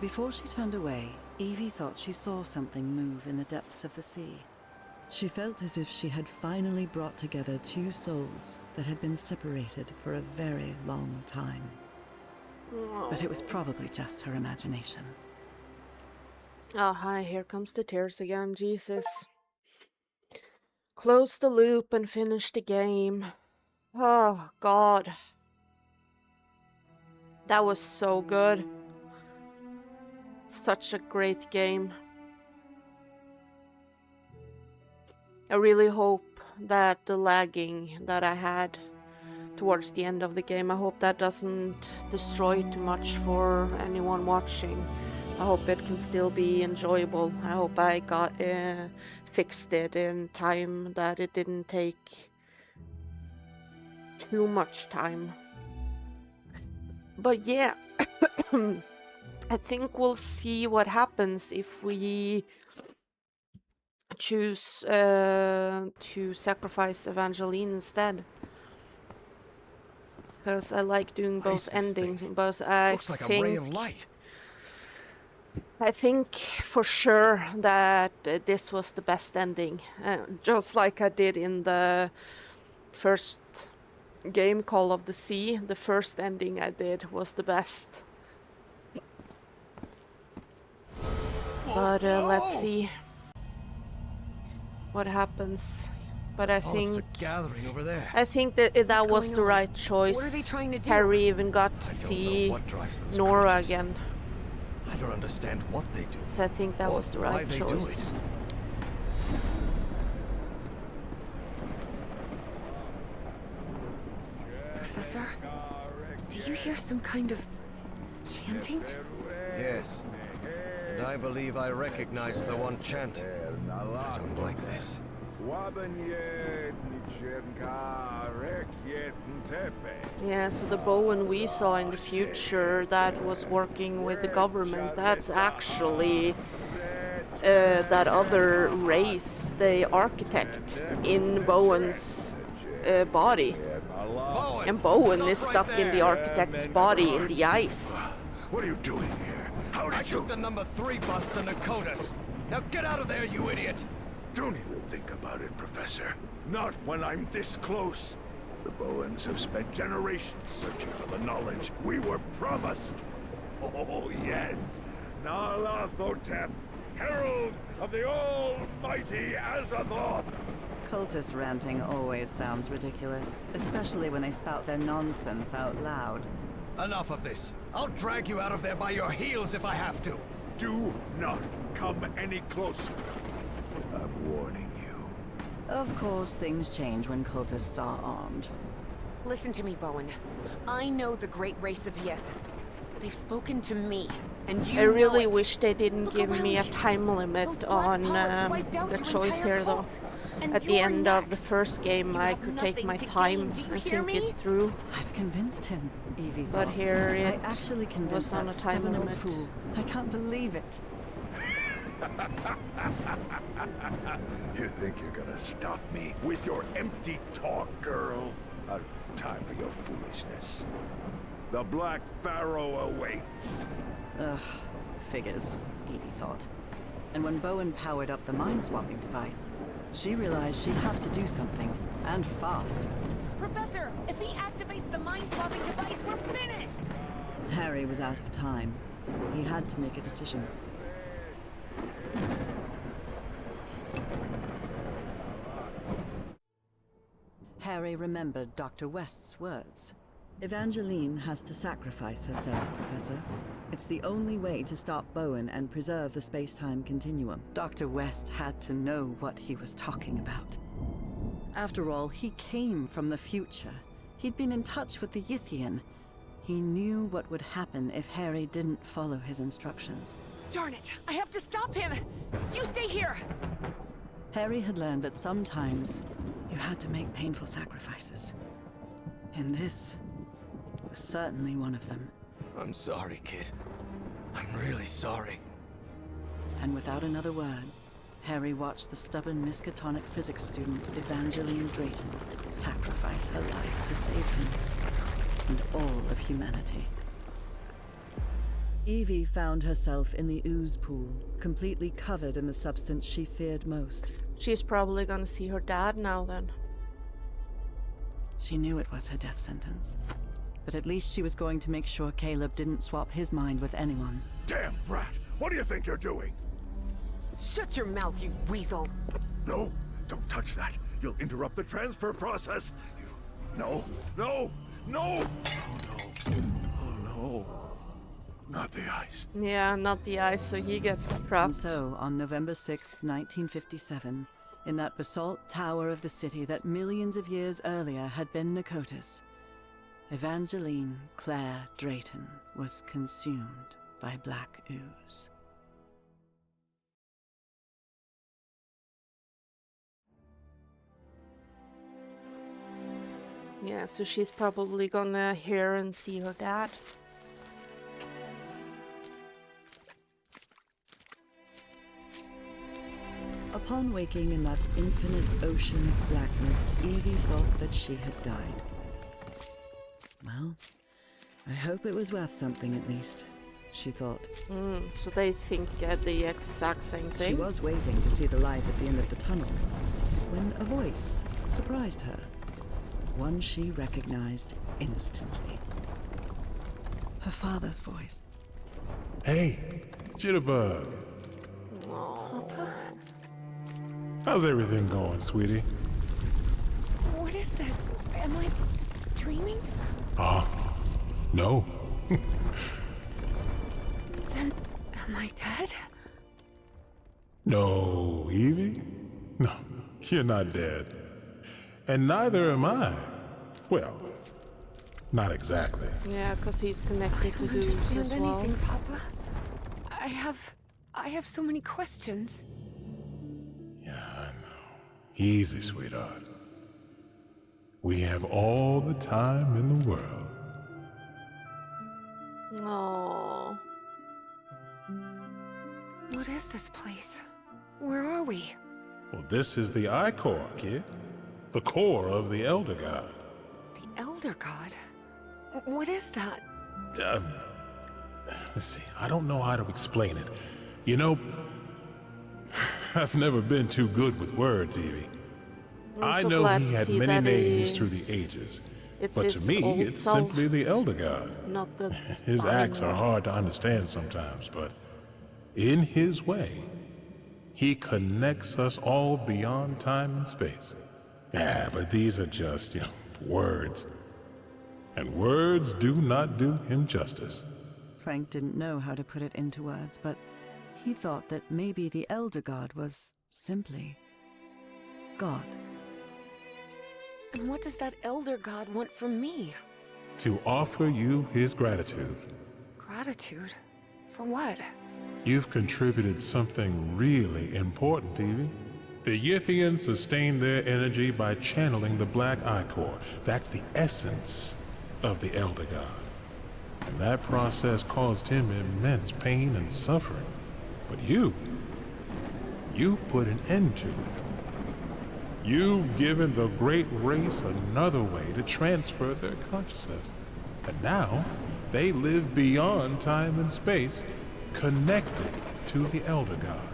Before she turned away, Evie thought she saw something move in the depths of the sea. She felt as if she had finally brought together two souls that had been separated for a very long time. But it was probably just her imagination. Oh, hi, here comes the tears again, Jesus. Close the loop and finish the game. Oh, God. That was so good. Such a great game. I really hope that the lagging that I had towards the end of the game, I hope that doesn't destroy too much for anyone watching. I hope it can still be enjoyable. I hope I got fixed it in time, that it didn't take too much time. But yeah, I think we'll see what happens if we choose to sacrifice Evangeline instead. Because I like doing both endings, but I Looks like think... a ray of light. I think for sure that this was the best ending, just like I did in the first game, Call of the Sea. The first ending I did was the best. But let's see what happens. But I think Polyps are gathering over there. I think that that What's was going the on? right choice. What are they trying to do? Harry even got to I don't see know what drives those Nora creatures. again. I don't understand what they do. So I think that Or was the why right they do choice. it. Professor, do you hear some kind of chanting? Yes. And I believe I recognize the one chanting. I don't like this. Yeah, so the Bowen we saw in the future that was working with the government, that's actually that other race, the architect in Bowen's body. Bowen! And Bowen Stop is right stuck in the there. architect's body in the ice. What are you doing here? How I did you... took the number 3 bus to Nakotas. Now get out of there, you idiot! Don't even think about it, Professor. Not when I'm this close. The Bowens have spent generations searching for the knowledge we were promised. Oh, yes. Nyarlathotep, herald of the almighty Azathoth. Cultist ranting always sounds ridiculous, especially when they spout their nonsense out loud. Enough of this. I'll drag you out of there by your heels if I have to. Do not come any closer. I'm warning you. Of course, things change when cultists are armed. Listen to me, Bowen. I know the great race of Yith. They've spoken to me, and you I really know it. wish they didn't Look give me a around you. time limit Those black on polyps wiped out the your choice entire here, though. cult. And At the you're end of the next. first game, You I have could take nothing my to time gain, do you and hear think me? it through. I've convinced him, Evie But thought. here I it actually convinced on that a time stubborn old limit. fool. I can't believe it. You think you're gonna stop me with your empty talk, girl? I don't have time for your foolishness. The Black Pharaoh awaits. Ugh, figures, Evie thought. And when Bowen powered up the mind-swapping device, she realized she'd have to do something, and fast. Professor, if he activates the mind-swapping device, we're finished! Harry was out of time. He had to make a decision. Harry remembered Dr. West's words. Evangeline has to sacrifice herself, Professor. It's the only way to stop Bowen and preserve the space-time continuum. Dr. West had to know what he was talking about. After all, he came from the future. He'd been in touch with the Yithian. He knew what would happen if Harry didn't follow his instructions. Darn it! I have to stop him! You stay here! Harry had learned that sometimes you had to make painful sacrifices. And this was certainly one of them. I'm sorry, kid. I'm really sorry. And without another word, Harry watched the stubborn Miskatonic physics student Evangeline Drayton sacrifice her life to save him and all of humanity. Evie found herself in the ooze pool, completely covered in the substance she feared most. She's probably gonna see her dad now then. She knew it was her death sentence. But at least she was going to make sure Caleb didn't swap his mind with anyone. Damn brat! What do you think you're doing? Shut your mouth, you weasel! No, don't touch that. You'll interrupt the transfer process. No, no, no! Oh no. Not the ice. Yeah, not the ice, so he gets And trapped. so, on November 6th, 1957, in that basalt tower of the city that millions of years earlier had been Nakotas, Evangeline Claire Drayton was consumed by black ooze. Yeah, so she's probably gonna hear and see her dad. Upon waking in that infinite ocean of blackness, Evie thought that she had died. Well, I hope it was worth something at least, she thought. So they think the exact same She thing. was waiting to see the light at the end of the tunnel when a voice surprised her. One she recognized instantly. Her father's voice. Hey, Jitterbug. Oh. How's everything going, sweetie? What is this? Am I dreaming? No. Then, am I dead? No, Evie? No, you're not dead. And neither am I. Well, not exactly. Yeah, because he's connected to I don't Zeus understand as well. anything, Papa. I have so many questions. Yeah, I know. Easy, sweetheart. We have all the time in the world. Oh. What is this place? Where are we? Well, this is the Icor, kid. The core of the Elder God. The Elder God? What is that? Let's see, I don't know how to explain it. You know, I've never been too good with words, Evie. I'm I so know glad he to had see many that names he- through the ages. It's But to his me, old it's self, simply the Elder God. not the His spine acts are one. hard to understand sometimes, but in his way, he connects us all beyond time and space. Yeah, but these are just, words. And words do not do him justice. Frank didn't know how to put it into words, but he thought that maybe the Elder God was simply God. And what does that Elder God want from me? To offer you his gratitude. Gratitude? For what? You've contributed something really important, Evie. The Yithians sustain their energy by channeling the Black Icor. That's the essence of the Elder God. And that process caused him immense pain and suffering. But you've put an end to it. You've given the great race another way to transfer their consciousness. And now, they live beyond time and space, connected to the Elder God.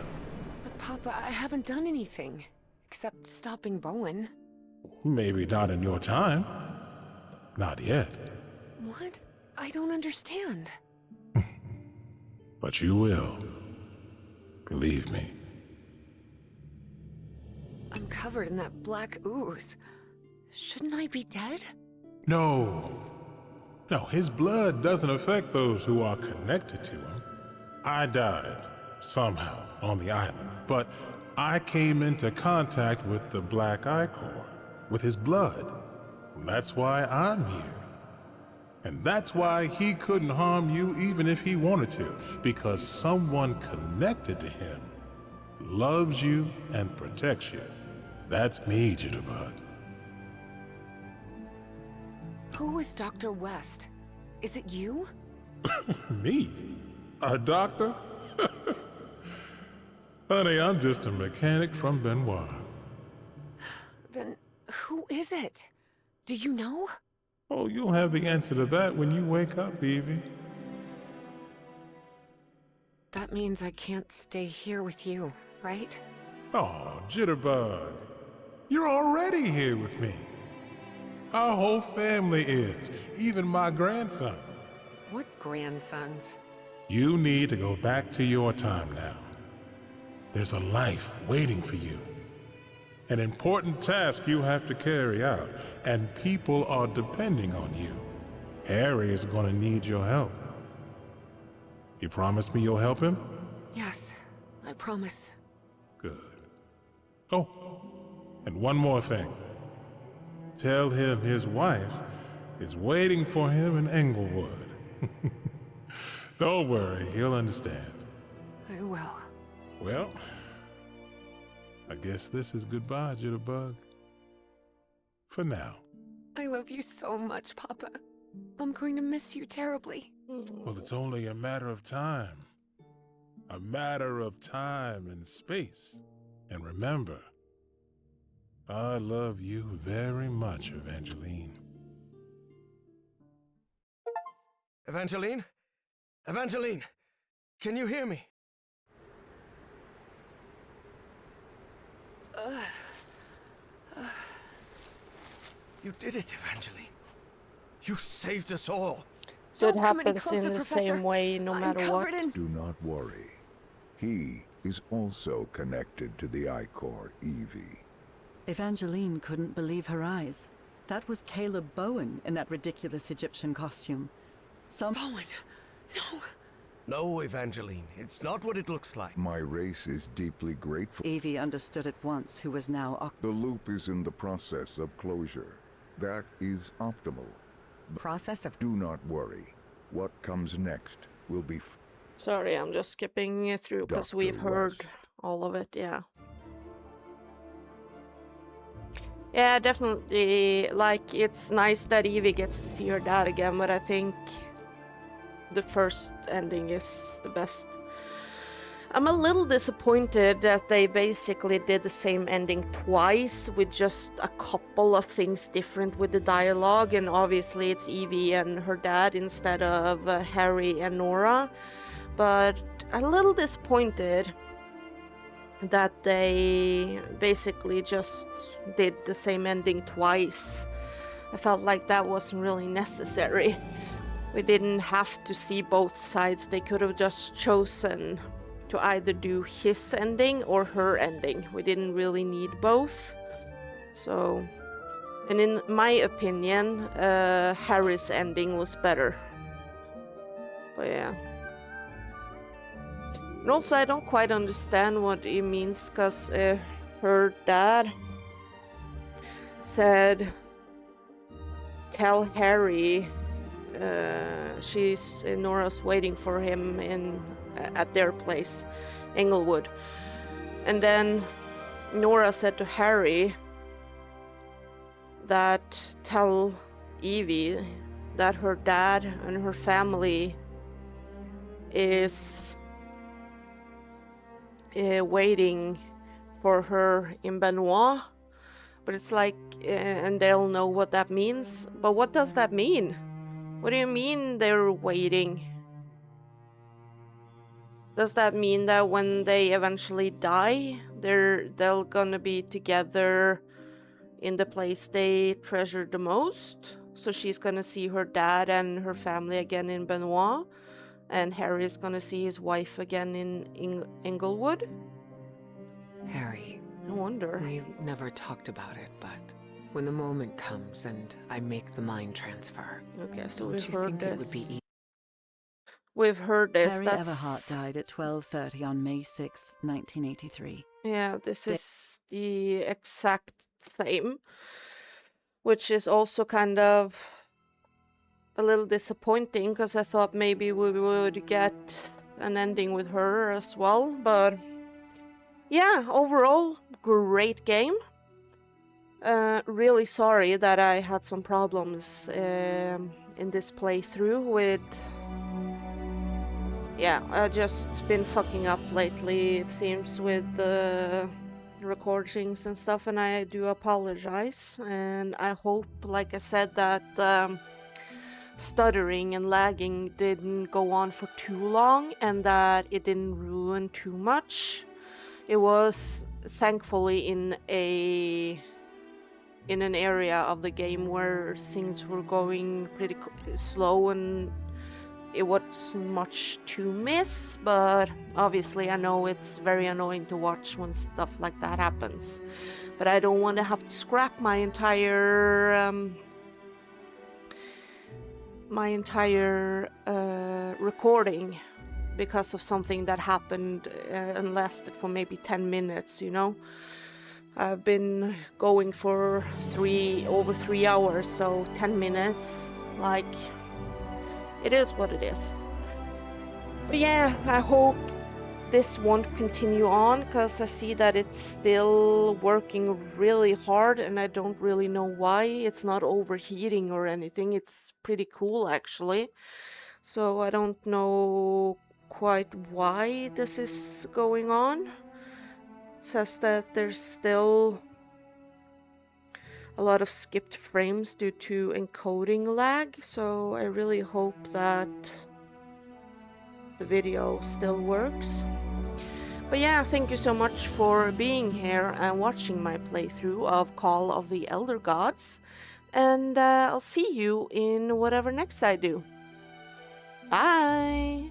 But Papa, I haven't done anything. Except stopping Bowen. Maybe not in your time. Not yet. What? I don't understand. But you will. Believe me. I'm covered in that black ooze. Shouldn't I be dead? No. No, his blood doesn't affect those who are connected to him. I died, somehow, on the island, but I came into contact with the Black Icor, with his blood. That's why I'm here. And that's why he couldn't harm you even if he wanted to, because someone connected to him loves you and protects you. That's me, Jitterbug. Who is Dr. West? Is it you? Me? A doctor? Honey, I'm just a mechanic from Benoit. Then who is it? Do you know? Oh, you'll have the answer to that when you wake up, Evie. That means I can't stay here with you, right? Oh, Jitterbug. You're already here with me. Our whole family is, even my grandson. What grandsons? You need to go back to your time now. There's a life waiting for you. An important task you have to carry out, and people are depending on you. Harry is going to need your help. You promise me you'll help him? Yes, I promise. Good. Oh, and one more thing. Tell him his wife is waiting for him in Englewood. Don't worry, he'll understand. I will. Well, I guess this is goodbye, Jitterbug. For now. I love you so much, Papa. I'm going to miss you terribly. Well, it's only a matter of time. A matter of time and space. And remember, I love you very much, Evangeline. Evangeline? Evangeline! Can you hear me? You did it, Evangeline. You saved us all. So it Don't come any happens closer, in the Professor. same way no I'm matter what. covered in... Do not worry. He is also connected to the Icor, Evie. Evangeline couldn't believe her eyes. That was Caleb Bowen in that ridiculous Egyptian costume. Bowen, no. No, Evangeline, it's not what it looks like. My race is deeply grateful. Evie understood at once who was now The loop is in the process of closure. That is optimal. Process of... Do not worry. What comes next will be Sorry, I'm just skipping through because Dr. we've heard West. all of it, yeah. Yeah, definitely. Like, it's nice that Evie gets to see her dad again, but I think the first ending is the best. I'm a little disappointed that they basically did the same ending twice with just a couple of things different with the dialogue, and obviously it's Evie and her dad instead of Harry and Nora. But a little disappointed that they basically just did the same ending twice. I felt like that wasn't really necessary. We didn't have to see both sides. They could have just chosen to either do his ending or her ending. We didn't really need both. So, and in my opinion, Harry's ending was better. But yeah. And also, I don't quite understand what it means, because her dad said, tell Harry Nora's waiting for him at their place, Englewood. And then Nora said to Harry that tell Evie that her dad and her family is waiting for her in Benoit. But it's like, and they'll know what that means. But what does that mean? What do you mean they're waiting? Does that mean that when they eventually die, they'll gonna be together in the place they treasure the most? So she's gonna see her dad and her family again in Benoit, and Harry is gonna see his wife again in Englewood? Harry, I wonder. we've never talked about it, but when the moment comes and I make the mind transfer, Okay, so don't we've you heard think this. it would be easy? We've heard this. Harry That's... Everhart died at 12:30 on May 6th, 1983. Yeah, this is the exact same, which is also kind of a little disappointing, because I thought maybe we would get an ending with her as well. But yeah, overall, great game. Really sorry that I had some problems in this playthrough with... Yeah, I've just been fucking up lately, it seems, with the recordings and stuff, and I do apologize. And I hope, like I said, that stuttering and lagging didn't go on for too long, and that it didn't ruin too much. It was thankfully in an area of the game where things were going pretty slow, and it wasn't much to miss, but obviously I know it's very annoying to watch when stuff like that happens. But I don't want to have to scrap my entire recording because of something that happened and lasted for maybe 10 minutes, you know? I've been going for over 3 hours, so 10 minutes, like, it is what it is. But yeah, I hope this won't continue on, because I see that it's still working really hard, and I don't really know why. It's not overheating or anything. It's pretty cool, actually. So I don't know quite why this is going on. It says that there's still a lot of skipped frames due to encoding lag, so I really hope that the video still works. But yeah, thank you so much for being here and watching my playthrough of Call of the Elder Gods, and I'll see you in whatever next I do. Bye!